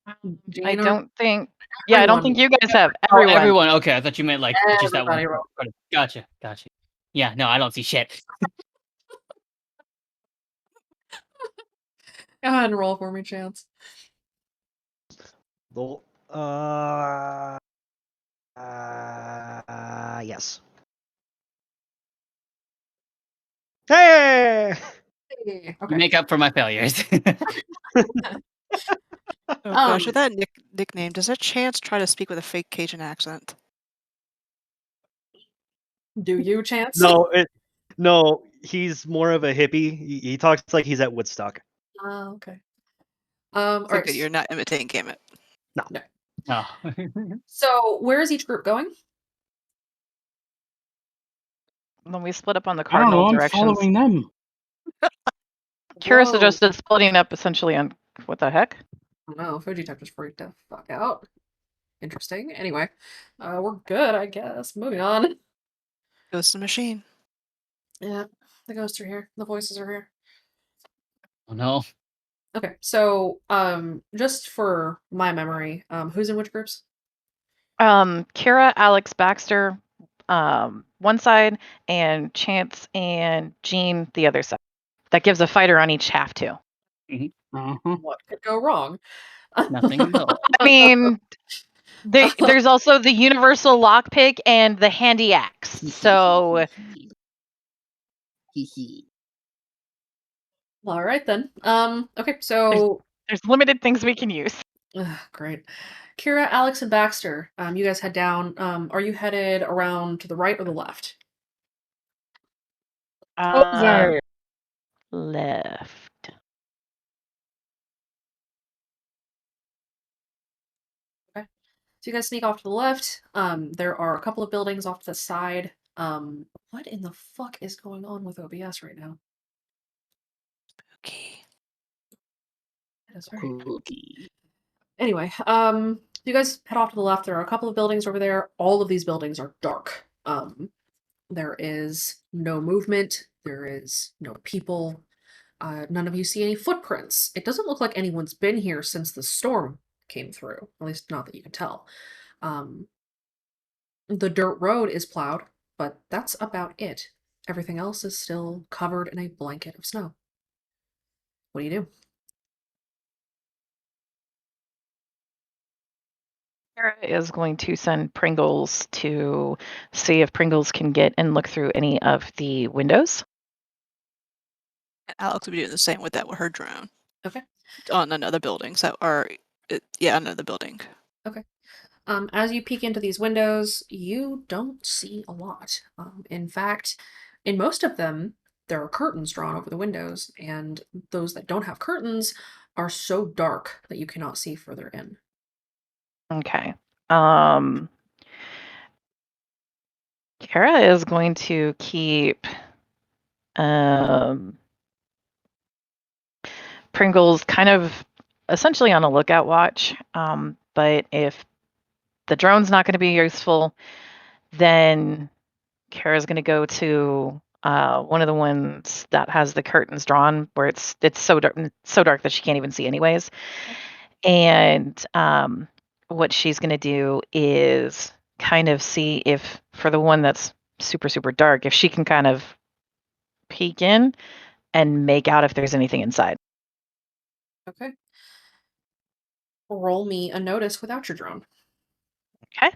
I
Gene,
don't think. Yeah, I don't think you guys have.
Oh,
Everyone.
everyone. Okay, I thought you meant like just that one.
Everybody roll.
Got it. Gotcha. Gotcha. Yeah, no, I don't see shit.
Go ahead and roll for me, Chance.
Yes. Hey!
Hey,
You make up for my failures.
Oh gosh, with that nickname, does a Chance try to speak with a fake Cajun accent?
Do you, Chance?
No, he's more of a hippie. He talks like he's at Woodstock.
Oh, okay.
So
alright,
good, you're not imitating Gamet.
No.
No.
So, where is each group going?
When we split up on the
I don't know.
cardinal
I'm
directions.
following them.
Kira
Whoa.
suggested splitting up essentially on what the heck?
I don't know. Fujitech just freaked the fuck out. Interesting. Anyway, we're good, I guess. Moving on.
Goes the machine.
Yeah, the ghosts are here. The voices are here.
Oh no.
Okay, so just for my memory, who's in which groups?
Kira, Alex, Baxter, one side, and Chance and Jean the other side. That gives a fighter on each half too.
What could go wrong?
Nothing at all.
I mean, there's also the universal lockpick and the handy axe. So
All right then. Okay, so
there's limited things we can use.
great. Kira, Alex, and Baxter, you guys head down. Are you headed around to the right or the left?
Over.
Left.
Okay. So you guys sneak off to the left. There are a couple of buildings off to the side. What in the fuck is going on with OBS right now?
Okay.
That's right. Anyway, you guys head off to the left. There are a couple of buildings over there. All of these buildings are dark. There is no movement. There is no people. None of you see any footprints. It doesn't look like anyone's been here since the storm came through. At least not that you can tell. The dirt road is plowed, but that's about it. Everything else is still covered in a blanket of snow. What do you do?
Kara is going to send Pringles to see if Pringles can get and look through any of the windows.
And Alex would be doing the same with that with her drone.
Okay.
On another building. So, or yeah, another building.
Okay. As you peek into these windows, you don't see a lot. In fact, in most of them, there are curtains drawn over the windows, and those that don't have curtains are so dark that you cannot see further in.
Okay. Kara is going to keep Pringles kind of essentially on a lookout watch. But if the drone's not going to be useful, then Kara's going to go to one of the ones that has the curtains drawn, where it's so dark that she can't even see anyways. And what she's going to do is kind of see if, for the one that's super, super dark, if she can kind of peek in and make out if there's anything inside.
Okay. Roll me a notice without your drone.
Okay.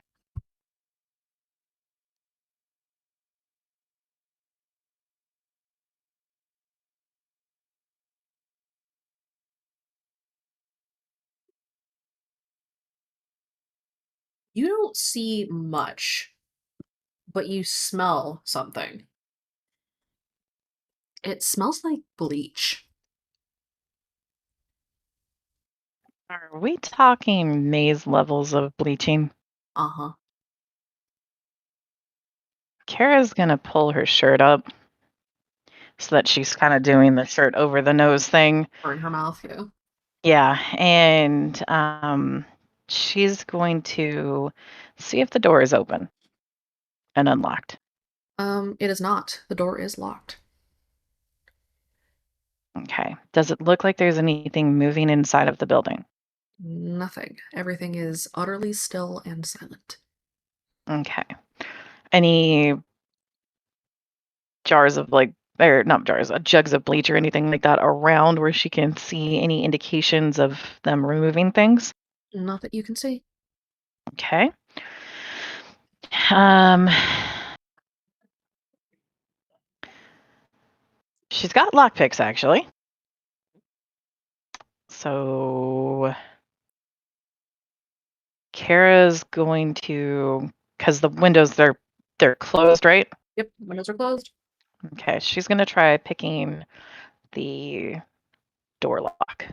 You don't see much, but you smell something. It smells like bleach.
Are we talking maze levels of bleaching?
Uh-huh.
Kara's going to pull her shirt up so that she's kind of doing the shirt over the nose thing.
Or in her mouth, yeah.
Yeah, and she's going to see if the door is open and unlocked.
It is not. The door is locked.
Okay. Does it look like there's anything moving inside of the building?
Nothing. Everything is utterly still and silent.
Okay. Any jars of or not jars, jugs of bleach or anything like that around where she can see any indications of them removing things?
Not that you can see.
Okay. She's got lockpicks actually. So Kara's going to, because the windows they're closed, right?
Yep, windows are closed.
Okay, she's gonna try picking the door lock.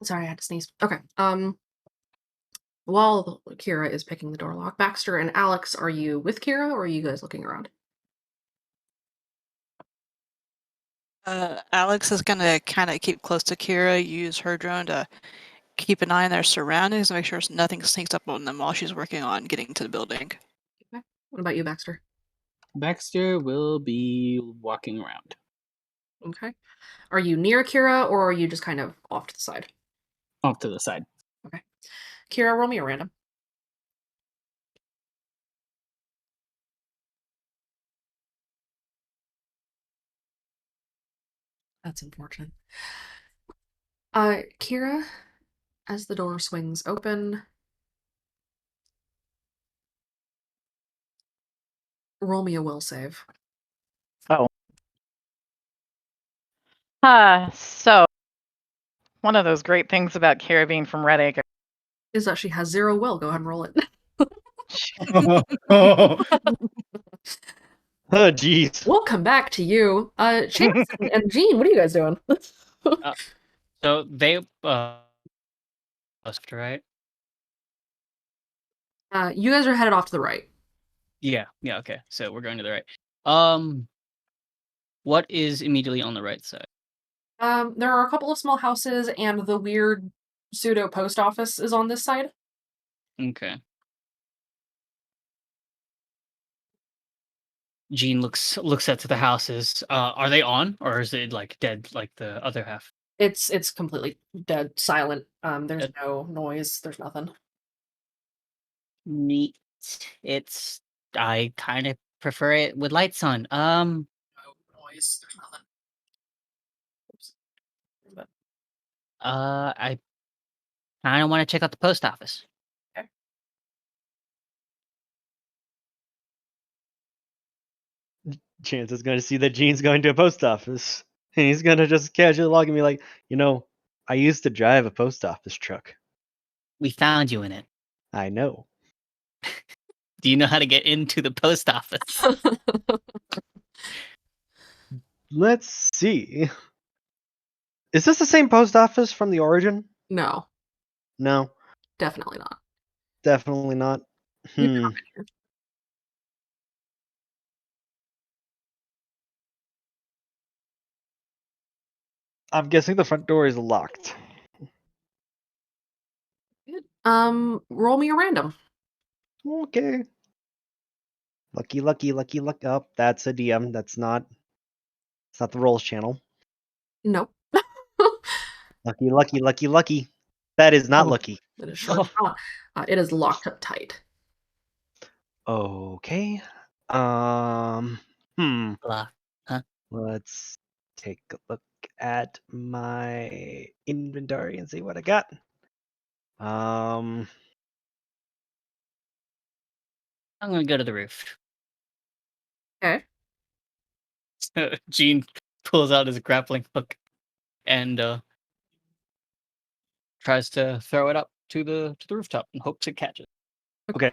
Sorry, I had to sneeze. Okay. While Kira is picking the door lock, Baxter and Alex, are you with Kira or are you guys looking around?
Alex is gonna kind of keep close to Kira, use her drone to keep an eye on their surroundings, and make sure nothing sneaks up on them while she's working on getting to the building.
Okay. What about you, Baxter?
Baxter will be walking around.
Okay. Are you near Kira or are you just kind of off to the side?
Off to the side.
Okay. Kira, roll me a random. That's unfortunate. Kira, as the door swings open, roll me a will save.
Oh. So one of those great things about Kara being from Red Acre
is that she has 0 will. Go ahead and roll it.
Oh, jeez.
We'll come back to you. Chance and Jean, what are you guys doing?
So they right?
You guys are headed off to the right.
Yeah, okay. So we're going to the right. What is immediately on the right side?
There are a couple of small houses, and the weird pseudo post office is on this side.
Okay. Jean looks at the houses. Are they on, or is it like dead, like the other half?
It's completely dead, silent. There's
Dead.
no noise. There's nothing.
Neat. I kind of prefer it with lights on.
No noise. There's nothing.
I kind of want to check out the post office.
Chance is going to see that Gene's going to a post office, and he's going to just casually log and be like, I used to drive a post office truck.
We found you in it.
I know.
Do you know how to get into the post office?
Let's see. Is this the same post office from the origin?
No,
No,
definitely not.
definitely not. I'm guessing the front door is locked.
Roll me a random.
Okay. Lucky. Oh, that's a DM. It's not the rolls channel.
Nope.
Lucky. That is not lucky.
It is sure not. It is locked up tight.
Okay. Let's take a look at my inventory and see what I got.
I'm gonna go to the roof.
Okay.
Gene pulls out his grappling hook and tries to throw it up to the rooftop and hopes it catches.
Okay.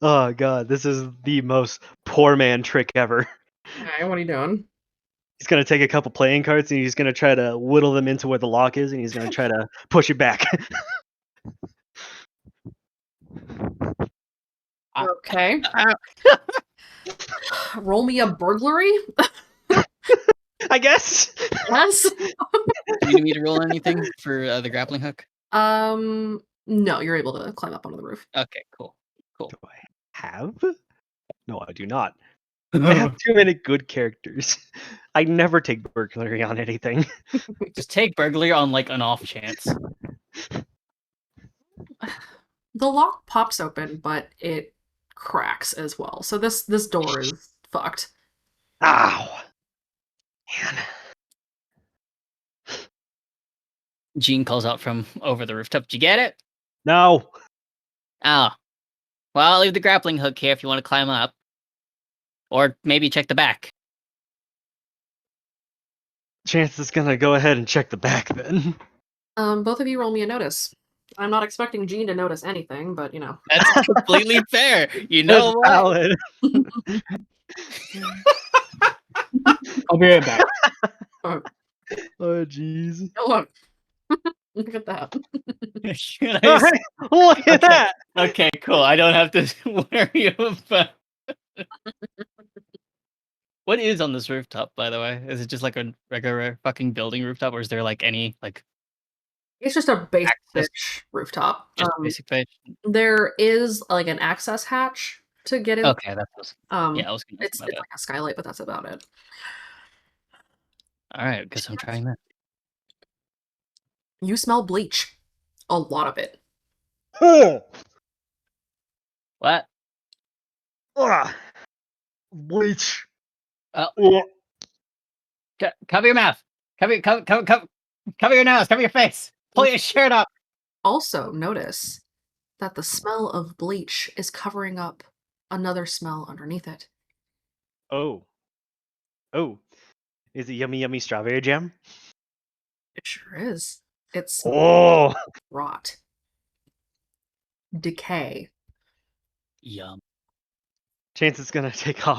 Oh god, this is the most poor man trick ever.
Okay, what are you doing?
He's gonna take a couple playing cards and he's gonna try to whittle them into where the lock is, and he's gonna try to push it back.
Okay. Roll me a burglary.
I guess.
Yes.
Do you need me to roll anything for the grappling hook?
No, you're able to climb up onto the roof.
Okay, cool.
Do I have? No, I do not. I have too many good characters. I never take burglary on anything.
Just take burglary on like an off chance.
The lock pops open, but it cracks as well. So this door is fucked.
Ow. Man.
Gene calls out from over the rooftop. Did you get it?
No.
Oh. Well, I'll leave the grappling hook here if you want to climb up. Or maybe check the back.
Chance is gonna go ahead and check the back then.
Both of you roll me a notice. I'm not expecting Gene to notice anything, but
That's completely fair. You know
That's
what?
valid.
I'll be right back.
Oh jeez.
Oh, look at that.
Can I s-
Look at that.
Okay, cool. I don't have to worry about. What is on this rooftop, by the way? Is it just like a regular fucking building rooftop, or is there like any like
It's just a basic
access?
rooftop.
Just basic page?
There is like an access hatch to get in.
Okay, that's what's. Yeah, I was gonna ask
It's
about
like
that.
a skylight, but that's about it.
All right, guess I'm trying that.
You smell bleach. A lot of it.
What?
Bleach.
Cover your mouth. Cover your nose. Cover your face. Pull your shirt up.
Also, notice that the smell of bleach is covering up another smell underneath it.
Oh. Is it yummy strawberry jam?
It sure is. It's
Oh.
rot. Decay.
Yum.
Chance is gonna take off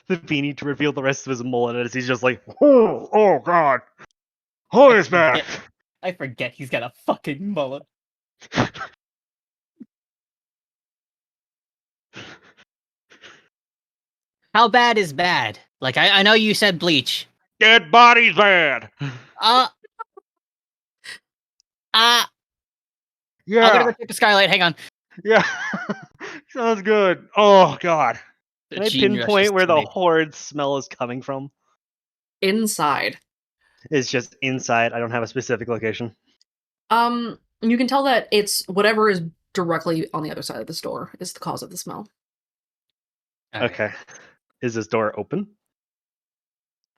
the beanie to reveal the rest of his mullet as he's just like, oh god. Oh, it's back.
I forget he's got a fucking mullet. How bad is bad? Like I know you said bleach.
Dead body's bad.
Yeah. I'm gonna go check the skylight. Hang on.
Yeah. Sounds good. Oh god. Can I
Gene rushes
pinpoint where
to
the
me.
horrid smell is coming from?
Inside.
It's just inside. I don't have a specific location.
You can tell that it's whatever is directly on the other side of this door is the cause of the smell.
Okay. Is this door open?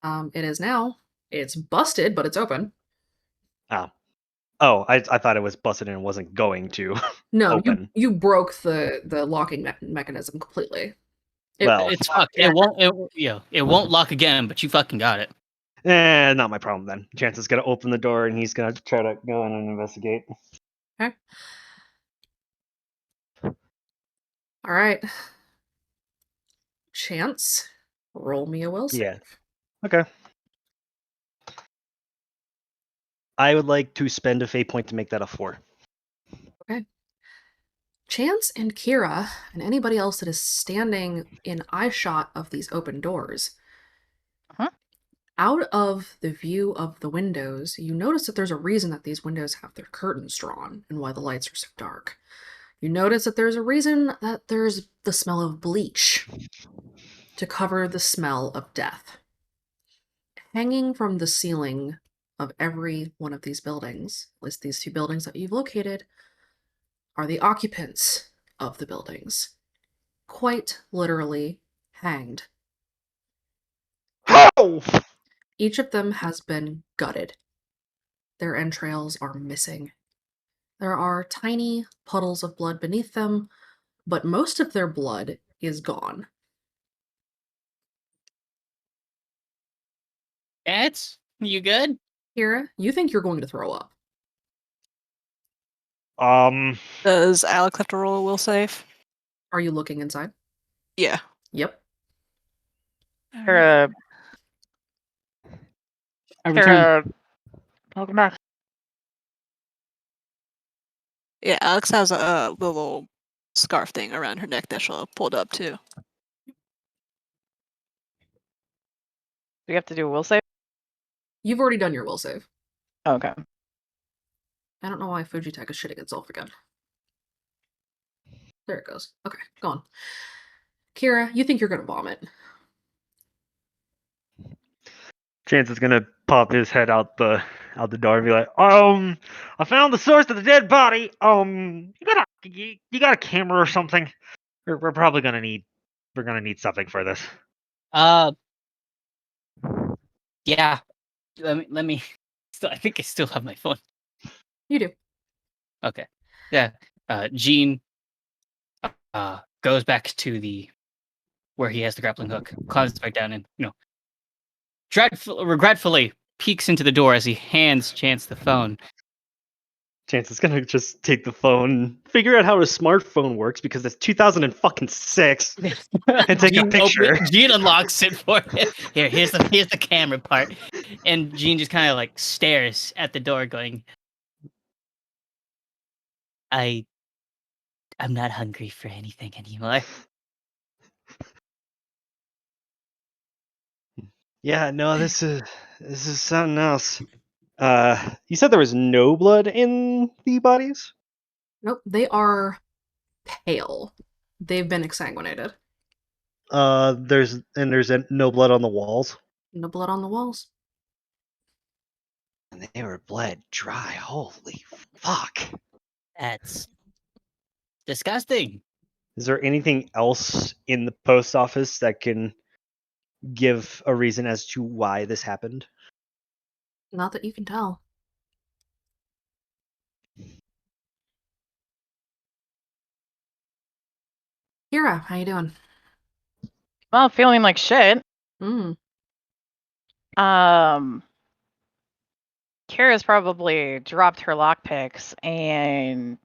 It is now. It's busted, but it's open.
Oh, I thought it was busted and wasn't going to
No,
open.
you broke the locking mechanism completely.
Well,
It's fucked. It won't lock again, but you fucking got it.
not my problem then. Chance is gonna open the door and he's gonna try to go in and investigate.
Okay. All right. Chance, roll me a will save.
Yeah. Okay. I would like to spend a fate point to make that a 4.
Okay. Chance and Kira and anybody else that is standing in eyeshot of these open doors. Out of the view of the windows, you notice that there's a reason that these windows have their curtains drawn and why the lights are so dark. You notice that there's a reason that there's the smell of bleach to cover the smell of death. Hanging from the ceiling of every one of these buildings, at least these 2 buildings that you've located, are the occupants of the buildings. Quite literally hanged.
Oh!
Each of them has been gutted. Their entrails are missing. There are tiny puddles of blood beneath them, but most of their blood is gone.
Eds, you good?
Kira, you think you're going to throw up.
Does Alex have to roll a will save?
Are you looking inside?
Yeah.
Yep.
Kira, welcome back.
Yeah, Alex has a little scarf thing around her neck that she'll pulled up too.
Do you have to do a will save?
You've already done your will save.
Okay.
I don't know why Fujitech is shitting itself again. There it goes. Okay, go on. Kira, you think you're gonna vomit.
Chance is gonna pop his head out the door and be like, I found the source of the dead body. You got a camera or something? We're probably gonna need something for this.
Yeah. Let me. I think I still have my phone.
You do.
Okay. Yeah. Gene goes back to where he has the grappling hook, climbs back down, and regretfully peeks into the door as he hands Chance the phone.
Chance is gonna just take the phone, figure out how a smartphone works because it's 2006, and take a picture.
Gene unlocks it for him. Here's the camera part, and Gene just kind of like stares at the door, going, "I'm not hungry for anything anymore."
Yeah, no, this is something else. You said there was no blood in the bodies?
Nope, they are pale. They've been exsanguinated.
There's no blood on the walls.
No blood on the walls.
And they were bled dry. Holy fuck.
That's disgusting.
Is there anything else in the post office that can give a reason as to why this happened?
Not that you can tell. Kira, how you doing?
Well, feeling like shit.
Mm.
Kira's probably dropped her lockpicks and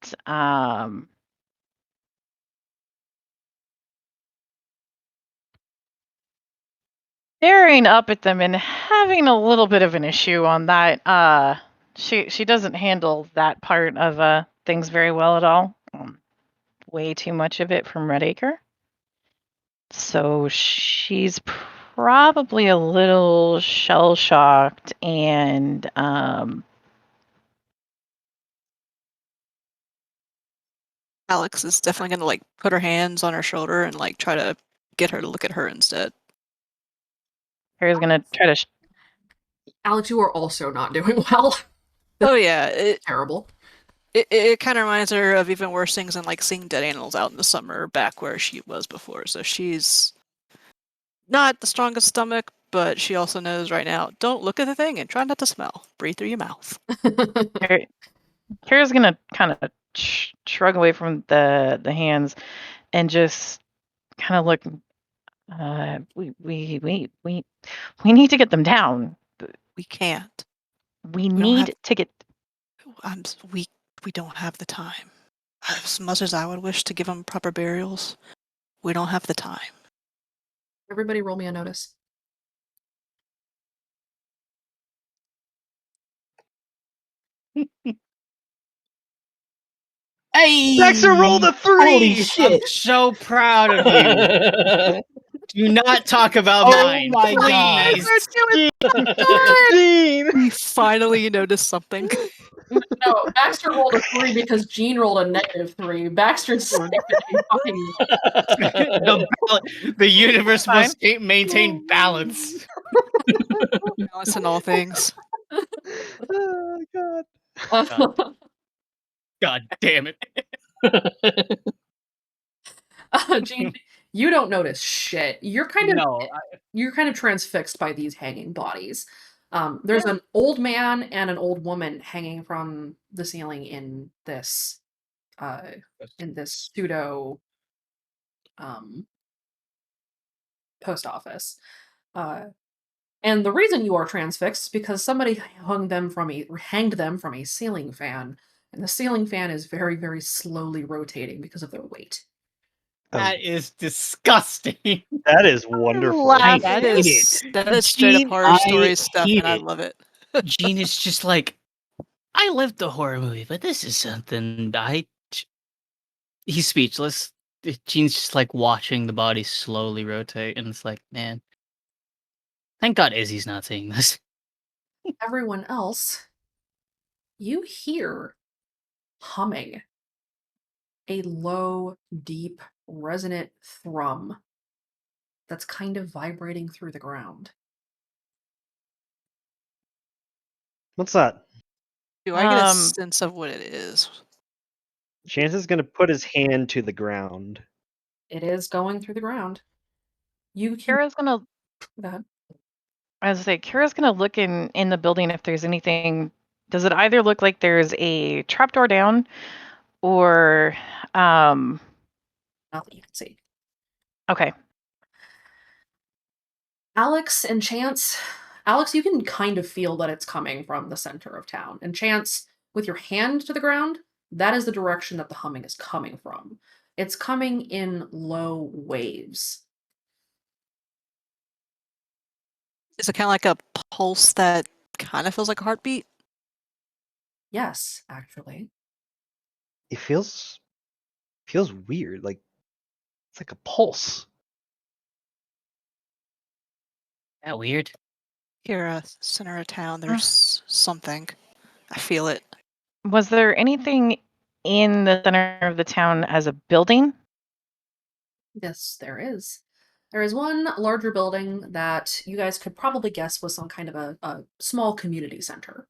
staring up at them and having a little bit of an issue on that. She doesn't handle that part of things very well at all. Way too much of it from Redacre. So she's probably a little shell-shocked and
Alex is definitely gonna like put her hands on her shoulder and like try to get her to look at her instead.
Kira's gonna try to
Alex, you are also not doing well.
Oh yeah,
Terrible.
It kind of reminds her of even worse things than like seeing dead animals out in the summer back where she was before. So she's not the strongest stomach, but she also knows right now, don't look at the thing and try not to smell. Breathe through your mouth.
Kira's gonna kind of shrug away from the hands and just kind of look. We need to get them down.
We can't.
We need to get.
We don't have the time. As much as I would wish to give them proper burials, we don't have the time.
Everybody roll me a notice.
Hey!
Dexter rolled a 3!
Holy shit!
I'm so proud of you. Do not talk about
Oh
mine,
my God.
please.
We finally noticed something.
No, Baxter rolled a 3 because Gene rolled a -3. Baxter's fucking.
The universe must maintain balance.
Balance in all things.
Oh God.
God damn it.
Gene, you don't notice shit. You're kind of
No,
you're kind of transfixed by these hanging bodies. There's an old man and an old woman hanging from the ceiling in this pseudo post office. And the reason you are transfixed is because somebody hanged them from a ceiling fan, and the ceiling fan is very, very slowly rotating because of their weight.
that is disgusting.
That is wonderful.
That is straight up horror story stuff, and I love it.
Gene is just like, I lived the horror movie, but this is something he's speechless. Gene's just like watching the body slowly rotate, and it's like, man, thank God Izzy's not seeing this.
Everyone else, you hear humming, a low, deep, resonant thrum that's kind of vibrating through the ground.
What's that?
Do I get a sense of what it is?
Chance is gonna put his hand to the ground.
It is going through the ground.
Kira's gonna.
Go ahead.
I was gonna say, Kira's gonna look in the building if there's anything. Does it either look like there's a trapdoor down, or
Not that you can see.
Okay.
Alex and Chance. Alex, you can kind of feel that it's coming from the center of town. And Chance, with your hand to the ground, that is the direction that the humming is coming from. It's coming in low waves.
Is it kind of like a pulse that kind of feels like a heartbeat?
Yes, actually.
It feels weird. Like it's like a pulse.
That weird.
Here, center of town, there's something. I feel it.
Was there anything in the center of the town as a building?
Yes, there is. There is one larger building that you guys could probably guess was some kind of a small community center.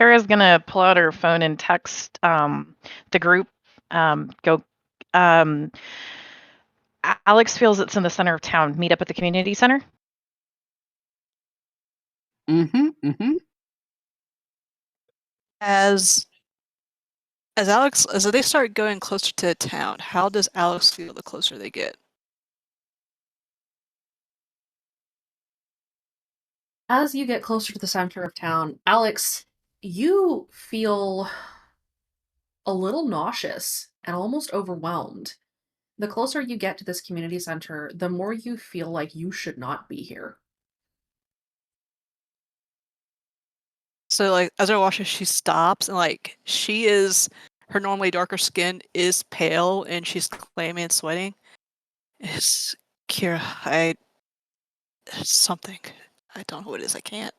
Kara's gonna pull out her phone and text the group. Alex feels it's in the center of town. Meet up at the community center.
As they start going closer to town, how does Alex feel the closer they get?
As you get closer to the center of town, Alex, you feel a little nauseous and almost overwhelmed. The closer you get to this community center, the more you feel like you should not be here.
So, like, as I watch her, she stops, and, like, her normally darker skin is pale, and she's clammy and sweating. It's Kira, something. I don't know what it is. I can't.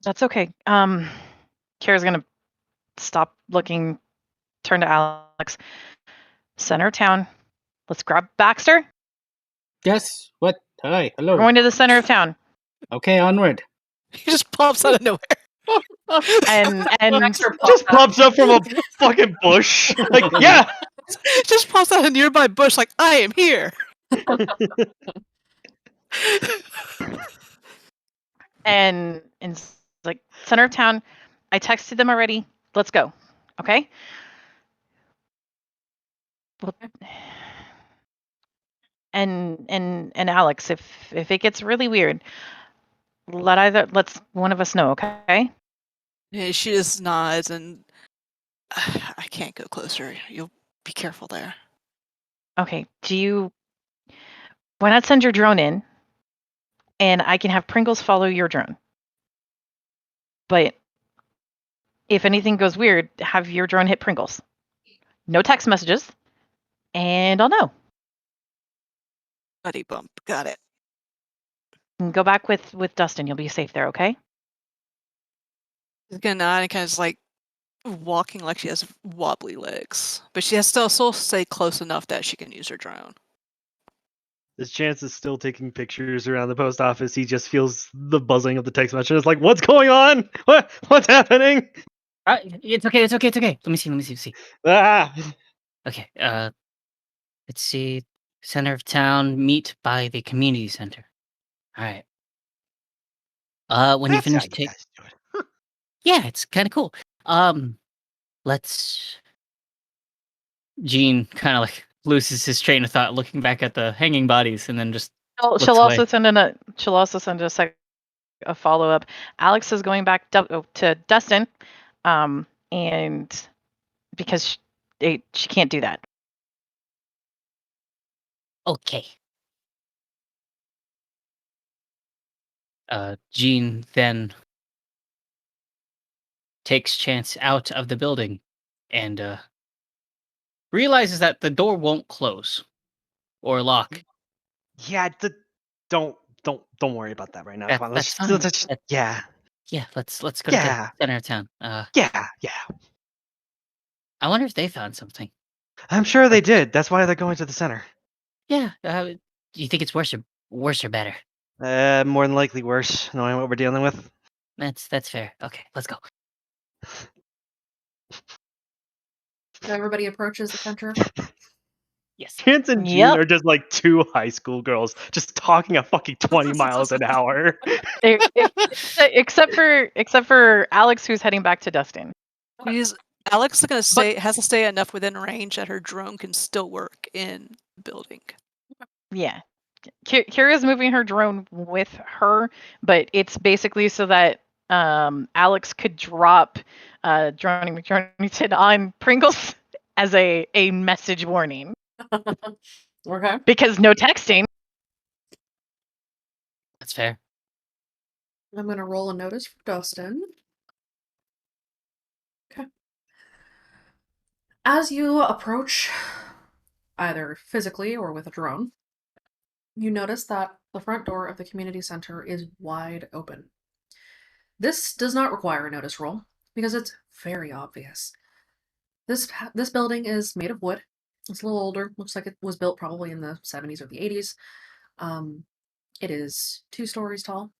That's okay. Kira's gonna stop looking, turn to Alex. Center of town. Let's grab Baxter.
Yes. What? Hi. Hello.
We're going to the center of town.
Okay, onward.
He just pops out of nowhere.
and
just pops up from a fucking bush. Like, yeah.
Just pops out of a nearby bush like, I am here.
And like center of town. I texted them already. Let's go. Okay. Well, and Alex, if it gets really weird, let's one of us know. Okay.
Yeah, she just nods and I can't go closer. You'll be careful there.
Okay. Why not send your drone in, and I can have Pringles follow your drone. But if anything goes weird, have your drone hit Pringles. No text messages, and I'll know.
Buddy bump. Got it.
And go back with Dustin. You'll be safe there, okay?
She's gonna nod and kind of like walking like she has wobbly legs, but she has to also stay close enough that she can use her drone.
This Chance is still taking pictures around the post office. He just feels the buzzing of the text message. It's like, what's going on? What's happening?
It's okay. It's okay. It's okay. Let me see.
Ah!
Okay. Let's see. Center of town. Meet by the community center. All right. When you
That's how
finish,
you
take.
guys do it.
Yeah, it's kind of cool. Let's. Gene kind of like loses his train of thought, looking back at the hanging bodies, and then just
She'll
looks away.
also send a follow up. Alex is going back to Dustin, and because she can't do that.
Okay. Gene then takes Chance out of the building and realizes that the door won't close or lock.
Yeah, don't worry about that right now. Come on,
That's fine.
yeah.
Yeah, let's go to the
Yeah.
center of town.
Yeah.
I wonder if they found something.
I'm sure they did. That's why they're going to the center.
Yeah. Do you think it's worse or better?
More than likely worse, knowing what we're dealing with.
That's fair. Okay, let's go.
So everybody approaches the center.
Yes.
Chance and Gene
Yep.
are just like two high school girls just talking at fucking 20 miles an hour.
Except for Alex, who's heading back to Dustin.
Alex is gonna has to stay enough within range that her drone can still work in the building.
Yeah. Kira's moving her drone with her, but it's basically so that Alex could drop Droning McDronington on Pringles as a message warning.
Okay.
Because no texting.
That's fair.
I'm gonna roll a notice for Dustin. Okay. As you approach, either physically or with a drone, you notice that the front door of the community center is wide open. This does not require a notice roll because it's very obvious. This building is made of wood. It's a little older. Looks like it was built probably in the 70s or the 80s. It is 2 stories tall,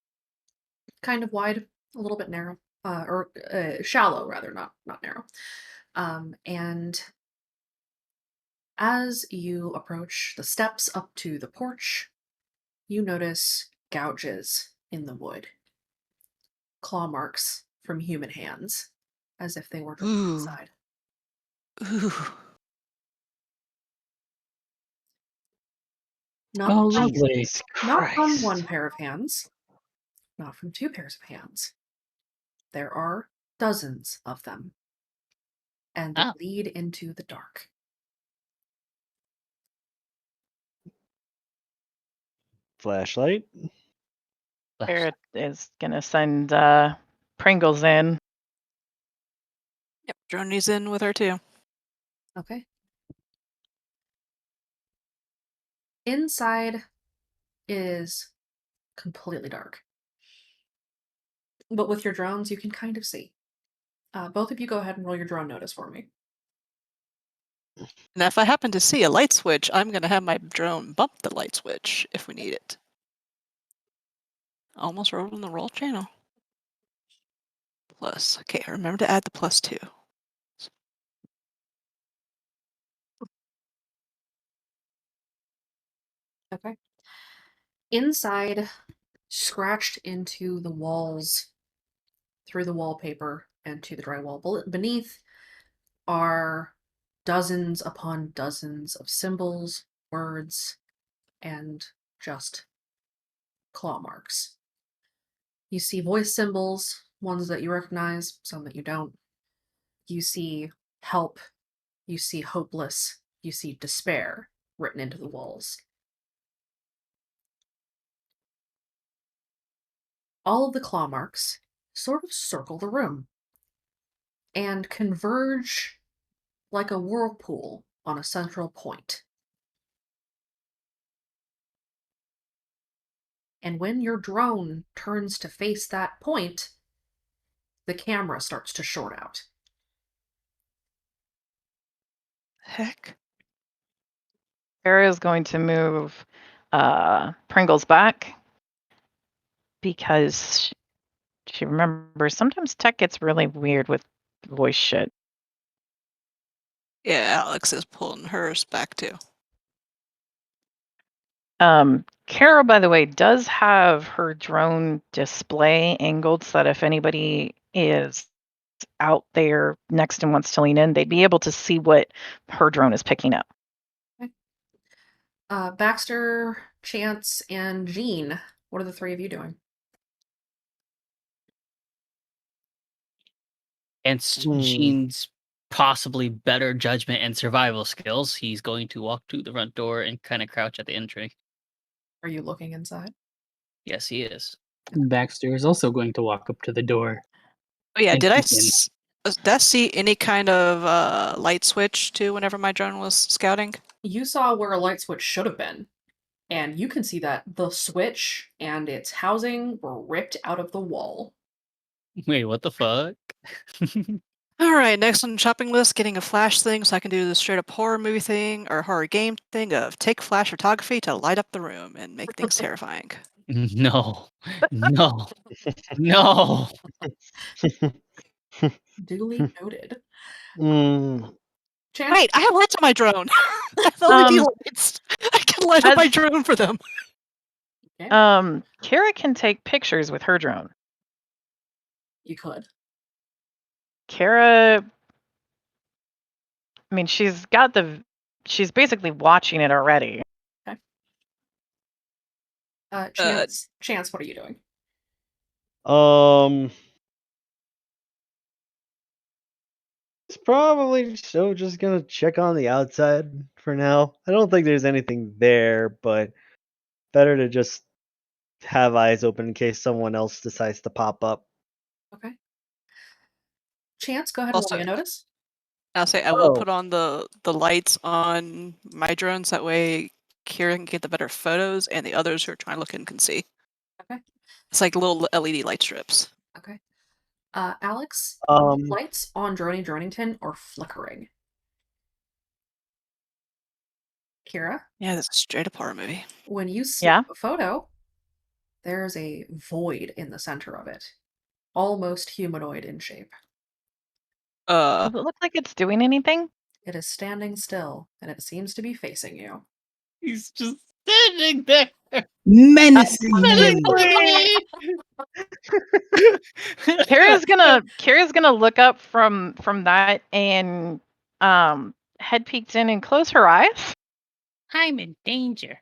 kind of wide, a little bit narrow, or shallow rather, not narrow. And as you approach the steps up to the porch, you notice gouges in the wood, claw marks from human hands, as if they were inside.
Ooh.
Not
Oh,
from,
lovely.
not from one pair of hands, not from 2 pairs of hands. There are dozens of them, and they lead into the dark.
Flashlight.
Barrett is gonna send Pringles in.
Yep, Droney's in with her too.
Okay. Inside is completely dark. But with your drones, you can kind of see. Both of you go ahead and roll your drone notice for me.
And if I happen to see a light switch, I'm going to have my drone bump the light switch if we need it. Almost rolled on the roll channel. Plus. Okay, remember to add the +2.
Okay. Inside, scratched into the walls, through the wallpaper and to the drywall beneath, are dozens upon dozens of symbols, words, and just claw marks. You see voice symbols, ones that you recognize, some that you don't. You see help, you see hopeless, you see despair written into the walls. All of the claw marks sort of circle the room and converge like a whirlpool on a central point. And when your drone turns to face that point, the camera starts to short out.
Heck.
Kara is going to move Pringles back because she remembers sometimes tech gets really weird with voice shit.
Yeah, Alex is pulling hers back too.
Kara, by the way, does have her drone display angled so that if anybody is out there next and wants to lean in, they'd be able to see what her drone is picking up.
Baxter, Chance, and Jean, what are the three of you doing?
And Gene's possibly better judgment and survival skills, he's going to walk to the front door and kind of crouch at the entry.
Are you looking inside?
Yes, he is.
Baxter is also going to walk up to the door.
Oh yeah,
and
did I
peek in.
did I see any kind of light switch too whenever my drone was scouting?
You saw where a light switch should have been, and you can see that the switch and its housing were ripped out of the wall.
Wait, what the fuck?
All right, next on the shopping list, getting a flash thing so I can do the straight up horror movie thing or horror game thing of take flash photography to light up the room and make things terrifying.
No, no, no.
Duly noted. Chance?
Wait, I have lights on my drone. I have LED lights. I can light up my drone for them.
Kara can take pictures with her drone.
You could.
Kara, I mean, she's basically watching it already.
Okay. Chance, what are you doing?
It's probably so just gonna check on the outside for now. I don't think there's anything there, but better to just have eyes open in case someone else decides to pop up.
Okay. Chance, go ahead and roll me a notice.
I'll say I will put on the lights on my drones. That way Kira can get the better photos and the others who are trying to look in can see.
Okay.
It's like little LED light strips.
Okay. Alex, lights on Dronington are flickering. Kira?
Yeah, that's a straight up horror movie.
When you see a photo, there's a void in the center of it. Almost humanoid in shape.
Does it look like it's doing anything?
It is standing still, and it seems to be facing you.
He's just standing there.
Menacing.
Kara's gonna look up from that and head peeked in and close her eyes.
I'm in danger.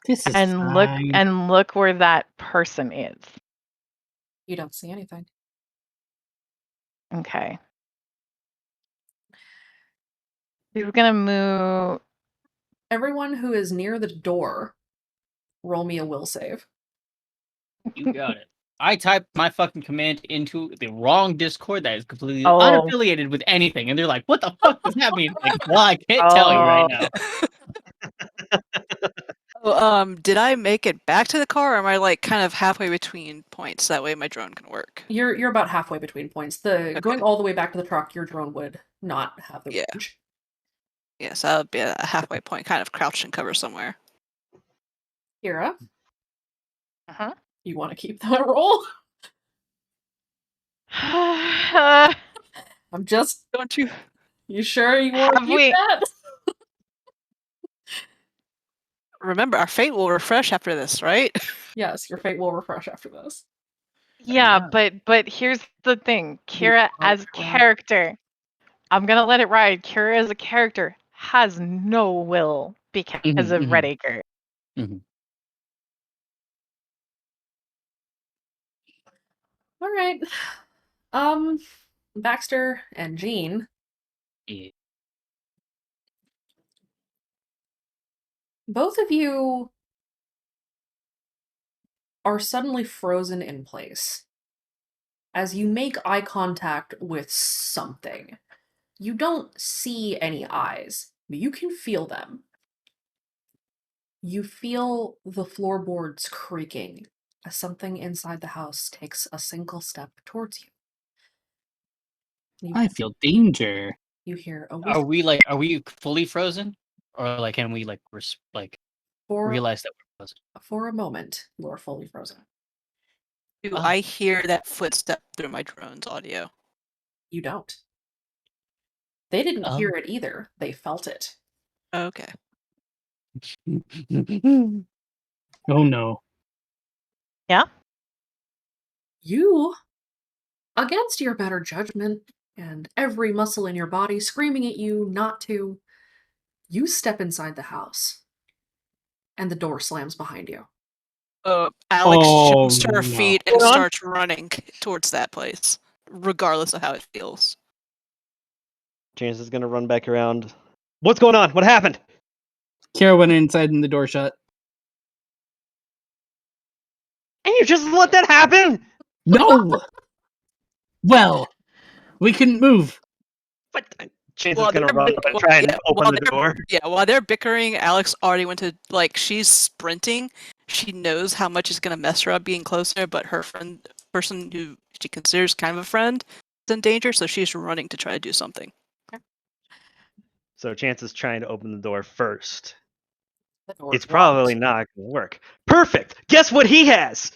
This is
and
fine.
look where that person is.
You don't see anything.
Okay. He's gonna move.
Everyone who is near the door, roll me a will save.
You got it. I typed my fucking command into the wrong Discord that is completely
Oh.
unaffiliated with anything, and they're like, "What the fuck does that mean?" Like, well, I can't tell you right now.
Did I make it back to the car, or am I like kind of halfway between points? That way my drone can work.
You're about halfway between points. Going all the way back to the truck, your drone would not have the range.
Yeah, so that would be a halfway point, kind of crouched and cover somewhere.
Kira?
Uh-huh.
You want to keep that roll? I'm just...
Don't you...
You sure you want to keep that?
Remember, our fate will refresh after this, right?
Yes, your fate will refresh after this.
Yeah,
Yeah.
but here's the thing.
The
Kira
art
as
trap.
character, I'm gonna let it ride. Kira as a character has no will because of
mhm.
Redacre.
All right. Baxter and Jean,
Yeah.
both of you are suddenly frozen in place as you make eye contact with something. You don't see any eyes, but you can feel them. You feel the floorboards creaking as something inside the house takes a single step towards you.
I feel danger.
You hear a
Are
whisper.
are we fully frozen, or like can we like
For,
realize that we're frozen?
for a moment, you are fully frozen.
Do I hear that footstep through my drone's audio?
You don't. They didn't
Oh.
hear it either. They felt it.
Okay.
Oh no.
Yeah?
You, against your better judgment and every muscle in your body screaming at you not to, you step inside the house and the door slams behind you.
Alex
Oh,
jumps to her
no.
feet and
Hold on.
starts running towards that place, regardless of how it feels.
Chance is gonna run back around. What's going on? What happened?
Kira went inside and the door shut.
And you just let that happen?
No! Well, we couldn't move.
But Chance
While
is gonna
they're
run
bick-
up and
while-
try and
yeah,
open
while
the
they're-
door.
Yeah, while they're bickering, Alex already went to, like, she's sprinting. She knows how much is going to mess her up being closer, but her friend, person who she considers kind of a friend, is in danger, so she's running to try to do something.
So Chance is trying to open the door first.
The door
It's probably not gonna work. Perfect! Guess what he has?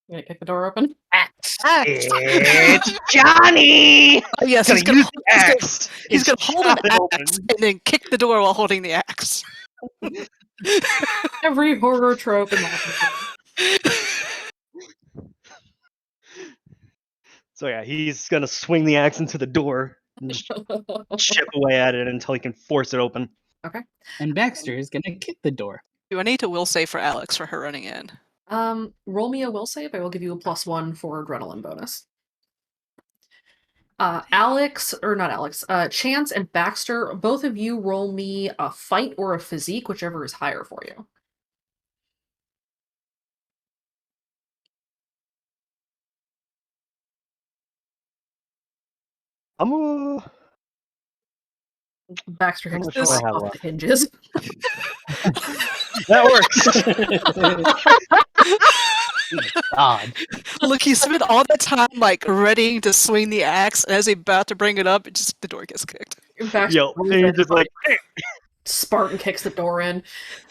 You gonna kick the door open?
Axe!
It's Johnny!
Oh, yes,
He's gonna use the
he's gonna-
axe.
He's
and
going to hold an
chop it
axe
open.
and then kick the door while holding the axe.
Every horror trope imaginable.
So yeah, he's gonna swing the axe into the door and just chip away at it until he can force it open.
Okay.
And Baxter is gonna kick the door.
Do I need to will save for Alex for her running in?
Roll me a will save. I will give you a +1 for adrenaline bonus. Chance and Baxter, both of you roll me a fight or a physique, whichever is higher for you. Baxter
How
hits
much
the
do
door
I have
off
left?
the hinges.
That works.
God.
Look, he spent all that time like readying to swing the axe, and as he's about to bring it up, the door gets kicked.
Baxter
Yo,
runs
and
in,
he's just like,
Spartan kicks the door in.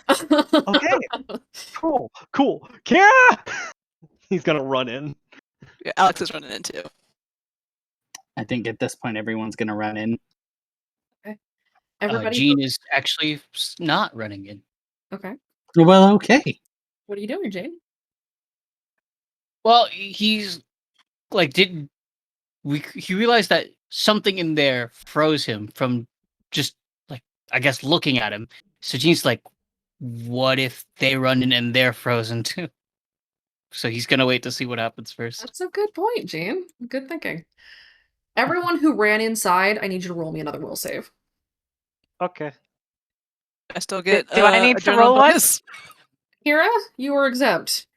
okay, cool. Kira! He's gonna run in.
Yeah, Alex is running in too.
I think at this point everyone's gonna run in.
Everybody.
Jean is actually not running in.
Okay.
Well, okay.
What are you doing, Jane?
Well, he's like he realized that something in there froze him from just like I guess looking at him. So Jean's like, what if they run in and they're frozen too? So he's gonna wait to see what happens first.
That's a good point, Jane. Good thinking. Everyone who ran inside, I need you to roll me another will save.
Okay.
I still get.
Do I need to
adrenaline
roll one?
bonus?
Kira, you are exempt.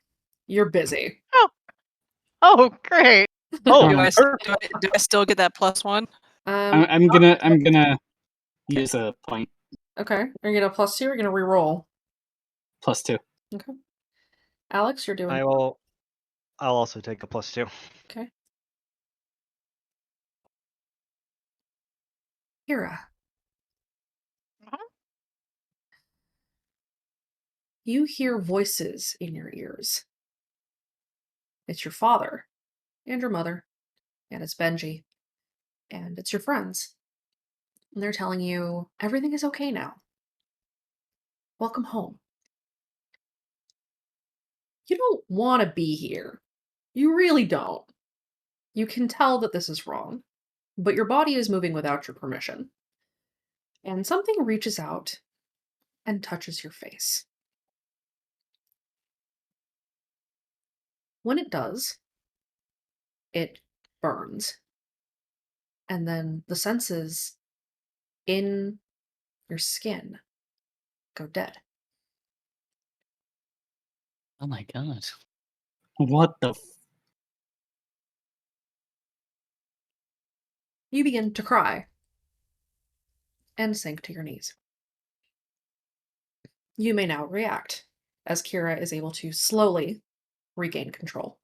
You're busy.
Oh, great.
Oh,
Do I
perfect.
still get that +1?
I'm gonna use a point
Okay. Are you gonna +2 or are you gonna re-roll?
+2.
Okay. Alex, you're doing
I'll also take a +2.
okay. Kira. You hear voices in your ears. It's your father and your mother, and it's Benji, and it's your friends. And they're telling you everything is okay now. Welcome home. You don't want to be here. You really don't. You can tell that this is wrong, but your body is moving without your permission. And something reaches out and touches your face. When it does, it burns. And then the senses in your skin go dead.
Oh my god.
What the?
You begin to cry and sink to your knees. You may now react, as Kira is able to slowly regain control.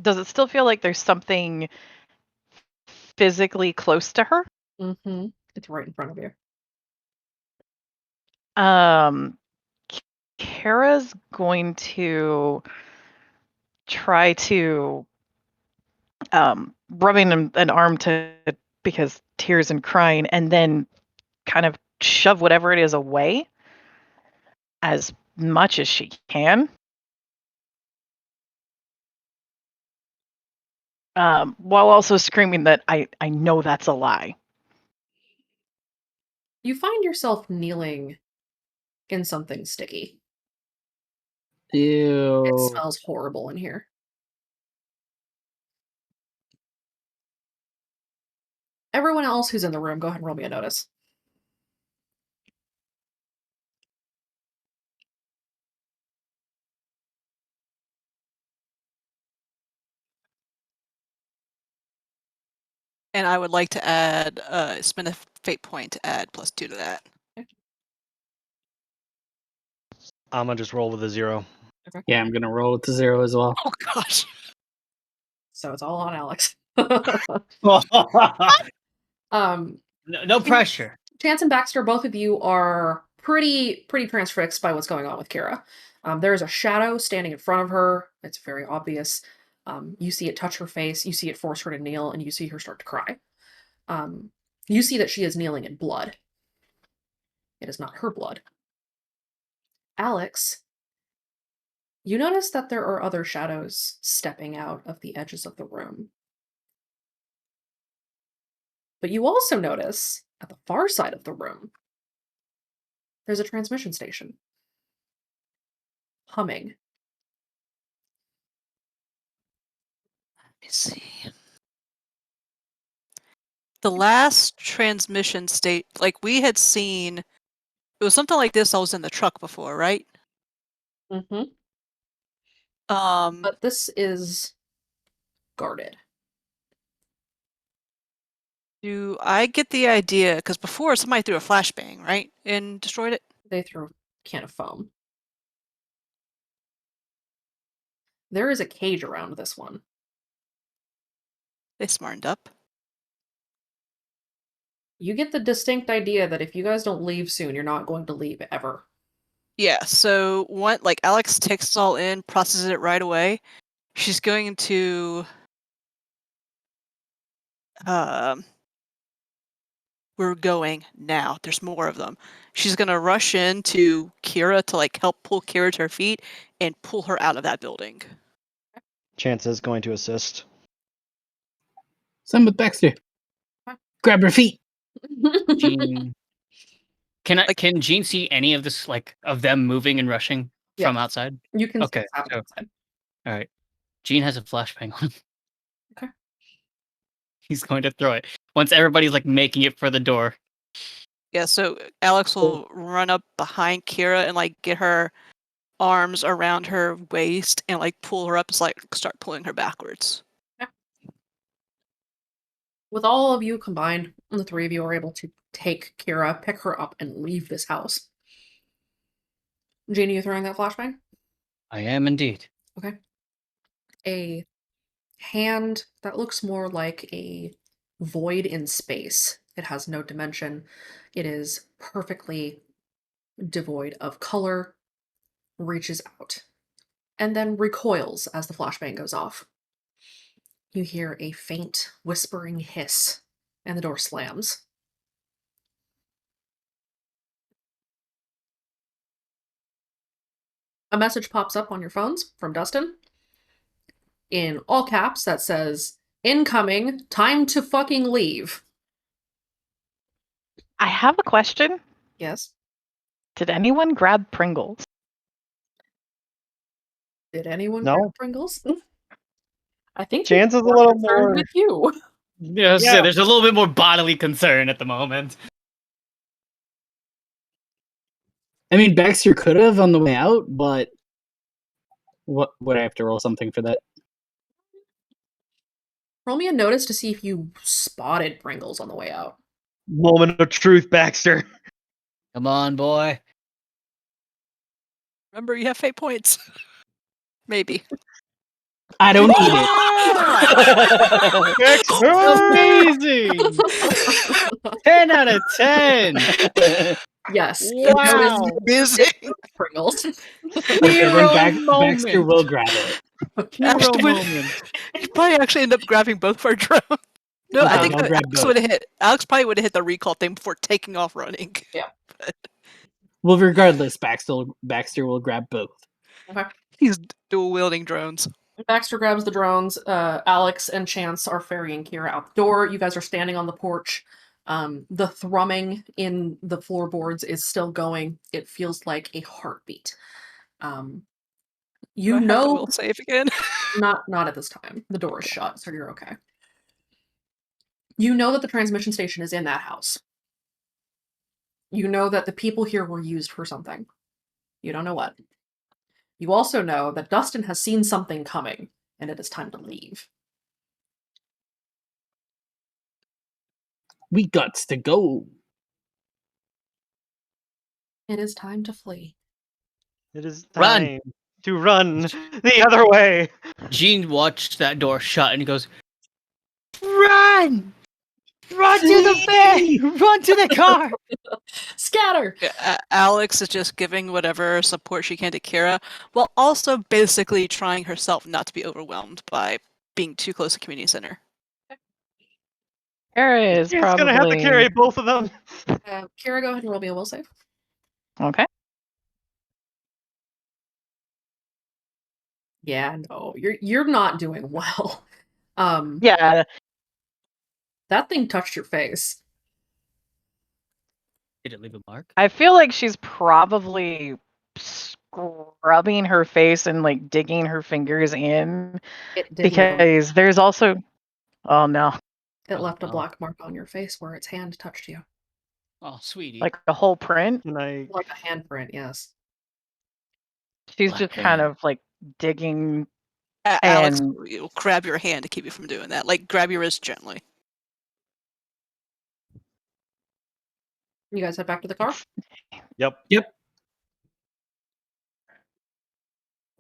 Does it still feel like there's something physically close to her?
Mm-hmm. It's right in front of you.
Kara's going to try to rubbing an arm to because tears and crying, and then kind of shove whatever it is away as much as she can. While also screaming that I know that's a lie.
You find yourself kneeling in something sticky.
Ew.
It smells horrible in here. Everyone else who's in the room, go ahead and roll me a notice.
And I would like to add, spend a fate point to add +2 to that.
I'm gonna just roll with a 0.
Okay.
Yeah, I'm gonna roll with the 0 as well.
Oh gosh.
So it's all on Alex.
No pressure.
Chance and Baxter, both of you are pretty transfixed by what's going on with Kira. There is a shadow standing in front of her. It's very obvious. You see it touch her face. You see it force her to kneel, and you see her start to cry. You see that she is kneeling in blood. It is not her blood. Alex, you notice that there are other shadows stepping out of the edges of the room. But you also notice, at the far side of the room, there's a transmission station. Humming.
Let me see. The last transmission state, like we had seen, it was something like this. I was in the truck before, right?
Mm-hmm.
Um,
But this is guarded.
do I get the idea? Because before somebody threw a flashbang, right, and destroyed it.
They threw a can of foam. There is a cage around this one.
They smartened up.
You get the distinct idea that if you guys don't leave soon, you're not going to leave ever.
Yeah. So like Alex takes it all in, processes it right away. She's going to. We're going now. There's more of them. She's gonna rush into Kira to like help pull Kira to her feet and pull her out of that building.
Chance is going to assist.
Same with Baxter. Grab her feet.
Jean. Can Jean see any of this, like, of them moving and rushing from outside?
You can
Okay.
see what's happening outside.
All right. Jean has a flashbang on him.
Okay.
He's going to throw it once everybody's like making it for the door.
Yeah, so Alex will run up behind Kira and like get her arms around her waist and like pull her up, just like start pulling her backwards.
With all of you combined, the three of you are able to take Kira, pick her up, and leave this house. Jean, are you throwing that flashbang?
I am indeed.
Okay. A hand that looks more like a void in space. It has no dimension. It is perfectly devoid of color, reaches out, and then recoils as the flashbang goes off. You hear a faint whispering hiss, and the door slams. a message pops up on your phones from Dustin in all caps that says, "Incoming, time to fucking leave."
I have a question.
Yes.
Did anyone grab Pringles?
Did anyone
No.
grab Pringles? I think
Chance is a
we're
little
concerned
more.
with you.
Yeah,
Yeah.
there's a little bit more bodily concern at the moment.
I mean, Baxter could have on the way out, but what would I have to roll something for that?
Roll me a notice to see if you spotted Pringles on the way out.
Moment of truth, Baxter.
Come on, boy.
Remember, you have fate points. Maybe.
I don't need it.
Amazing! 10 out of 10!
Yes.
Wow!
Amazing.
Pringles.
Okay, then
Hero
Baxter
moment!
will grab it.
Hero
Actually, would-
moment!
You probably actually end up grabbing both of our drones. No, I
Okay,
think
I'll grab
Alex
both.
would have hit. Alex probably would have hit the recall thing before taking off running.
Yeah.
Well, regardless, Baxter will grab both.
Okay.
He's dual wielding drones.
Baxter grabs the drones. Alex and Chance are ferrying Kira out the door. You guys are standing on the porch. The thrumming in the floorboards is still going. It feels like a heartbeat. You
Do I have to
know,
will save again.
not at this time. The door is shut, so you're okay. You know that the transmission station is in that house. You know that the people here were used for something. You don't know what. You also know that Dustin has seen something coming, and it is time to leave.
We gots to go.
It is time to flee.
It is
Run!
time to run the other way.
Gene watched that door shut and he goes, "Run! Run to the van! Run to the car!"
Scatter!
Alex is just giving whatever support she can to Kira, while also basically trying herself not to be overwhelmed by being too close to community center.
Kara is
He's
probably
gonna have to carry both of them.
Kira, go ahead and roll me a will save.
Okay.
Yeah, no, you're not doing well.
Yeah.
That thing touched your face.
Did it leave a mark?
I feel like she's probably scrubbing her face and like digging her fingers in
It did leave a-
because there's also. Oh no!
It left a black mark on your face where its hand touched you.
Oh, sweetie.
Like a whole print.
And
Like a handprint, yes.
She's
Black
just kind
hand.
of like digging.
Alex
And
will grab your hand to keep you from doing that. Like, grab your wrist gently.
You guys head back to the car?
Yep.
Yep.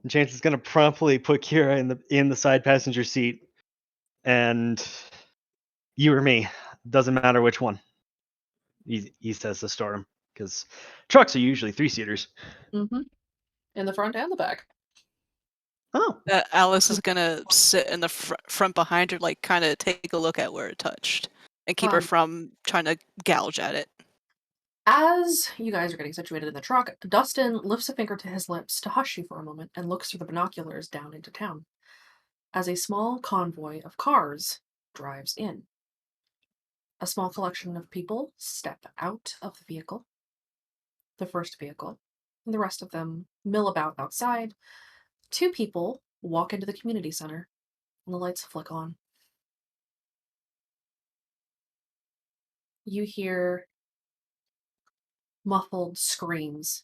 And Chance is gonna promptly put Kira in the side passenger seat, and you or me, doesn't matter which one. He says to Storm, because trucks are usually 3-seaters.
Mm-hmm. In the front and the back.
Oh.
Alice is gonna sit in the front behind her, like, kind of take a look at where it touched, and keep her from trying to gouge at it.
As you guys are getting situated in the truck, Dustin lifts a finger to his lips to hush you for a moment and looks through the binoculars down into town. As a small convoy of cars drives in. A small collection of people step out of the vehicle. The first vehicle, and the rest of them mill about outside. 2 people walk into the community center, and the lights flick on. You hear muffled screams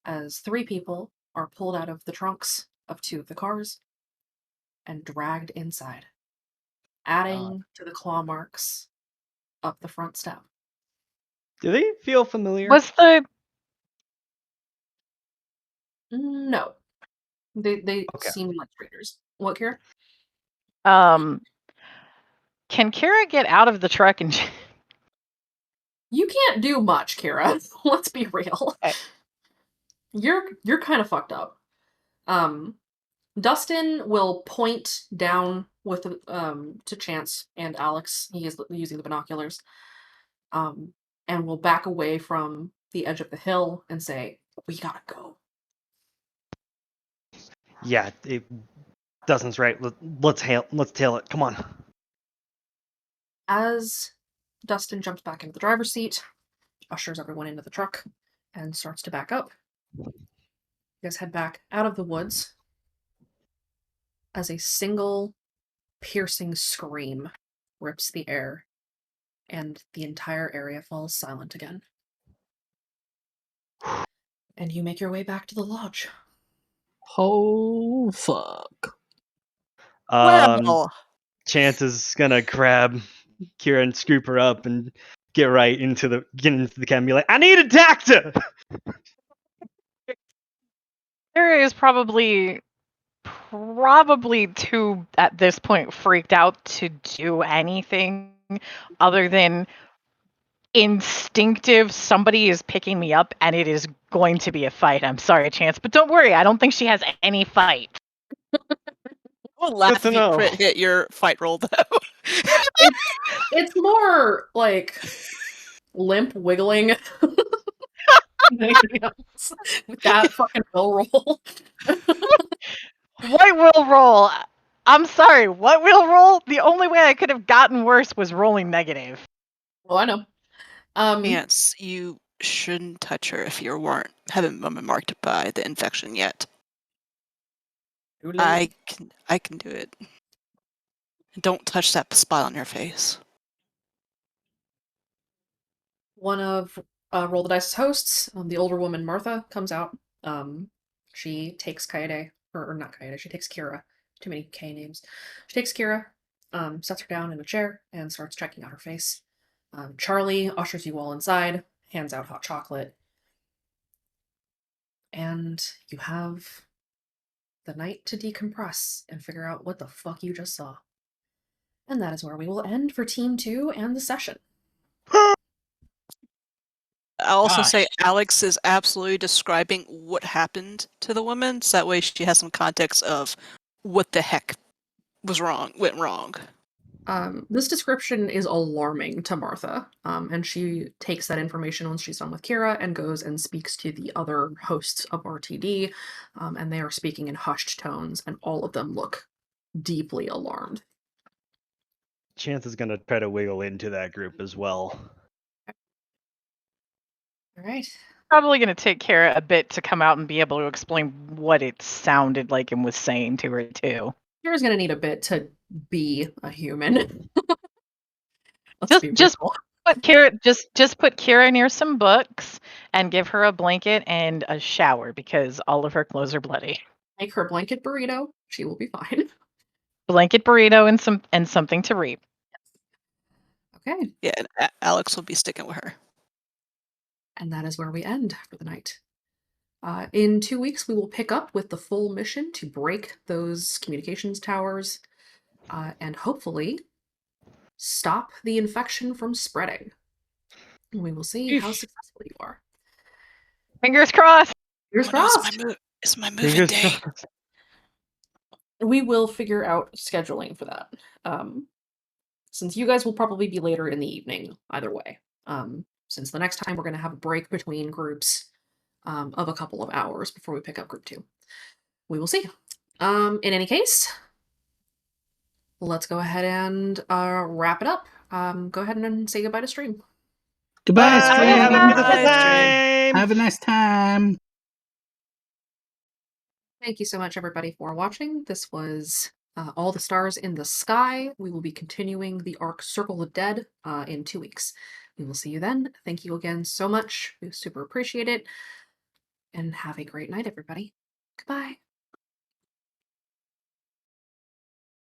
as 3 people are pulled out of the trunks of 2 of the cars and dragged inside, adding to the claw marks up the front step.
Do they feel familiar?
was the
No. They
Okay.
seem like traitors. What, Kira?
Can Kira get out of the truck and?
You can't do much, Kira. Let's be real.
Okay.
You're kind of fucked up. Dustin will point down with to Chance and Alex. He is using the binoculars. And will back away from the edge of the hill and say, "We gotta go."
Yeah, Dustin's right. Let's tail it. Come on.
As Dustin jumps back into the driver's seat, ushers everyone into the truck, and starts to back up. You guys head back out of the woods as a single piercing scream rips the air, and the entire area falls silent again. And you make your way back to the lodge.
Oh, fuck.
Well,
Chance is gonna grab Kira and scoop her up and get into the cab and be like, I need a doctor!
Kira is probably too, at this point, freaked out to do anything other than instinctive, somebody is picking me up and it is going to be a fight. I'm sorry, Chance, but don't worry, I don't think she has any fight.
I'll laugh
to
if you
know.
crit hit your fight roll, though.
It's more like limp wiggling than anything else with that fucking will roll.
What will roll? I'm sorry, what will roll? The only way I could have gotten worse was rolling negative.
Oh, I know.
Chance, you shouldn't touch her if you haven't been marked by the infection yet. I can do it. Don't touch that spot on your face.
One of Roll the Dice's hosts, the older woman Martha, comes out. She takes Kaede, or not Kaede, she takes Kira. Too many K names. She takes Kira, sets her down in a chair, and starts checking out her face. Charlie ushers you all inside, hands out hot chocolate, and you have the night to decompress and figure out what the fuck you just saw. And that is where we will end for Team 2 and the session.
I'll also say Alex is absolutely describing what happened to the woman, so that way she has some context of what the heck went wrong.
This description is alarming to Martha, and she takes that information once she's done with Kira and goes and speaks to the other hosts of RTD, and they are speaking in hushed tones, and all of them look deeply alarmed.
Chance is gonna try to wiggle into that group as well.
All right.
Probably going to take Kira a bit to come out and be able to explain what it sounded like and was saying to her, too.
Kira's gonna need a bit to be a human.
Just put Kira near some books and give her a blanket and a shower because all of her clothes are bloody.
Make her blanket burrito. She will be fine.
Blanket burrito and something to read.
Okay.
Yeah, and Alex will be sticking with her.
And that is where we end for the night. In 2 weeks, we will pick up with the full mission to break those communications towers and hopefully stop the infection from spreading. We will see how successful you are.
Fingers crossed.
Fingers crossed.
It's my moving day.
We will figure out scheduling for that. Since you guys will probably be later in the evening, either way. Since the next time we're going to have a break between groups of a couple of hours before we pick up group 2. We will see. In any case, let's go ahead and wrap it up. Go ahead and say goodbye to stream.
Goodbye,
Bye.
stream.
Have a beautiful time.
Have a nice time.
Thank you so much, everybody, for watching. This was All the Stars in the Sky. We will be continuing the arc Circle of Dead in 2 weeks. We will see you then. Thank you again so much. We super appreciate it. And have a great night, everybody. Goodbye.